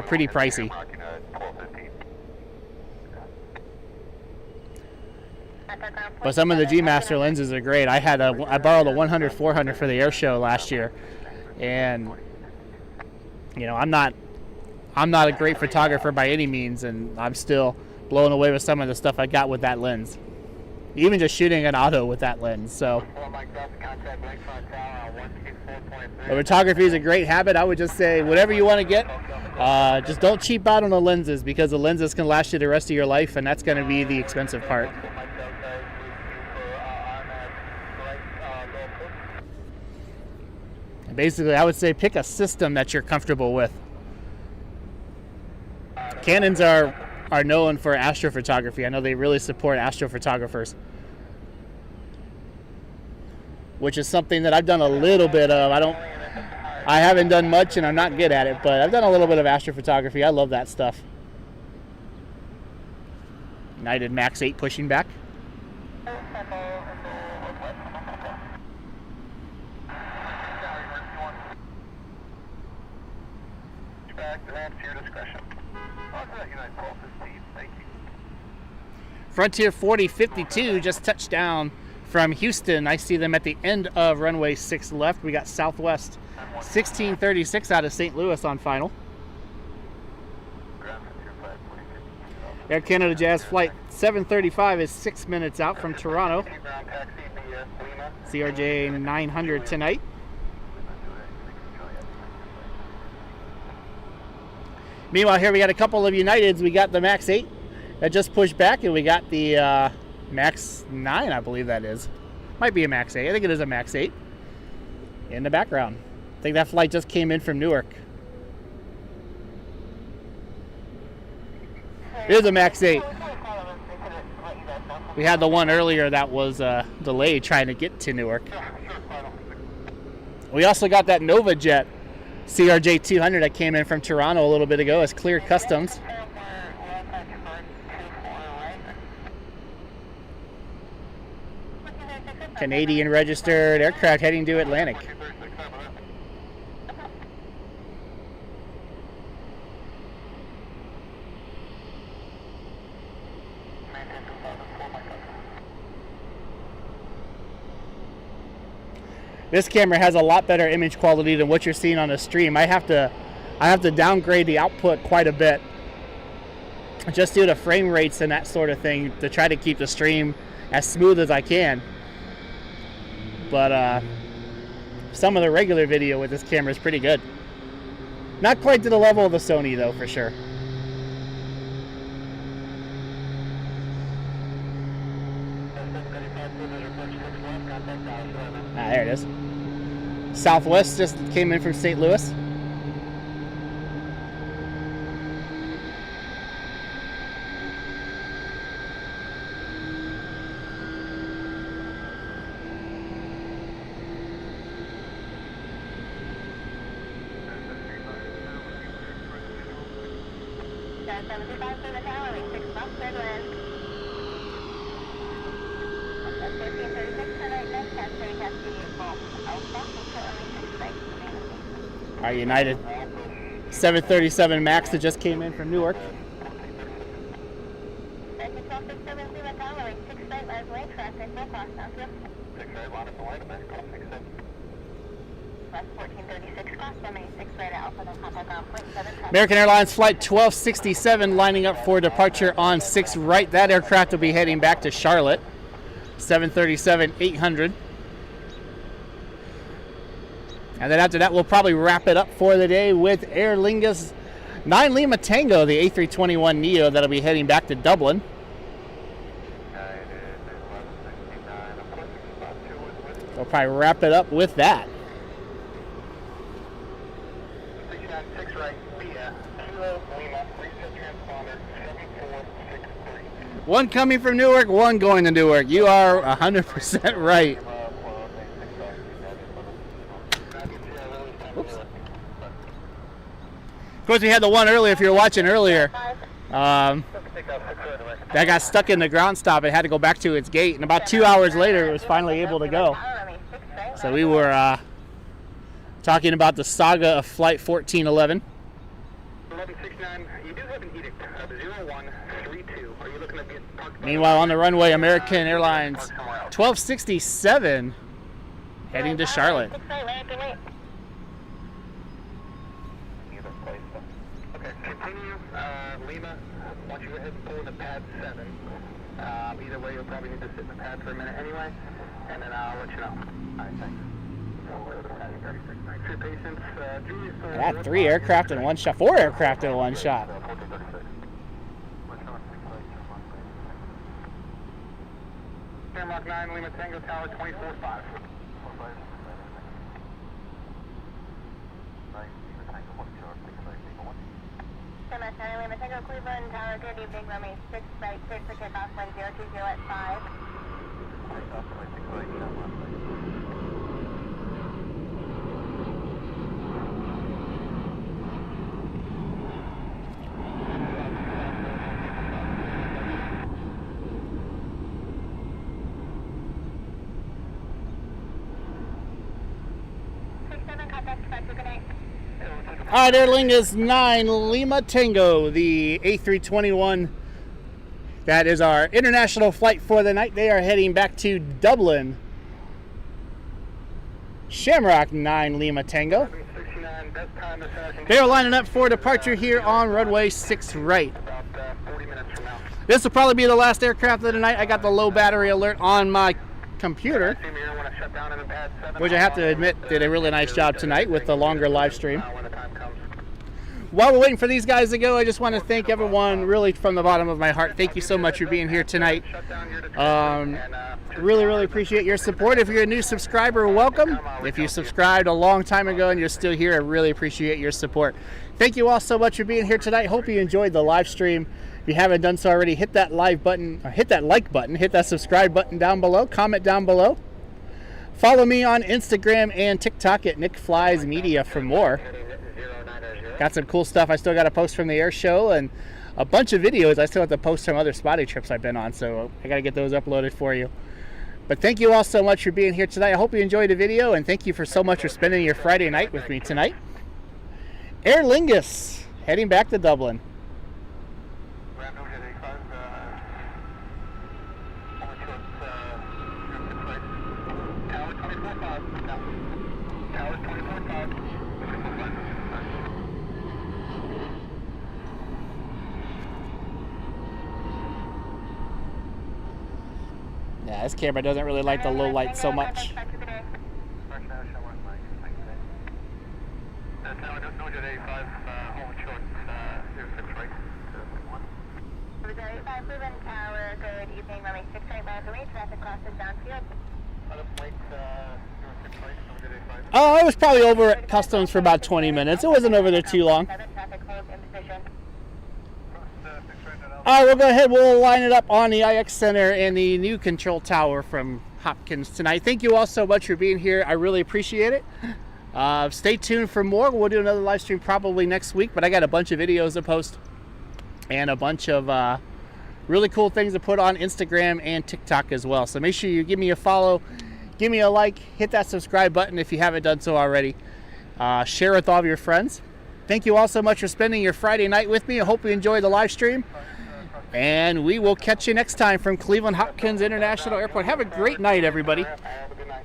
pretty pricey. But some of the G Master lenses are great. I borrowed a 100-400 for the air show last year, and I'm not a great photographer by any means, and I'm still blown away with some of the stuff I got with that lens. Even just shooting an auto with that lens. So photography is a great habit. I would just say whatever you want to get, just don't cheap out on the lenses, because the lenses can last you the rest of your life, and that's going to be the expensive part. Basically, I would say pick a system that you're comfortable with. Canons are known for astrophotography. I know they really support astrophotographers, which is something that I've done a little bit of. I haven't done much, and I'm not good at it, but I've done a little bit of astrophotography. I love that stuff. United Max 8 pushing back. Frontier 4052 just touched down from Houston. I see them at the end of runway 6 left. We got Southwest 1636 out of St. Louis on final. Air Canada Jazz Flight 735 is 6 minutes out from Toronto. CRJ 900 tonight. Meanwhile, here we got a couple of Uniteds. We got the Max 8 that just pushed back, and we got the Max 9, I believe that is. Might be a Max 8. I think it is a Max 8 in the background. I think that flight just came in from Newark. It is a Max 8. We had the one earlier that was delayed trying to get to Newark. We also got that Nova Jet CRJ 200 that came in from Toronto a little bit ago as clear customs. Canadian registered aircraft heading to Atlantic. This camera has a lot better image quality than what you're seeing on the stream. I have to downgrade the output quite a bit, just due to frame rates and that sort of thing, to try to keep the stream as smooth as I can. But some of the regular video with this camera is pretty good. Not quite to the level of the Sony though, for sure. Ah, there it is. Southwest just came in from St. Louis. Our United 737 MAX that just came in from Newark. American Airlines Flight 1267 lining up for departure on 6 right. That aircraft will be heading back to Charlotte. 737-800. And then after that, we'll probably wrap it up for the day with Aer Lingus 9 Lima Tango, the A321neo that'll be heading back to Dublin. We'll probably wrap it up with that. One coming from Newark, one going to Newark. You are 100% right. Oops. Of course, we had the one earlier, if you were watching earlier, that got stuck in the ground stop. It had to go back to its gate, and about 2 hours later, it was finally able to go. So we were talking about the saga of Flight 1411. 1169, you do have an edict of 0132. Are you looking at the Meanwhile, on the runway, American Airlines 1267 heading to Charlotte. Okay, continue, Lima. Once you go ahead and pull into pad 7, either way, you'll probably need to sit in the pad for a minute anyway, and then I'll let you know. All right, thanks. For your patience, Got 3 aircraft in one shot, 4 aircraft in one shot. Mark 9, Lima Tango Tower 24-5. Lima Tango Cleveland Tower, good evening, runway 6 right, cleared for takeoff 1020 at 5. All right, Aer Lingus 9 Lima Tango, the A321. That is our international flight for the night. They are heading back to Dublin. Shamrock 9 Lima Tango. They are lining up for departure here on runway 6 right. This will probably be the last aircraft of the night. I got the low battery alert on my computer, which I have to admit did a really nice job tonight with the longer live stream. While we're waiting for these guys to go, I just want to thank everyone really from the bottom of my heart. Thank you so much for being here tonight. Really appreciate your support. If you're a new subscriber, welcome. If you subscribed a long time ago and you're still here, I really appreciate your support. Thank you all so much for being here tonight. Hope you enjoyed the live stream. If you haven't done so already, hit that like button, hit that subscribe button down below, comment down below. Follow me on Instagram and TikTok at Nick Flies Media for more. Got some cool stuff I still got to post from the air show, and a bunch of videos I still have to post from other spotty trips I've been on, so I got to get those uploaded for you. But thank you all so much for being here tonight. I hope you enjoyed the video, and thank you for so much for spending your Friday night with me tonight. Aer Lingus, heading back to Dublin. Yeah, this camera doesn't really like the low light so much. Oh, I was probably over at Customs for about 20 minutes. It wasn't over there too long. All right, we'll go ahead. We'll line it up on the IX Center and the new control tower from Hopkins tonight. Thank you all so much for being here. I really appreciate it. Stay tuned for more. We'll do another live stream probably next week, but I got a bunch of videos to post and a bunch of really cool things to put on Instagram and TikTok as well. So make sure you give me a follow, give me a like, hit that subscribe button if you haven't done so already. Share with all of your friends. Thank you all so much for spending your Friday night with me. I hope you enjoyed the live stream. And we will catch you next time from Cleveland Hopkins International Airport. Have a great night, everybody. Have a good night.